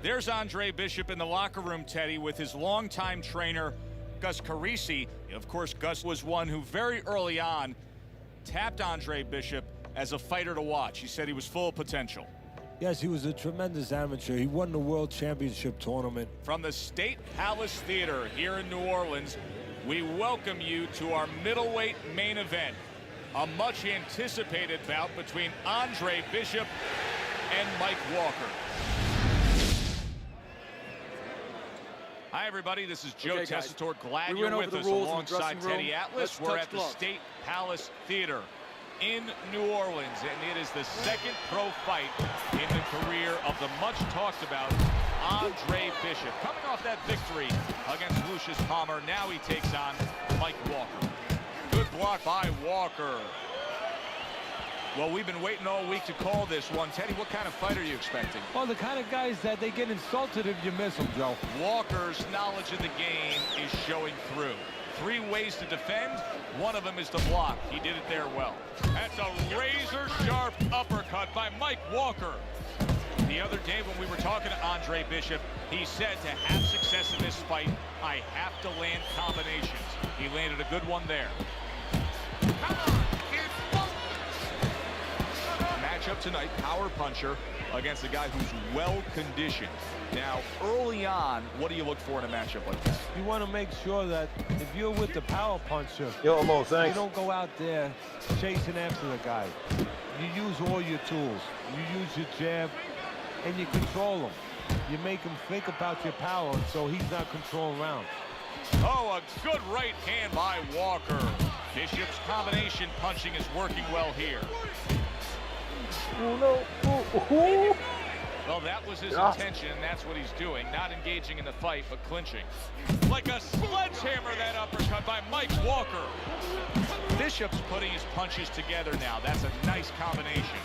There's Andre Bishop in the locker room, Teddy, with his longtime trainer, Gus Carisi. Of course, Gus was one who very early on tapped Andre Bishop as a fighter to watch. He said he was full of potential. Yes, he was a tremendous amateur. He won the World Championship tournament. From the State Palace Theater here in New Orleans, we welcome you to our middleweight main event. A much anticipated bout between Andre Bishop and Mike Walker. Hi, everybody. This is Joe Tessitore. Glad you're with us alongside Teddy Atlas. We're at the State Palace Theater in New Orleans, and it is the second pro fight in the career of the much-talked-about Andre Bishop. Coming off that victory against Lucius Palmer, now he takes on Mike Walker. Good block by Walker. Well, we've been waiting all week to call this one. Teddy, what kind of fight are you expecting? Well, the kind of guys that they get insulted if you miss them, Joe. Walker's knowledge of the game is showing through. 3 ways to defend. One of them is to block. He did it there well. That's a razor-sharp uppercut by Mike Walker. The other day when we were talking to Andre Bishop, he said to have success in this fight, I have to land combinations. He landed a good one there. Matchup tonight, power puncher against a guy who's well-conditioned. Now, early on, what do you look for in a matchup like this? You want to make sure that if you're with the power puncher, Yo, Mo, thanks. you don't go out there chasing after the guy. You use all your tools. You use your jab, and you control him. You make him think about your power, so he's not controlling rounds. Oh, a good right hand by Walker. Bishop's combination punching is working well here. Well, that was his intention, and that's what he's doing. Not engaging in the fight, but clinching. Like a sledgehammer, that uppercut by Mike Walker. Bishop's putting his punches together now. That's a nice combination.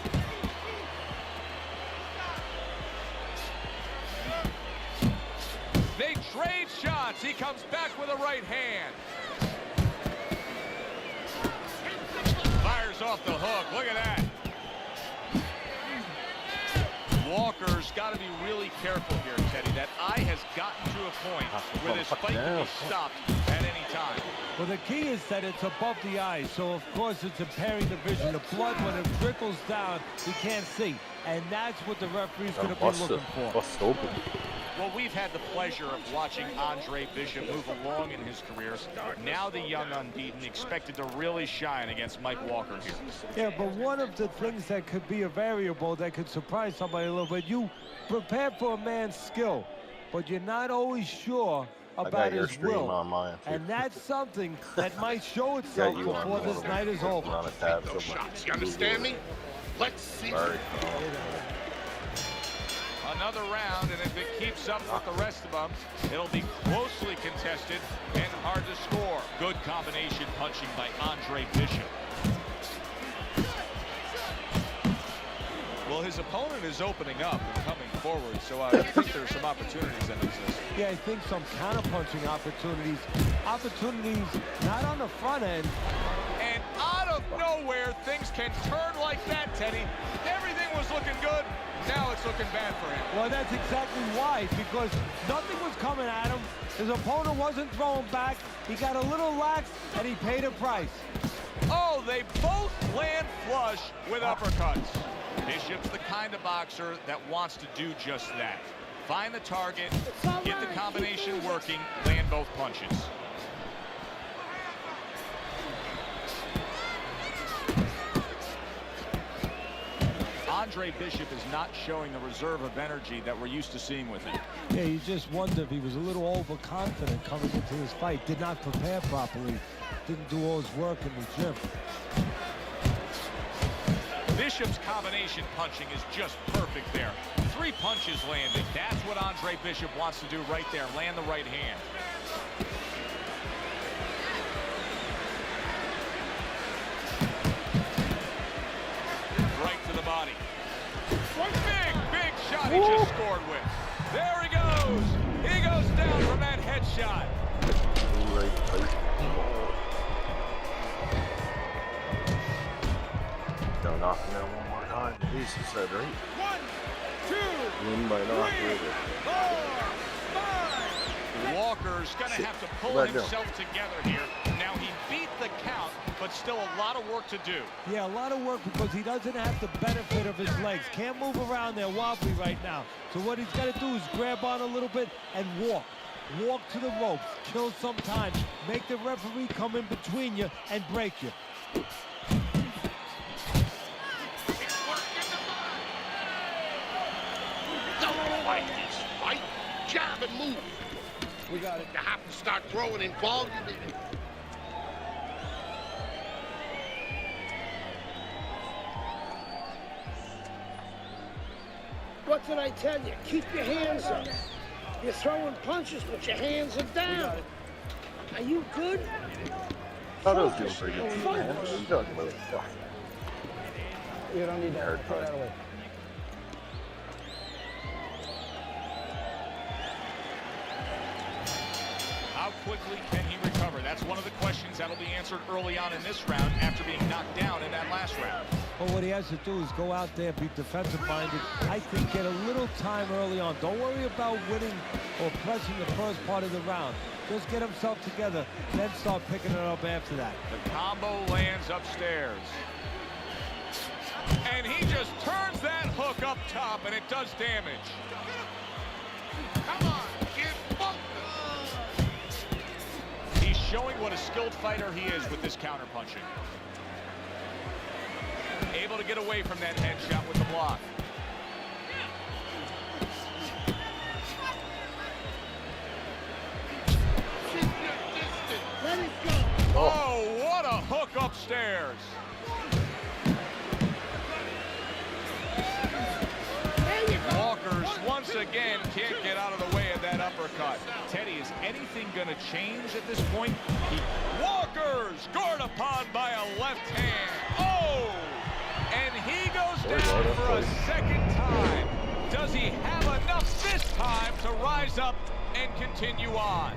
They trade shots. He comes back with a right hand. Fires off the hook. Look at that. Walker's got to be really careful here, Teddy. That eye has gotten to a point where this fight can be stopped at any time. Well, the key is that it's above the eye, so of course it's impairing the vision. The blood, when it trickles down, you can't see. And that's what the referee's going to be looking for. Well, we've had the pleasure of watching Andre Bishop move along in his career. Now the young unbeaten expected to really shine against Mike Walker here. Yeah, but one of the things that could be a variable that could surprise somebody a little bit, you prepare for a man's skill, but you're not always sure about his will. On mine, and that's something that might show itself before this night is over. On a tab, You understand me? Let's see. Sorry. Another round, and if it keeps up with the rest of them, it'll be closely contested and hard to score. Good combination punching by Andre Bishop. Well, his opponent is opening up and coming forward, so I think there's some opportunities that exist. Yeah, I think some counter-punching opportunities. Opportunities not on the front end. And out of nowhere, things can turn like that, Teddy. Everything was looking good. Now it's looking bad for him. Well, that's exactly why, because nothing was coming at him. His opponent wasn't throwing back. He got a little lax, and he paid a price. Oh, they both land flush with uppercuts. Bishop's the kind of boxer that wants to do just that. Find the target, get the combination working, land both punches. Andre Bishop is not showing the reserve of energy that we're used to seeing with him. Yeah, you just wonder if he was a little overconfident coming into this fight. Did not prepare properly. Didn't do all his work in the gym. Bishop's combination punching is just perfect there. 3 punches landed. That's what Andre Bishop wants to do right there. Land the right hand. Right to the body. Big shot he just scored with. There he goes. He goes down from that headshot. Don't knock him down one more time. Please, he said, right? 1, 2, Win by knock, 3, 4, 5. Walker's going to have to pull himself together here. Now, he beat the count, but still a lot of work to do. Yeah, a lot of work because he doesn't have the benefit of his legs. Can't move around there wobbly right now. So what he's got to do is grab on a little bit and walk. Walk to the ropes. Kill some time. Make the referee come in between you and break you. Don't fight this fight. Jab and move. We got it. You have to start throwing in volume. What did I tell you? Keep your hands up. You're throwing punches, but your hands are down. Are you good? I was doing pretty good. What are you talking about? You don't need to hurt. Throw that away. How quickly can he recover? recover? That's one of the questions that'll be answered early on in this round after being knocked down in that last round. Well, what he has to do is go out there, be defensive-minded. I think get a little time early on. Don't worry about winning or pressing the first part of the round. Just get himself together, then start picking it up after that. The combo lands upstairs. And he just turns that hook up top, and it does damage. Come on, get bumped. He's showing what a skilled fighter he is with this counterpunching. Able to get away from that headshot with the block. Oh, what a hook upstairs. Walkers once again can't get out of the way of that uppercut. Teddy, is anything going to change at this point? Walker's scored upon by a left hand. Oh! And he goes down for a second time. Does he have enough this time to rise up and continue on?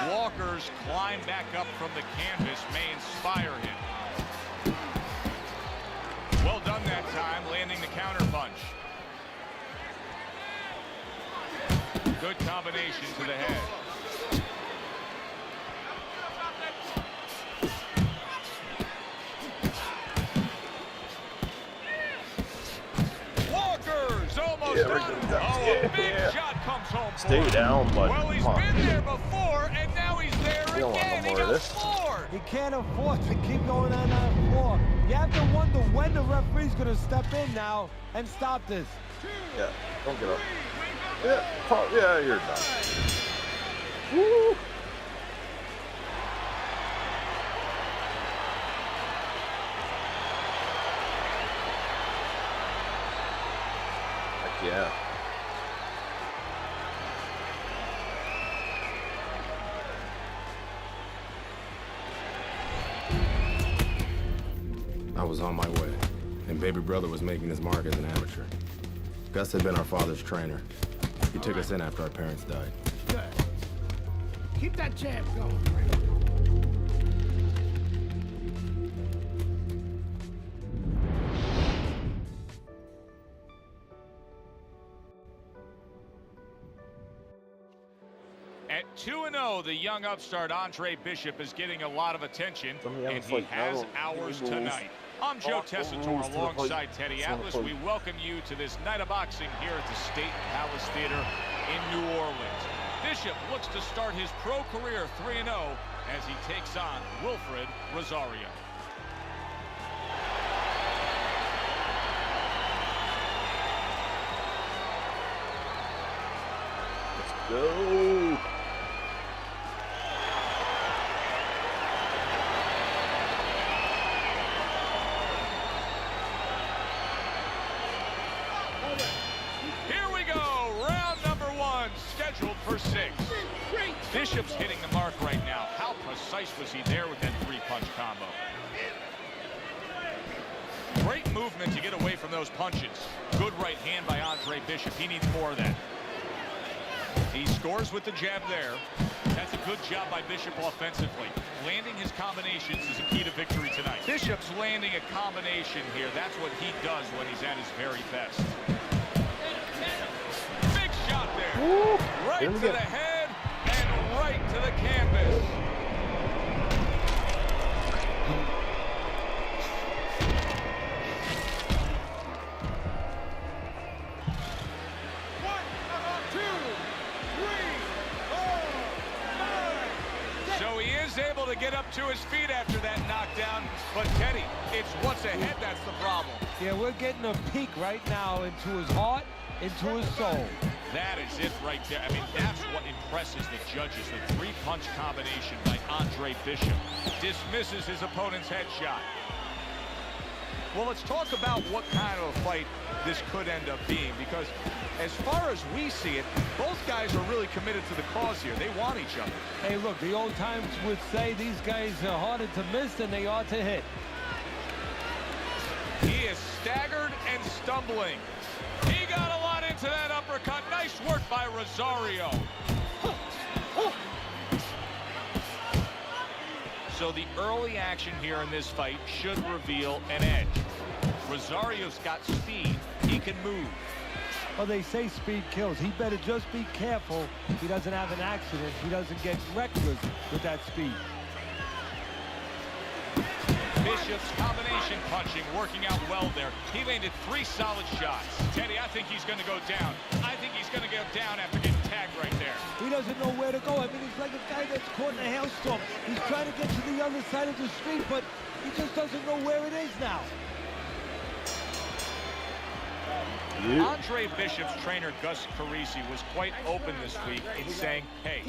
Walker's climb back up from the canvas may inspire him. Well done that time, landing the counter punch. Good combination to the head. Walker's almost done. Oh, a big shot comes home. Stay down, but well, he's been there before, and now he's there again. He got floored. He can't afford to keep going on that floor. You have to wonder when the referee's going to step in now and stop this. Yeah, don't get up. Yeah, you're done. Woo! Heck yeah. I was on my way, and baby brother was making his mark as an amateur. Gus had been our father's trainer. He took us in after our parents died. Good. Keep that jab going. At 2-0, the young upstart Andre Bishop is getting a lot of attention, and he has ours tonight. I'm Joe Tessitore alongside Teddy Atlas. We welcome you to this night of boxing here at the State Palace Theater in New Orleans. Bishop looks to start his pro career 3-0 as he takes on Wilfred Rosario. Let's go. Scheduled for 6. Bishop's hitting the mark right now. How precise was he there with that 3-punch combo? Great movement to get away from those punches. Good right hand by Andre Bishop. He needs more of that. He scores with the jab there. That's a good job by Bishop offensively. Landing his combinations is a key to victory tonight. Bishop's landing a combination here. That's what he does when he's at his very best. Shot there. Woo. Right to the head and right to the canvas. So he is able to get up to his feet after that knockdown, but Teddy, it's what's ahead that's the problem. Yeah, we're getting a peek right now into his heart, into his soul. That is it right there. I mean, that's what impresses the judges. The 3-punch combination by Andre Bishop dismisses his opponent's headshot. Well, let's talk about what kind of a fight this could end up being, because as far as we see it, both guys are really committed to the cause here. They want each other. Hey, look, the old times would say these guys are harder to miss than they are to hit. He is staggered and stumbling. He got a lot into that uppercut. Nice work by Rosario. So the early action here in this fight should reveal an edge. Rosario's got speed. He can move. Well, they say speed kills. He better just be careful he doesn't have an accident. He doesn't get reckless with that speed. Bishop's combination punching working out well there. He landed 3 solid shots. Teddy, I think he's going to go down. I think he's going to go down after getting tagged right there. He doesn't know where to go. I mean, he's like a guy that's caught in a hailstorm. He's trying to get to the other side of the street, but he just doesn't know where it is now. Andre Bishop's trainer, Gus Carisi, was quite open this week in saying, hey,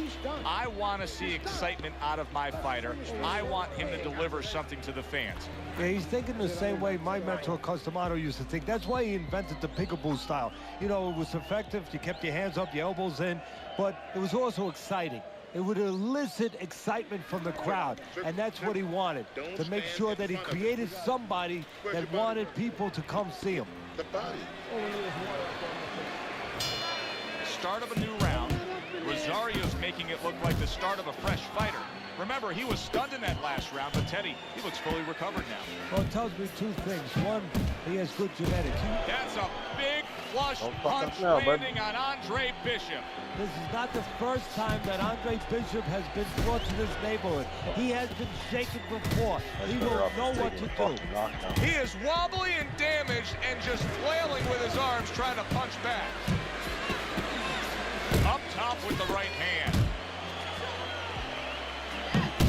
I want to see excitement out of my fighter. I want him to deliver something to the fans. Yeah, he's thinking the same way my mentor, Customato, used to think. That's why he invented the peekaboo style. You know, it was effective. You kept your hands up, your elbows in, but it was also exciting. It would elicit excitement from the crowd, and that's what he wanted, to make sure that he created somebody that wanted people to come see him. Start of a new round. Rosario's making it look like the start of a fresh fighter. Remember, he was stunned in that last round, but Teddy, he looks fully recovered now. Well, it tells me 2 things. One, he has good genetics. That's a big flush punch landing on Andre Bishop. This is not the first time that Andre Bishop has been brought to this neighborhood. He has been shaken before. He will know what to do. He is wobbly and damaged and just flailing with his arms trying to punch back. Up top with the right hand.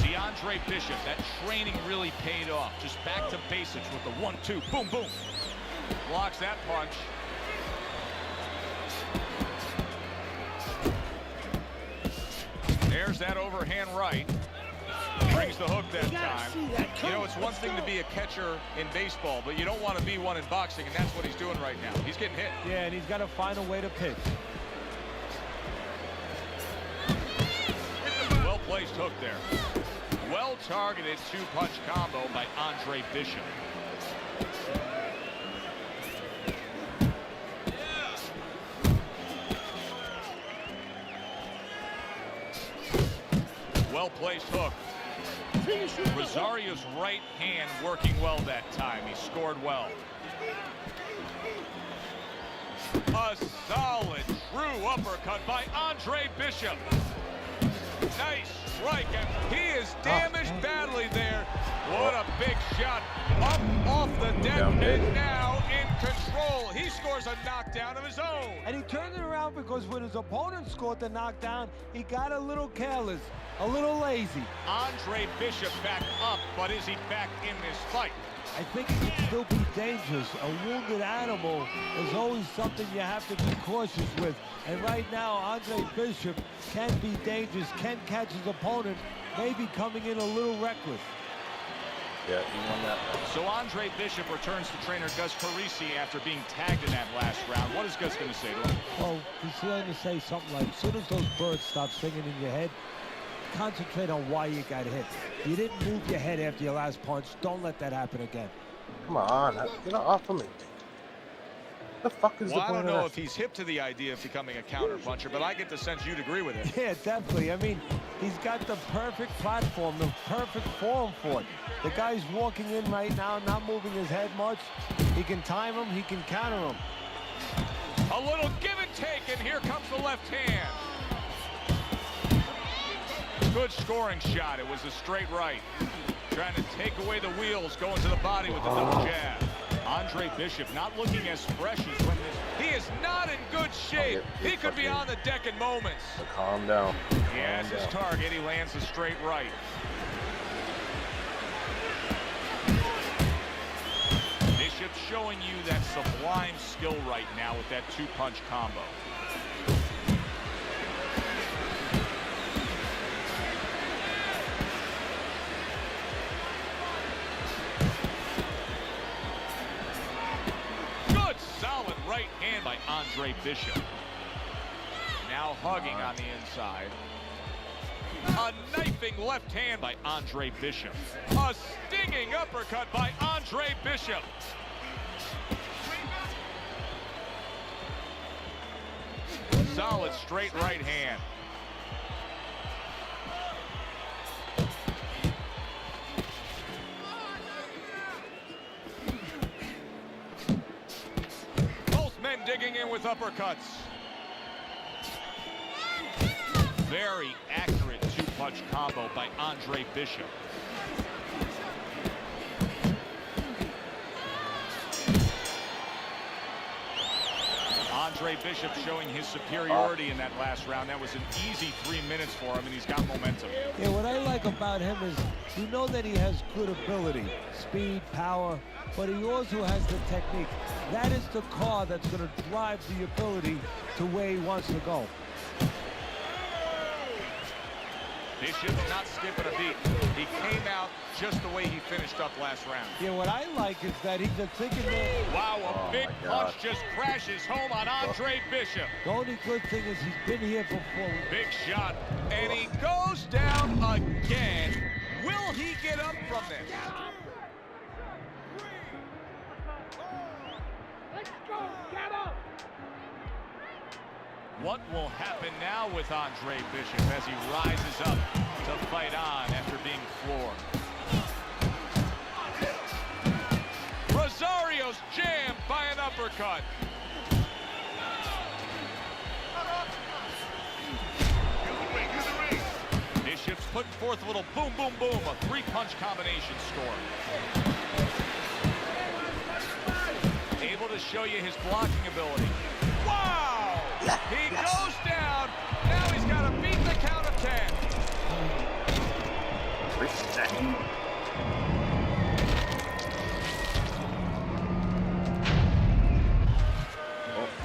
See, Andre Bishop, that training really paid off. Just back to basics with the 1-2. Boom, boom. Blocks that punch. There's that overhand right. Brings the hook that time. You know, it's one thing to be a catcher in baseball, but you don't want to be one in boxing, and that's what he's doing right now. He's getting hit. Yeah, and he's got to find a way to pitch. Well-placed hook there. Well-targeted 2-punch combo by Andre Bishop. Well-placed hook. Rosario's right hand working well that time. He scored well. A solid, true uppercut by Andre Bishop. Nice strike, and he is damaged badly there. What a big shot. Up off the deck, and now in control. He scores a knockdown of his own. And he turned it around because when his opponent scored the knockdown, he got a little careless, a little lazy. Andre Bishop back up, but is he back in this fight? I think he can still be dangerous. A wounded animal is always something you have to be cautious with. And right now, Andre Bishop can be dangerous, can catch his opponent, maybe coming in a little reckless. Yeah, he won that. So Andre Bishop returns to trainer Gus Carisi after being tagged in that last round. What is Gus going to say to him? Well, he's going to say something like, as soon as those birds stop singing in your head, concentrate on why you got hit. You didn't move your head after your last punch. Don't let that happen again. Come on, get off of me. What the fuck is the point I don't of know that? if he's hip to the idea of becoming a counter puncher, but I get the sense you'd agree with it. Yeah, definitely. I mean, he's got the perfect platform, the perfect form for it. The guy's walking in right now, not moving his head much. He can time him, he can counter him. A little give and take, and here comes the left hand. Good scoring shot. It was a straight right. Trying to take away the wheels, going to the body with the double jab. Andre Bishop not looking as fresh as when this. He is not in good shape. He could be on the deck in moments. So calm down. He has his target. He lands a straight right. Bishop showing you that sublime skill right now with that 2-punch combo. Right hand by Andre Bishop. Now hugging on the inside. A knifing left hand by Andre Bishop. A stinging uppercut by Andre Bishop. Solid straight right hand. Both men digging in with uppercuts. Very accurate two-punch combo by Andre Bishop. Andre Bishop showing his superiority in that last round. That was an easy 3 minutes for him, and he's got momentum. Yeah, what I like about him is you know that he has good ability, speed, power, but he also has the technique. That is the car that's going to drive the ability to where he wants to go. Bishop's not skipping a beat. He came out just the way he finished up last round. Yeah, what I like is that he's thinking that... Wow, a big punch just crashes home on Andre Bishop. The only good thing is he's been here before. Big shot, and he goes down again. Will he get up from this? Let's go, get up! What will happen now with Andre Bishop as he rises up to fight on after being floored? Rosario's jammed by an uppercut. Bishop's putting forth a little boom, boom, boom, a three-punch combination score. Able to show you his blocking ability. Wow! He goes down. Now he's got to beat the count of 10.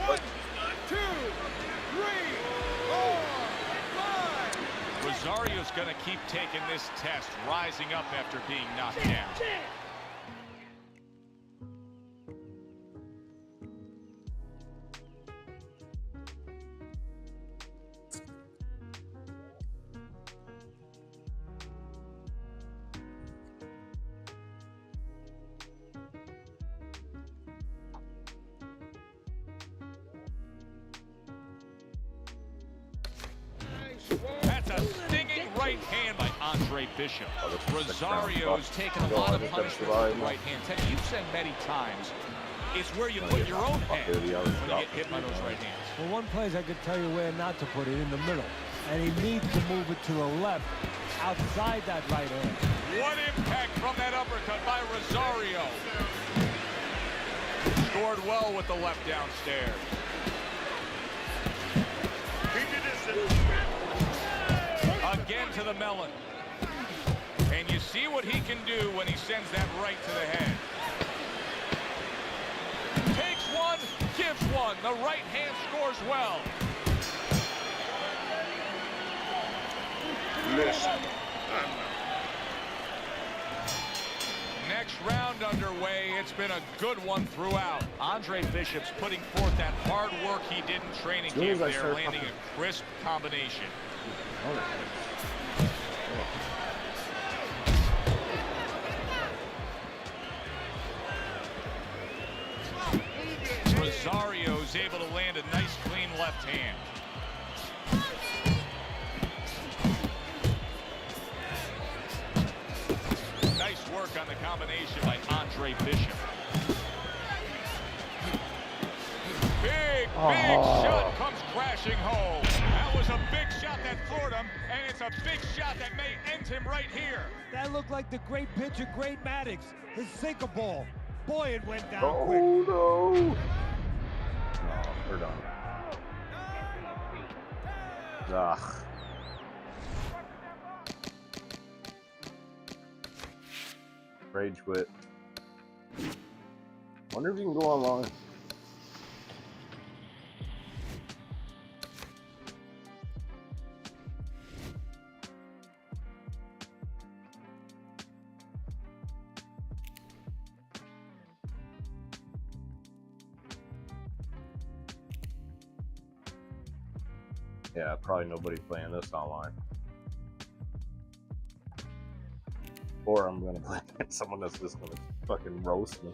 One, two, three, 4, 5. Rosario's going to keep taking this test, rising up after being knocked down. That's a stinging right hand by Andre Bishop. Rosario's taken a lot of punishment with the right hand. Ted, you've said many times, it's where you put your own hand when you get hit by those right hands. Well, one place I could tell you where not to put it, in the middle. And he needs to move it to the left, outside that right hand. What impact from that uppercut by Rosario. Scored well with the left downstairs. Again to the melon. And you see what he can do when he sends that right to the head. Takes one, gives one. The right hand scores well. Listen. Next round underway. It's been a good one throughout. Andre Bishop's putting forth that hard work he did in training camp there, landing a crisp combination. Rosario's able to land a nice clean left hand. Nice work on the combination by Andre Bishop. Big shot comes crashing home. That was a big shot that floored him, and it's a big shot that may end him right here. That looked like the great pitcher, Great Maddox, his sinker ball. Boy, it went down Oh, quick. no. Oh, we're done. Ugh. Rage quit. Wonder if you can go online. Yeah, probably nobody playing this online. Or I'm gonna play someone that's just gonna fucking roast me.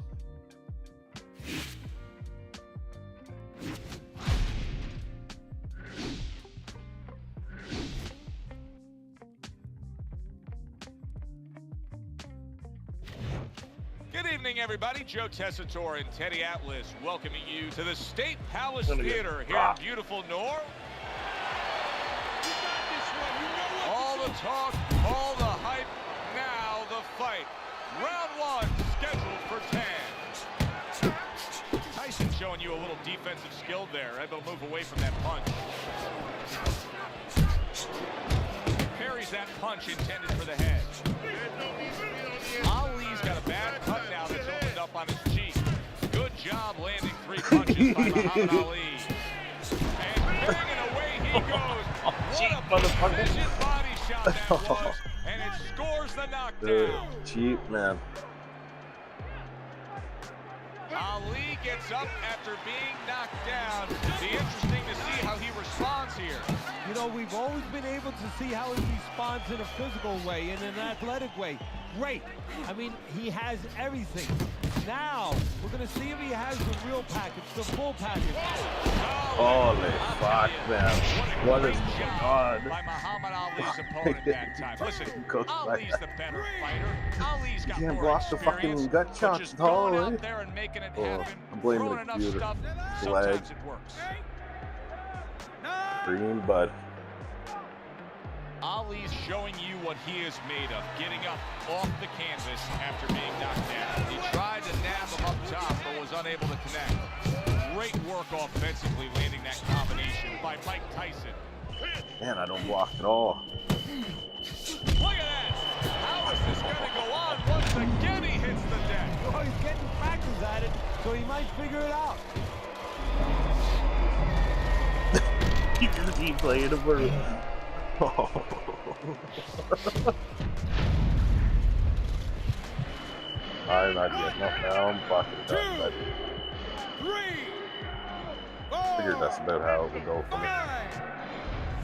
evening, everybody. Joe Tessitore and Teddy Atlas welcoming you to the State Palace Theater here in beautiful Nor. All the talk, all the hype, now the fight. Round one, scheduled for 10. Tyson showing you a little defensive skill there, able to move away from that punch. Parries that punch intended for the head. Ali's got a bad cut now that's opened up on his cheek. Good job landing 3 punches by Muhammad Ali. And banging away he goes. What a precision body shot that was. And it scores the knockdown. Cheap, man. Ali gets up after being knocked down. It'll be interesting to see how he responds here. You know, we've always been able to see how he responds in a physical way, in an athletic way. Great. I mean, he has everything. Now, we're going to see if he has the real package, the full package. Holy fuck, man. What is going on? By Muhammad Ali's opponent that time. Listen, Ali's the better fighter. Ali's got can't more block the experience, fucking gut but shots just at all, going eh? out there and making it Oh, happen, I'm blaming throwing the enough computer. stuff, Lag. sometimes it works. Green bud. Ali's showing you what he is made of, getting up off the canvas after being knocked down. He tried to nab him up top, but was unable to connect. Great work offensively, landing that combination by Mike Tyson. Man, I don't block at all. Look at that! How is this going to go on once again he hits the deck? Oh, he's getting practice at it, so he might figure it out. You can see playing a bird. I'm not getting up now. I'm blocking it up. I figured that's about how it would go for me.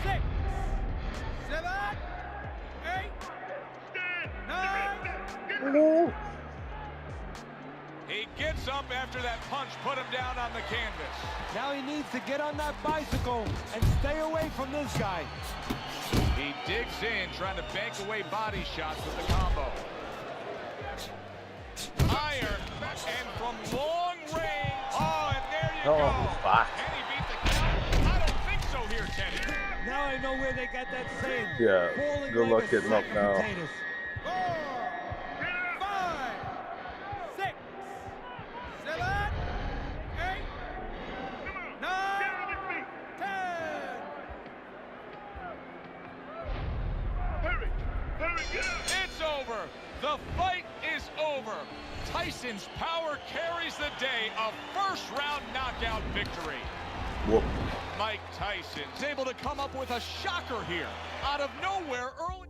6, 7, 8, 9. He gets up after that punch put him down on the canvas. Now he needs to get on that bicycle and stay away from this guy. He digs in, trying to bank away body shots with the combo. Iron, and from long range. Oh, and there you go. Fuck. Can he beat the count? I don't think so here, Teddy. Now I know where they got that saying. Yeah, Falling good like luck a getting up sack of now. potatoes. 4, 5, 6, 7, 8, 9, 10. Hurry, get up. It's over. The fight is over. Tyson's power carries the day. A first-round knockout victory. Whoop. Mike Tyson is able to come up with a shocker here out of nowhere early.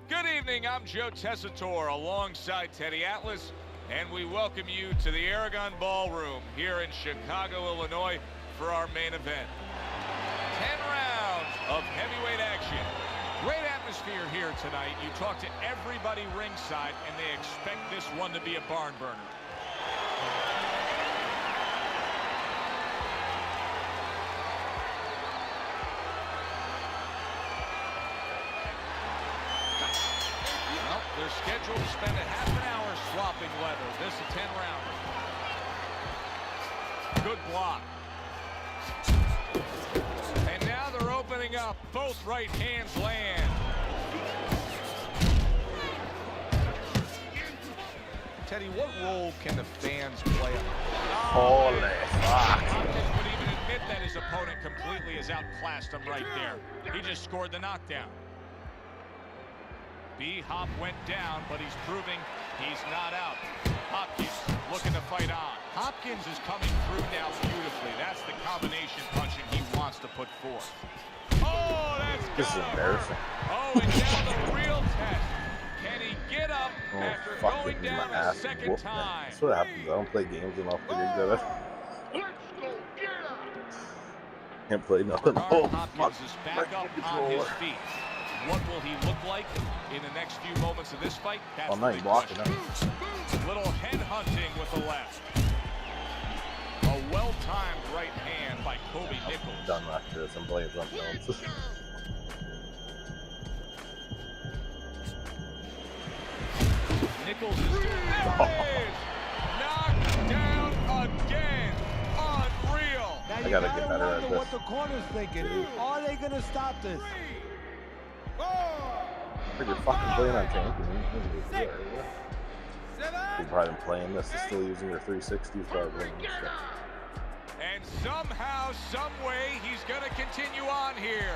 Good evening, I'm Joe Tessitore alongside Teddy Atlas, and we welcome you to the Aragon Ballroom here in Chicago, Illinois for our main event. 10 rounds of heavyweight action. Great atmosphere here tonight. You talk to everybody ringside, and they expect this one to be a barn burner. They're scheduled to spend a half an hour swapping leather. This is a 10-rounder. Good block. And now they're opening up. Both right hands land. Teddy, what role can the fans play on? Holy fuck. Hopkins would even admit that his opponent completely has outclassed him right there. He just scored the knockdown. B-Hop went down, but he's proving he's not out. Hopkins looking to fight on. Hopkins is coming through now beautifully. That's the combination punching he wants has to put forth. Oh, that's This is embarrassing. Oh, and now the real test. Can he get up after fuck going it, down my a ass second whooped. time? That's what happens. I don't play games enough to get good at it. Can't play nothing. Bernard Oh, Hopkins fuck. is back up on his feet. What will he look like in the next few moments of this fight? That's Oh, now you're blocking him. Little head hunting with the left. A well-timed right hand by Kobe Nichols. I'm done after this. I'm playing something else. Nichols is knocked down again. Unreal. Now I you gotta get better at wonder this. what the corner's thinking. Are they gonna stop this? You're fucking playing on champion. You've probably been playing this and still using your 360s, probably. And somehow, some way, he's going to continue on here.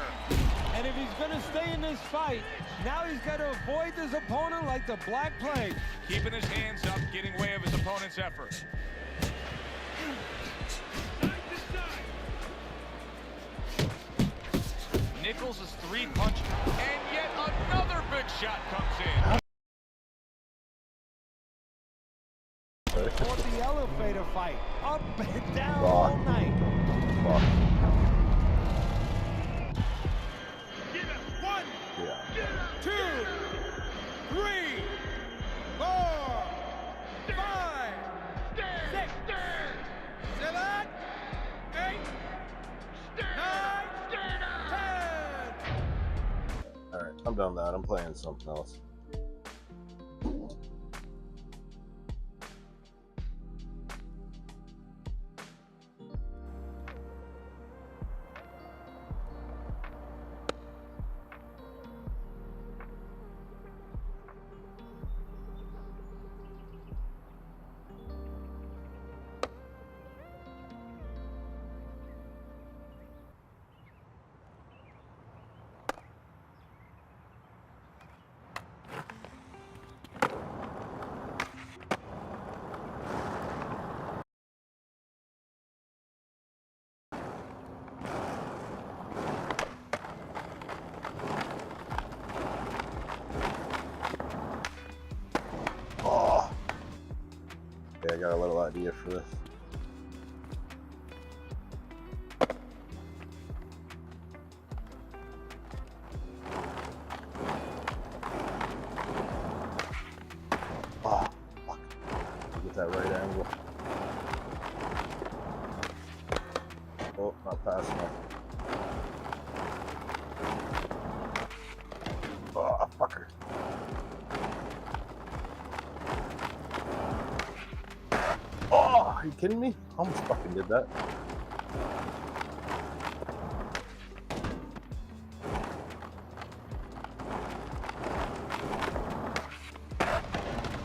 And if he's gonna stay in this fight, now he's got to avoid his opponent like the Black Plague. Keeping his hands up, getting way of his opponent's effort. Nichols is 3-punch, and yet another big shot comes in. Or the elevator fight, up and down all night. One, yeah. 2, 3, 4, 5, 6, 7, 8, 9, 10. Alright, I'm done with that. I'm playing something else. Okay, I got a little idea for this. Oh, fuck. Get that right angle. Oh, not fast enough. Oh, fucker. Oh, are you kidding me? I almost fucking did that.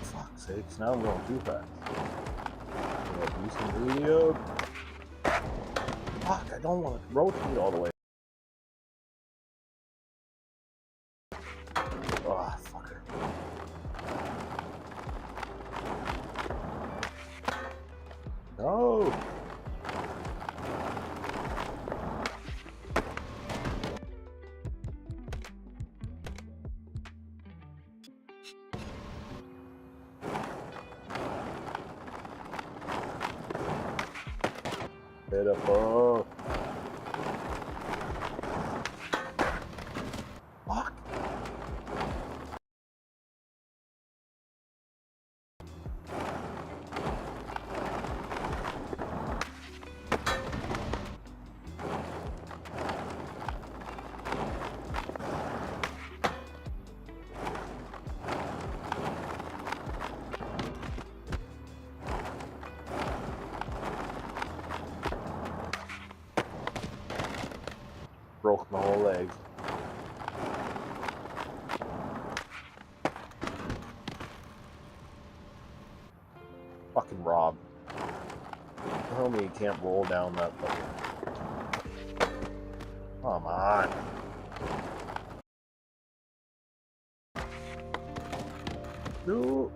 Fuck's sakes, now I'm going too fast. Decent video. Fuck, I don't want to rotate all the way. Oh, fucker. No! Pitiful. Fuck. Broke my whole leg. Fucking Rob. Tell me you can't roll down that fucking... Come on. No.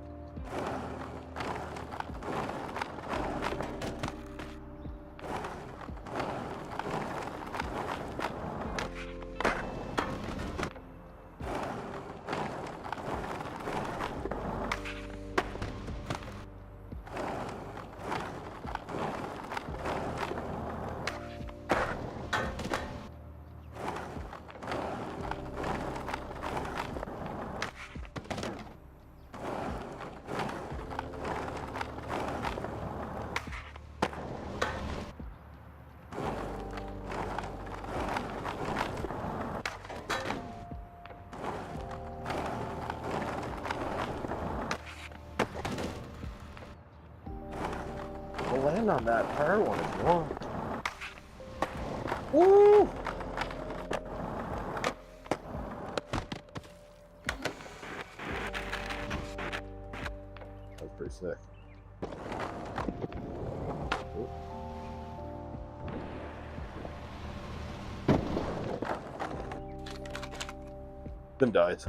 land on that power one as well. Woo! That was pretty sick. Ooh. Then dies.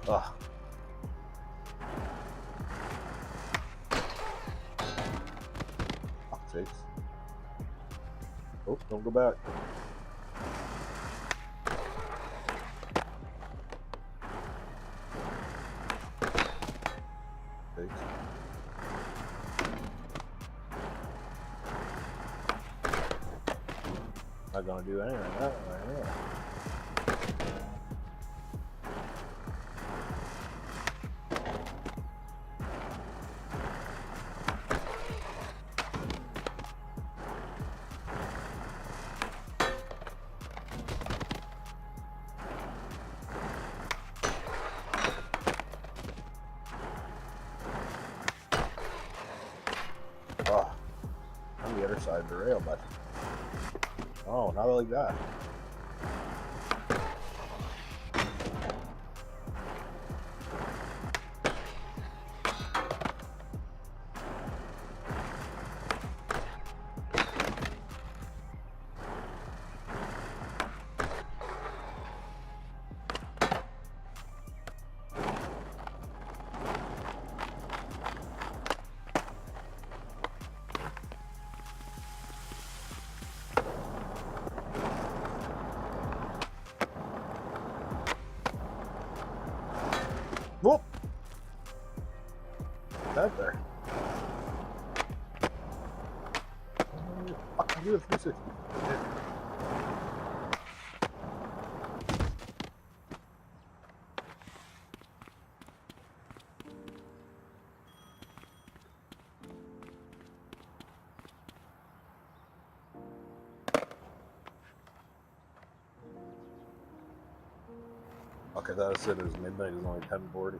Ugh. Fuck's sakes. Oh, don't go back. Sakes. Not gonna do anything like that right here. Oh, on the other side of the rail, but oh, not like that. Whoop! That there. Fucking do a 360. Okay, that said it was midnight, it was only 10:40.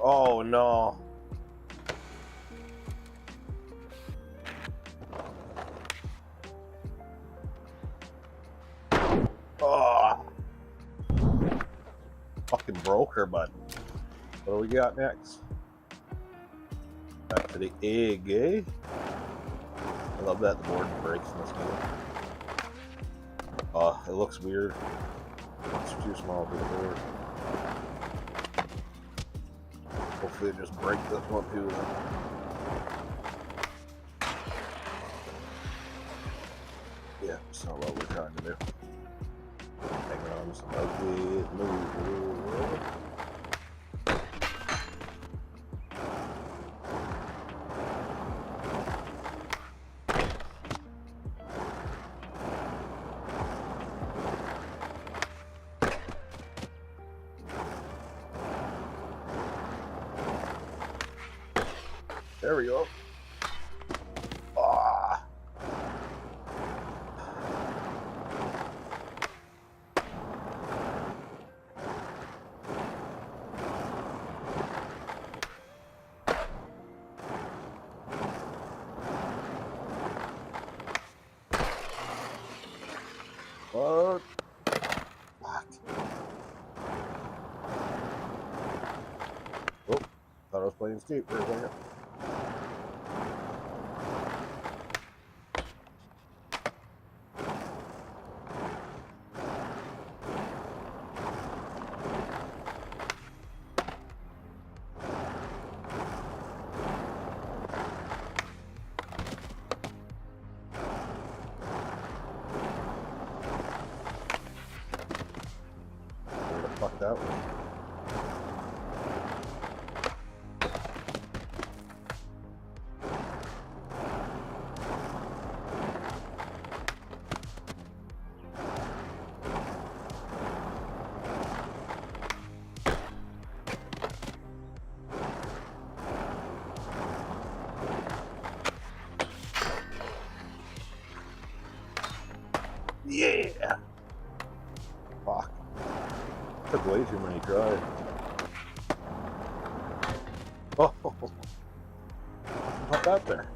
Oh no. Oh. Fucking broke her, bud. What do we got next? Back to the egg, eh? I love that the board breaks in this game. It looks weird. It's too small for the board. Hopefully it just break this one too. Yeah, it's not what we're trying to do. Hanging on to some ugly move. There we go. Ah. What? Oh, thought I was playing skate for a second. Where the fuck that was? Yeah! Fuck. Took way too many tries. Oh! Not that there.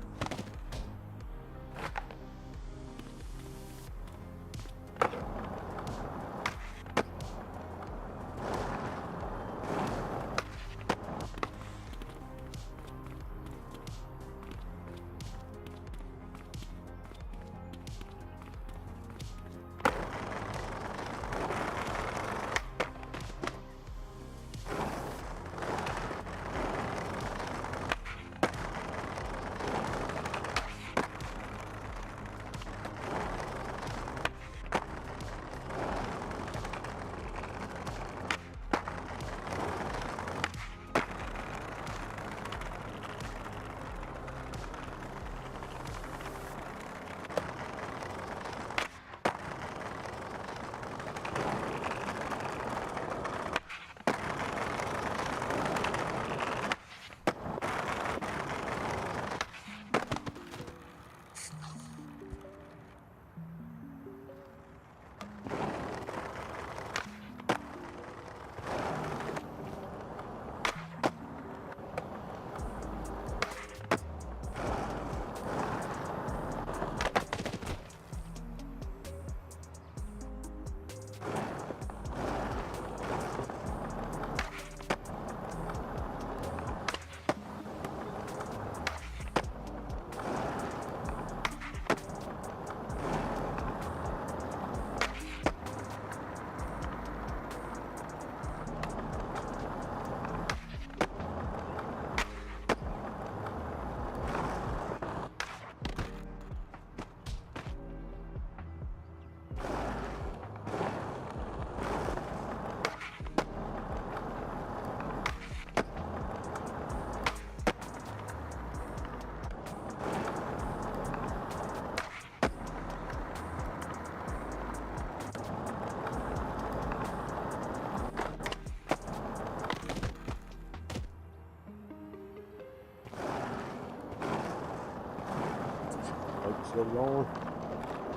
Still going.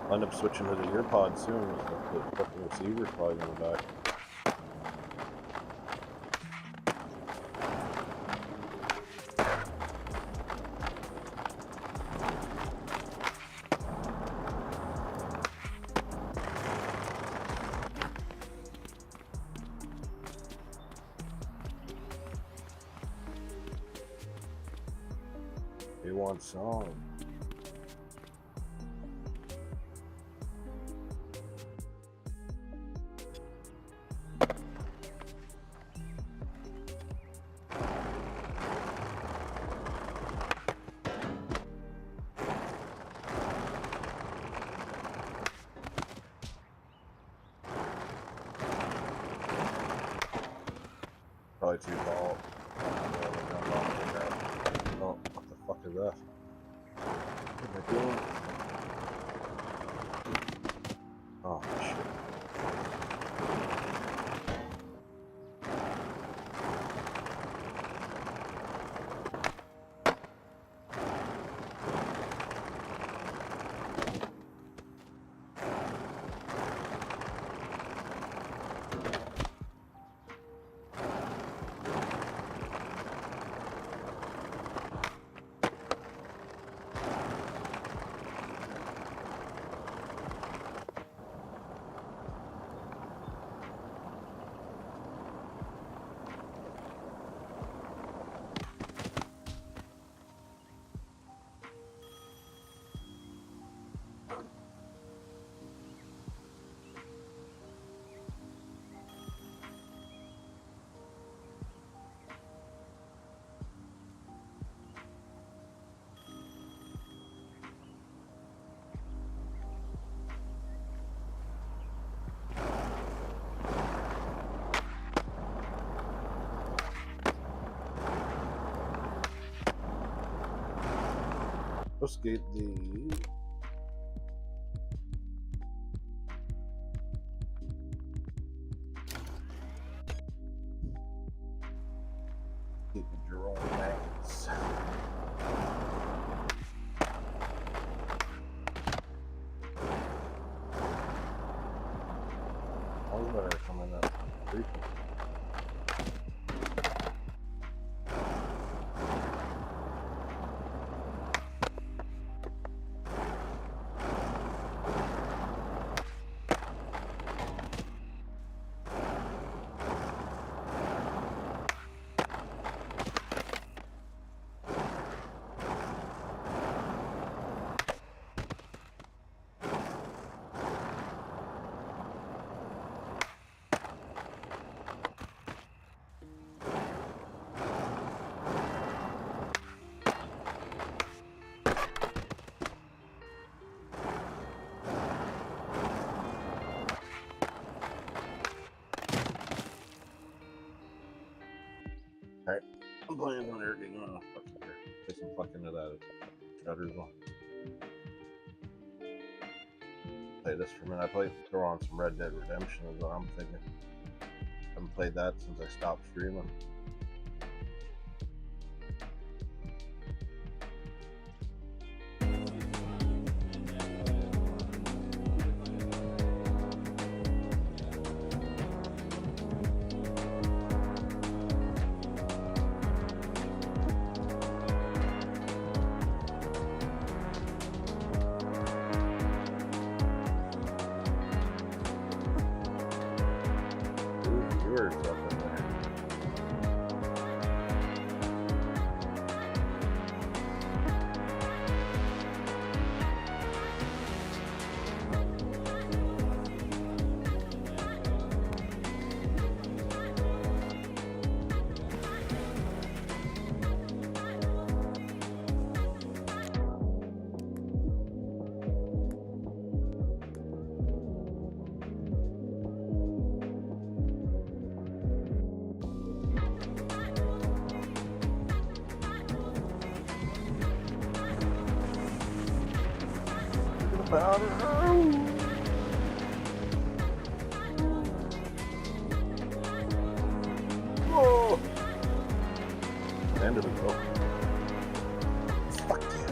I'll end up switching to the earpod soon. The fucking receiver's probably going back. They want song. Probably too tall. Oh, what the fuck is that? What am I doing? Oh, shit. Let's get the Jerome Banks. All better coming up. Alright, I'm playing on there getting on a fucking here. Play some fucking of that Shutters one. Play this for a minute. I play throw on some Red Dead Redemption is what I'm thinking. Haven't played that since I stopped streaming. Yours up in there. Whoa! End of the boat. Fuck yeah.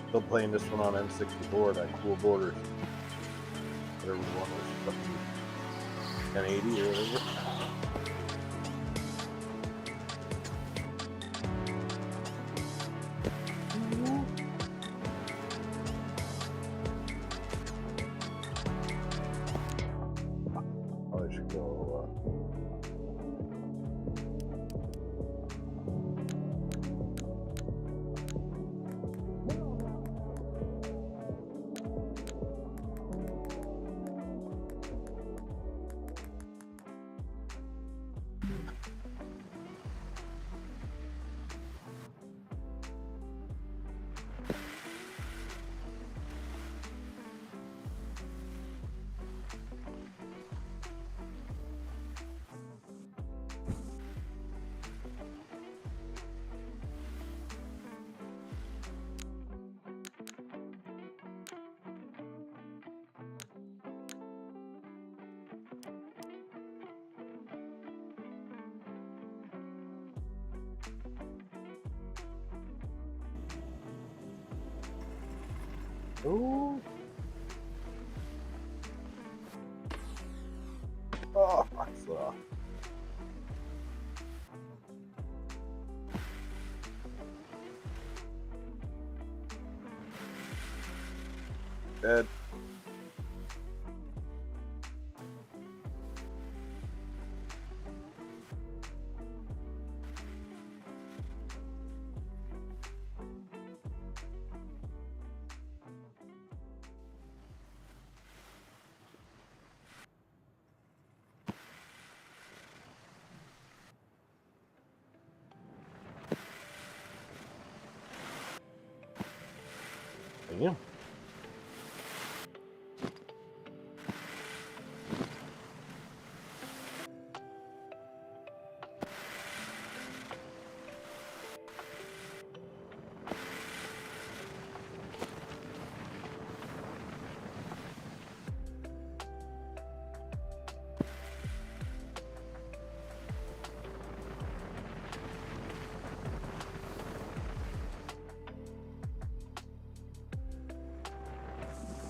Still playing this one on N64, that Cool Borders. Whatever one was, fucking 1080 or whatever. Probably should go, Ooh. Oh, fuck. Dead. Damn.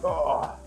Oh.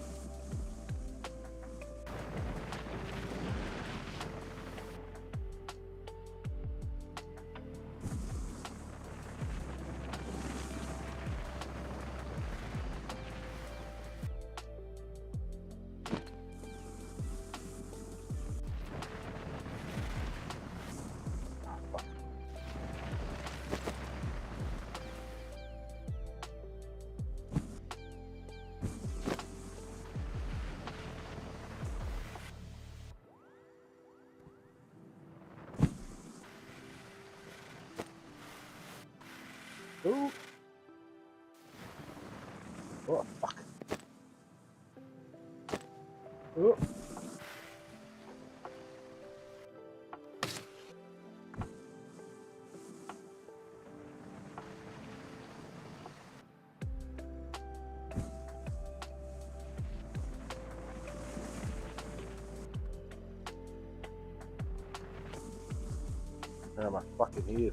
Ooh. Oh, fuck. Ooh. Where am I fucking here?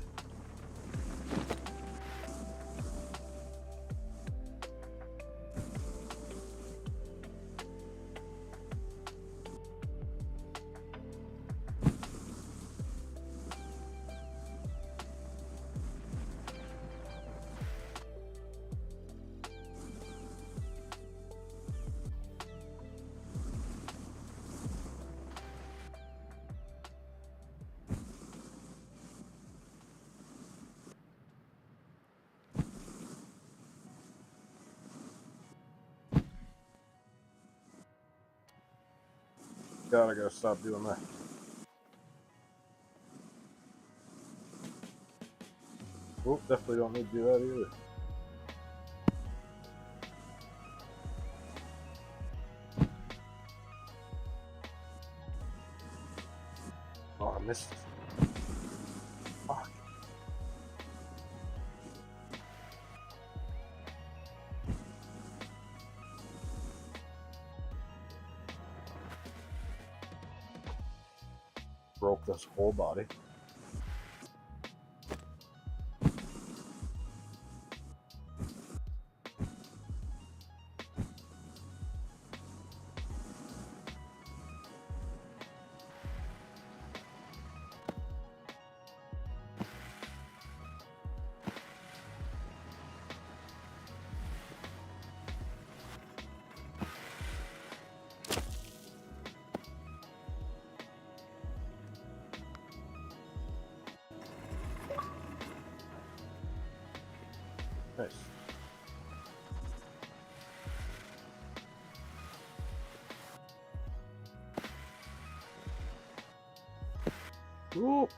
God, I gotta stop doing that. Oh, definitely don't need to do that either. Oh, I missed it. Fuck. Broke this whole body. Nice. Ooh.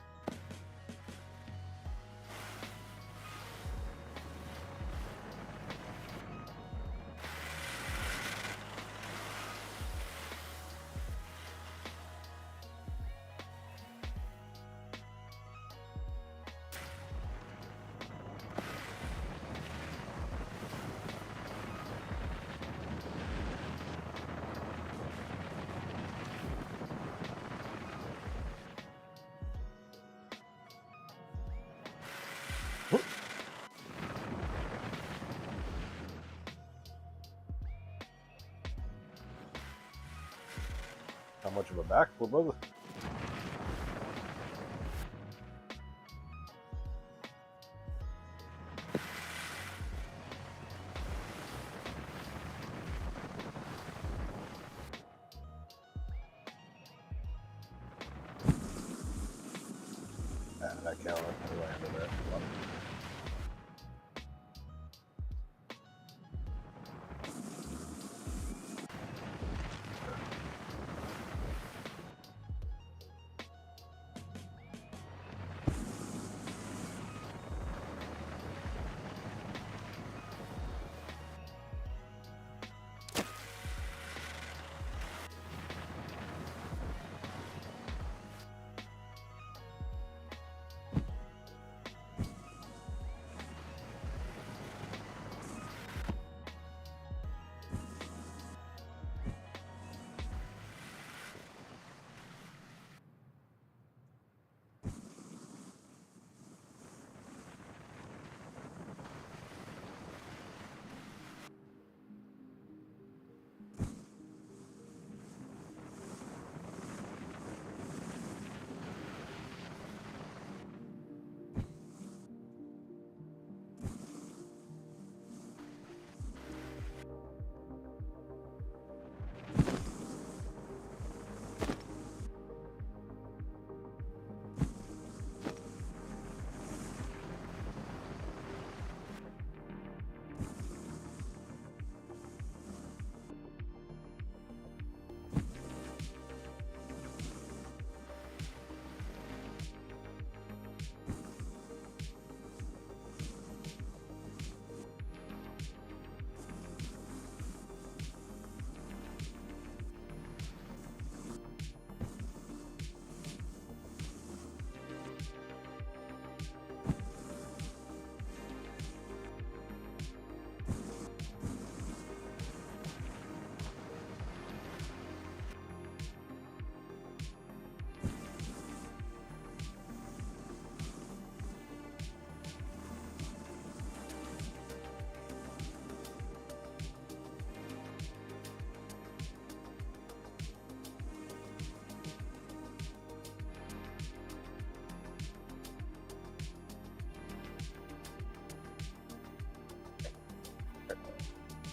back, brother. That counter. I landed it.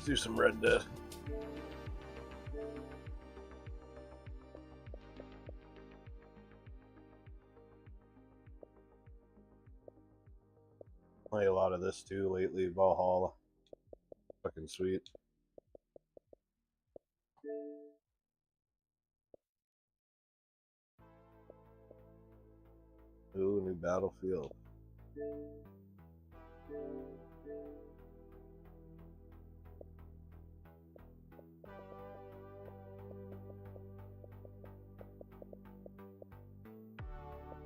Let's do some Red Dead. Play a lot of this too lately. Valhalla. Fucking sweet. Ooh, new Battlefield.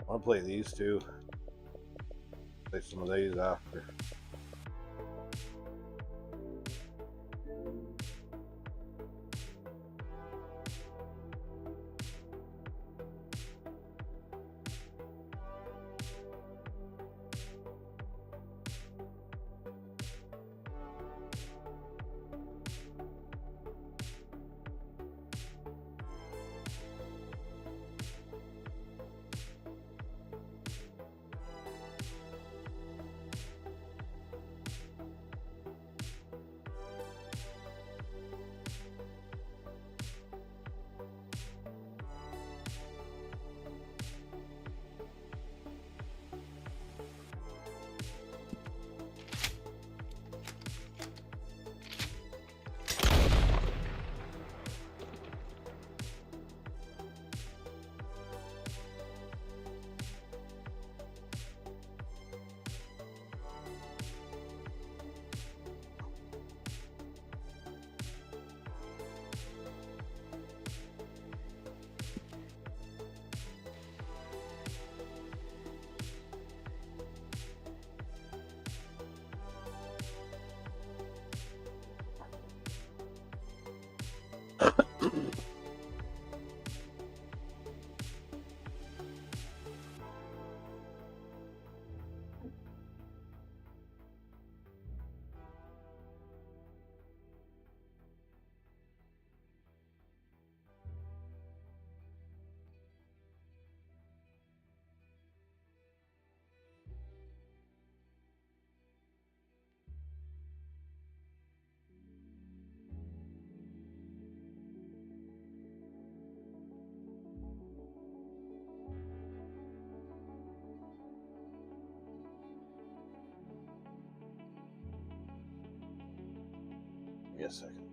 I want to play these two. Play some of these after. a second.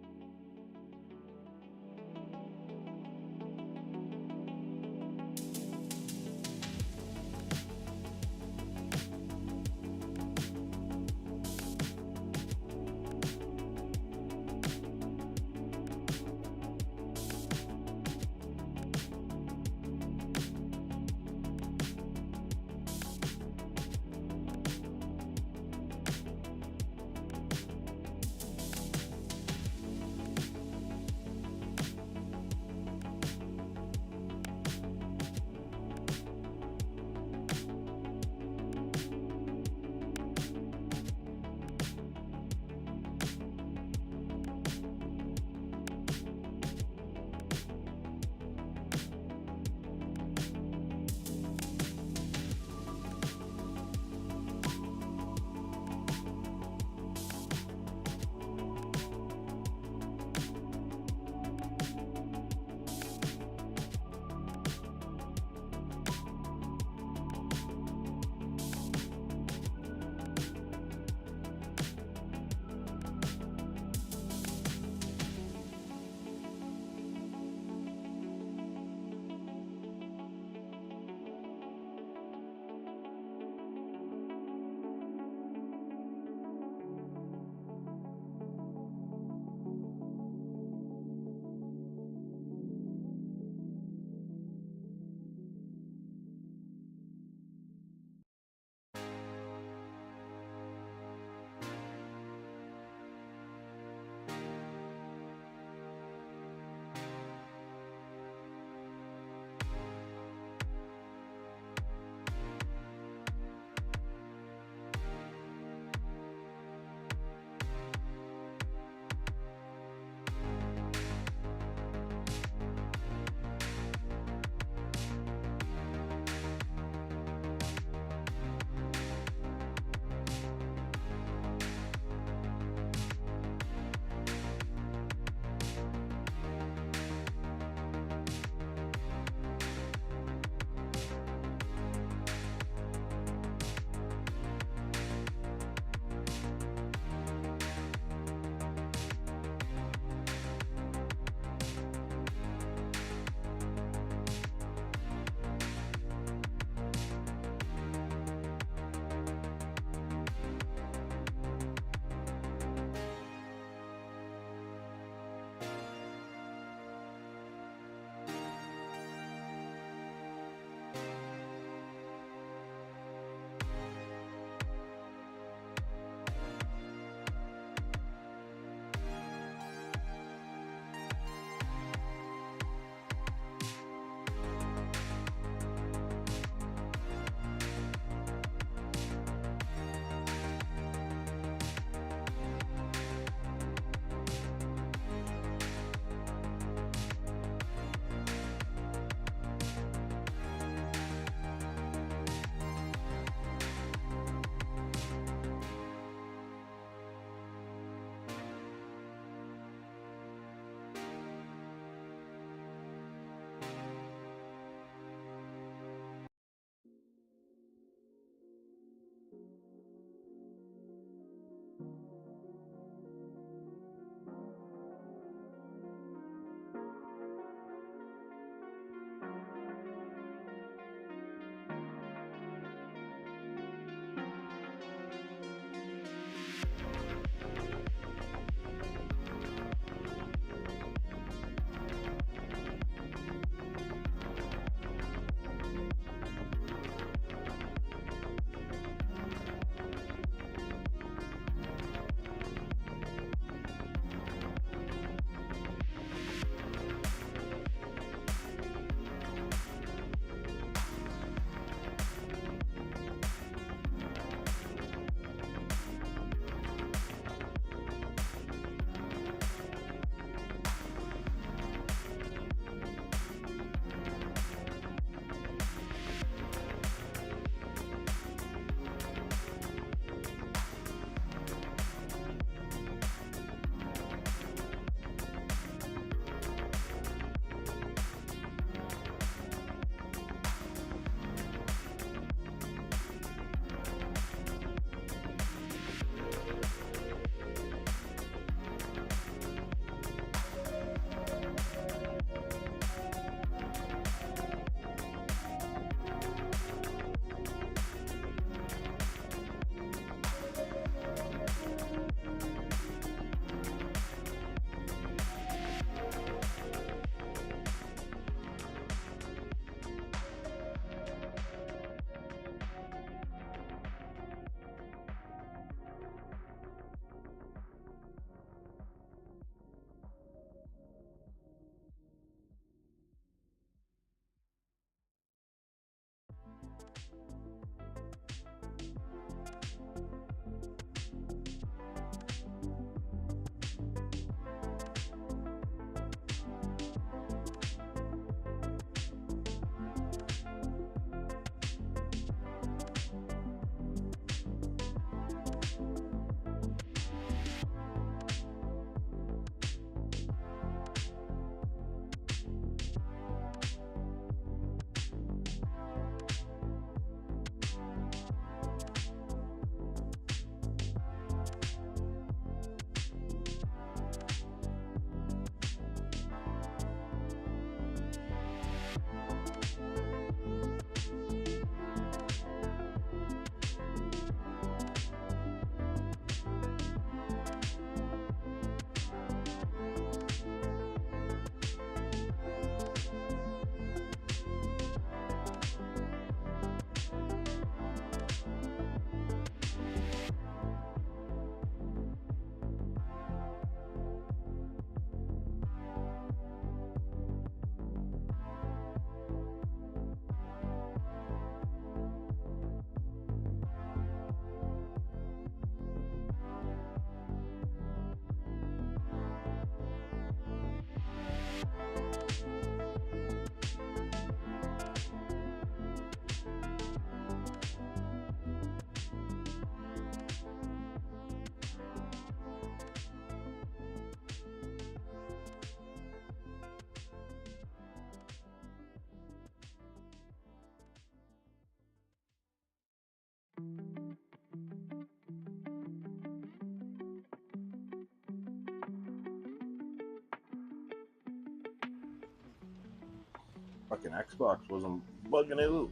Fucking Xbox wasn't bugging out.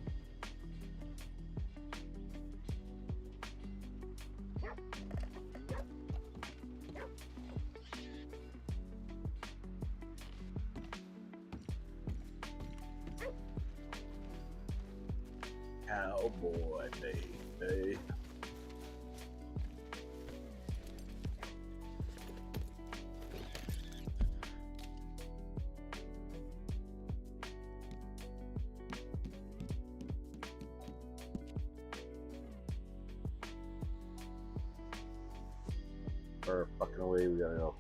Cowboy baby. Or fucking away we gotta go.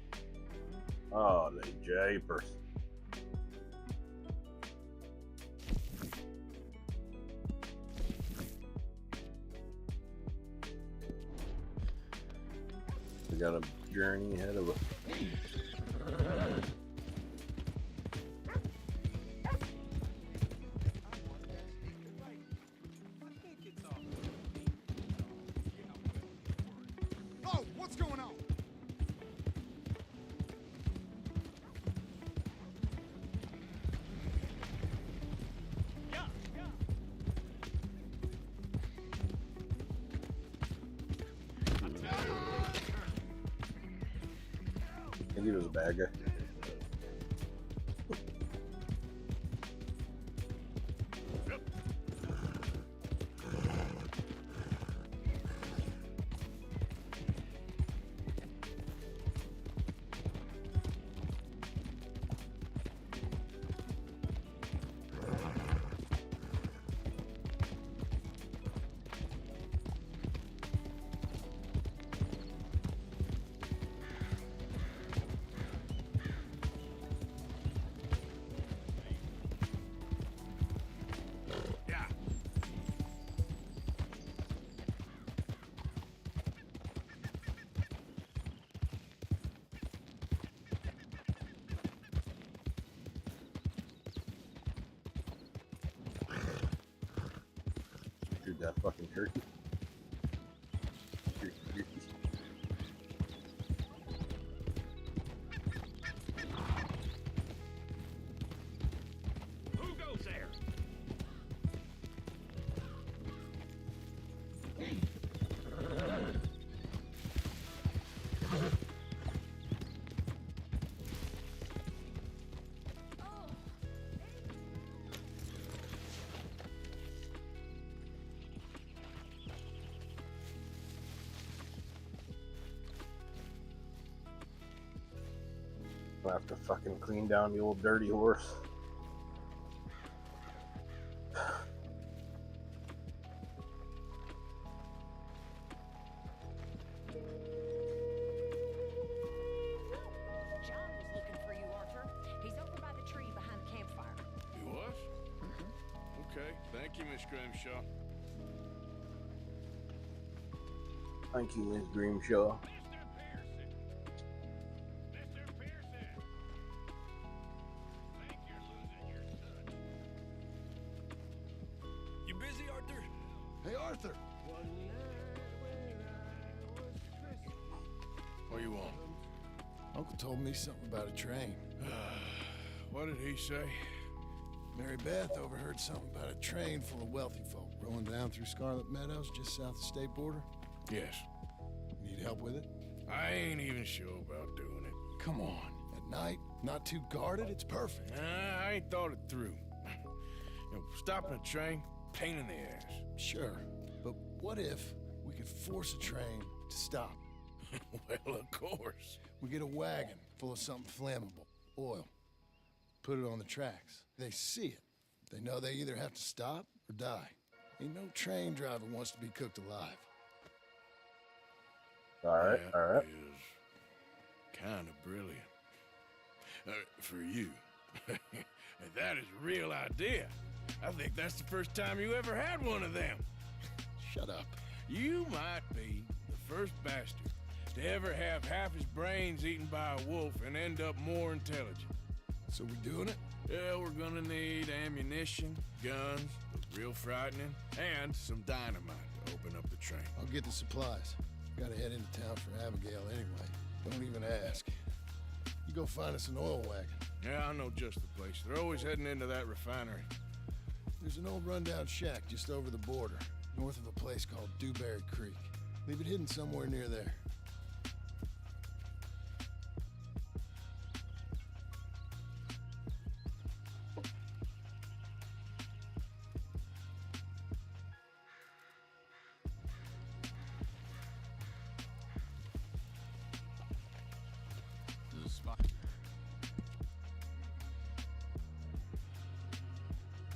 Oh, the japers. We got a journey ahead of us. Oh, what's going on? I think he was a bad guy. Shoot that fucking turkey. Turkey. Who goes there? I'll have to fucking clean down the old dirty horse. John was looking for you, Arthur. He's over by the tree behind the campfire. He was? Okay, thank you, Miss Grimshaw. Thank you, Miss Grimshaw. You busy, Arthur? Hey, Arthur. What you want? Uncle told me something about a train. What did he say? Mary Beth overheard something about a train full of wealthy folk rolling down through Scarlet Meadows just south of the state border. Yes. Need help with it? I ain't even sure about doing it. Come on. At night, not too guarded, it's perfect. Nah, I ain't thought it through. You know, stopping a train, pain in the ass. Sure, but what if we could force a train to stop? Well, of course. We get a wagon full of something flammable, oil. Put it on the tracks. They see it. They know they either have to stop or die. Ain't no train driver wants to be cooked alive. Alright, alright. Is kind of brilliant. For you. That is a real idea. I think that's the first time you ever had one of them. Shut up. You might be the first bastard to ever have half his brains eaten by a wolf and end up more intelligent. So we doing it? Yeah, we're gonna need ammunition, guns, real frightening, and some dynamite to open up the train. I'll get the supplies. Gotta head into town for Abigail anyway. Don't even ask. You go find us an oil wagon. Yeah, I know just the place. They're always heading into that refinery. There's an old rundown shack just over the border, north of a place called Dewberry Creek. Leave it hidden somewhere near there.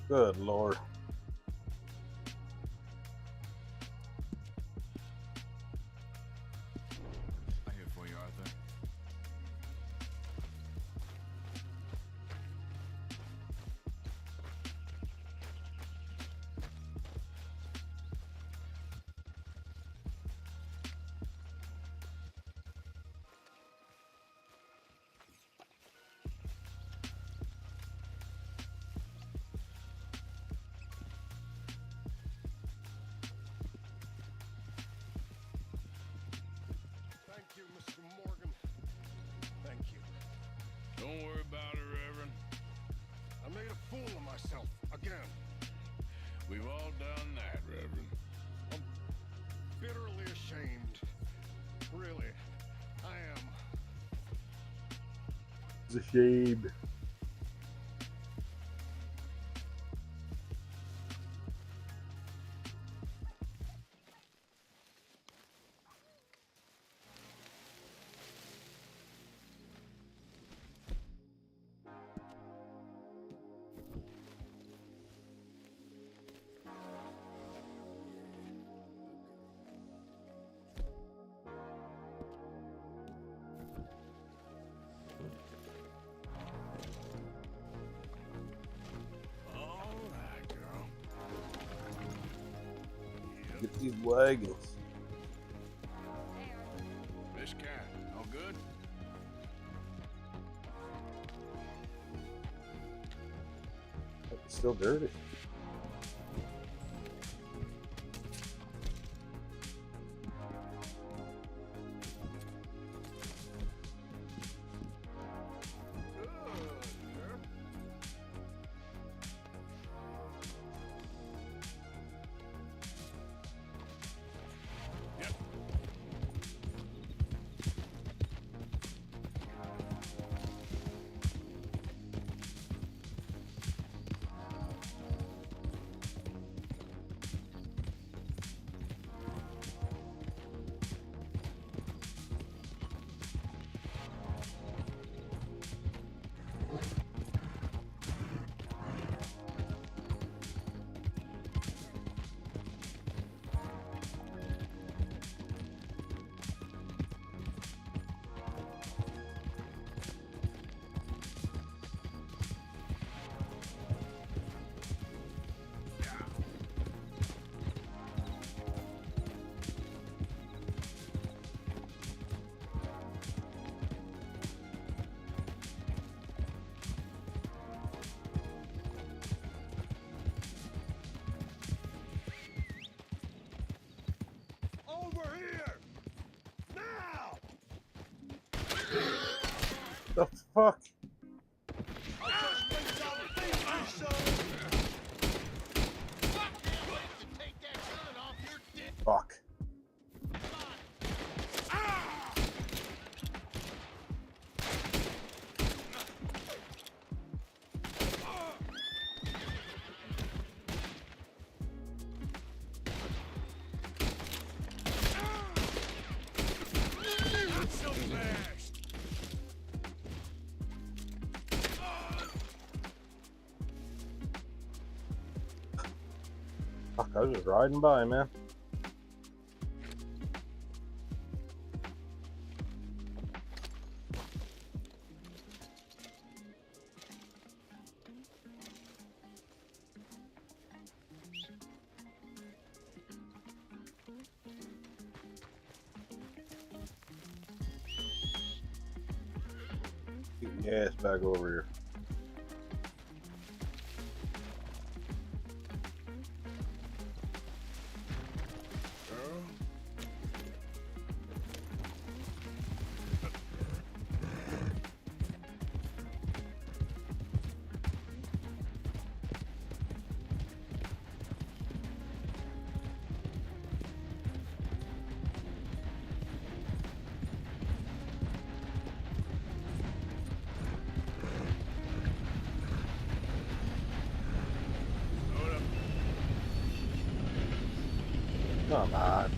Good Lord. I'm here for you, Arthur. Thank you, Mr. Morgan. Thank you. Don't worry about it, Reverend. I made a fool of myself again. We've all done that, Reverend. I'm bitterly ashamed. Really, I am. It's a shame. All right, girl. Get these wagons. Miss Cat, all good? It's still dirty. The fuck? Fuck. Fuck, I was just riding by, man. Get your ass back over here. Come on.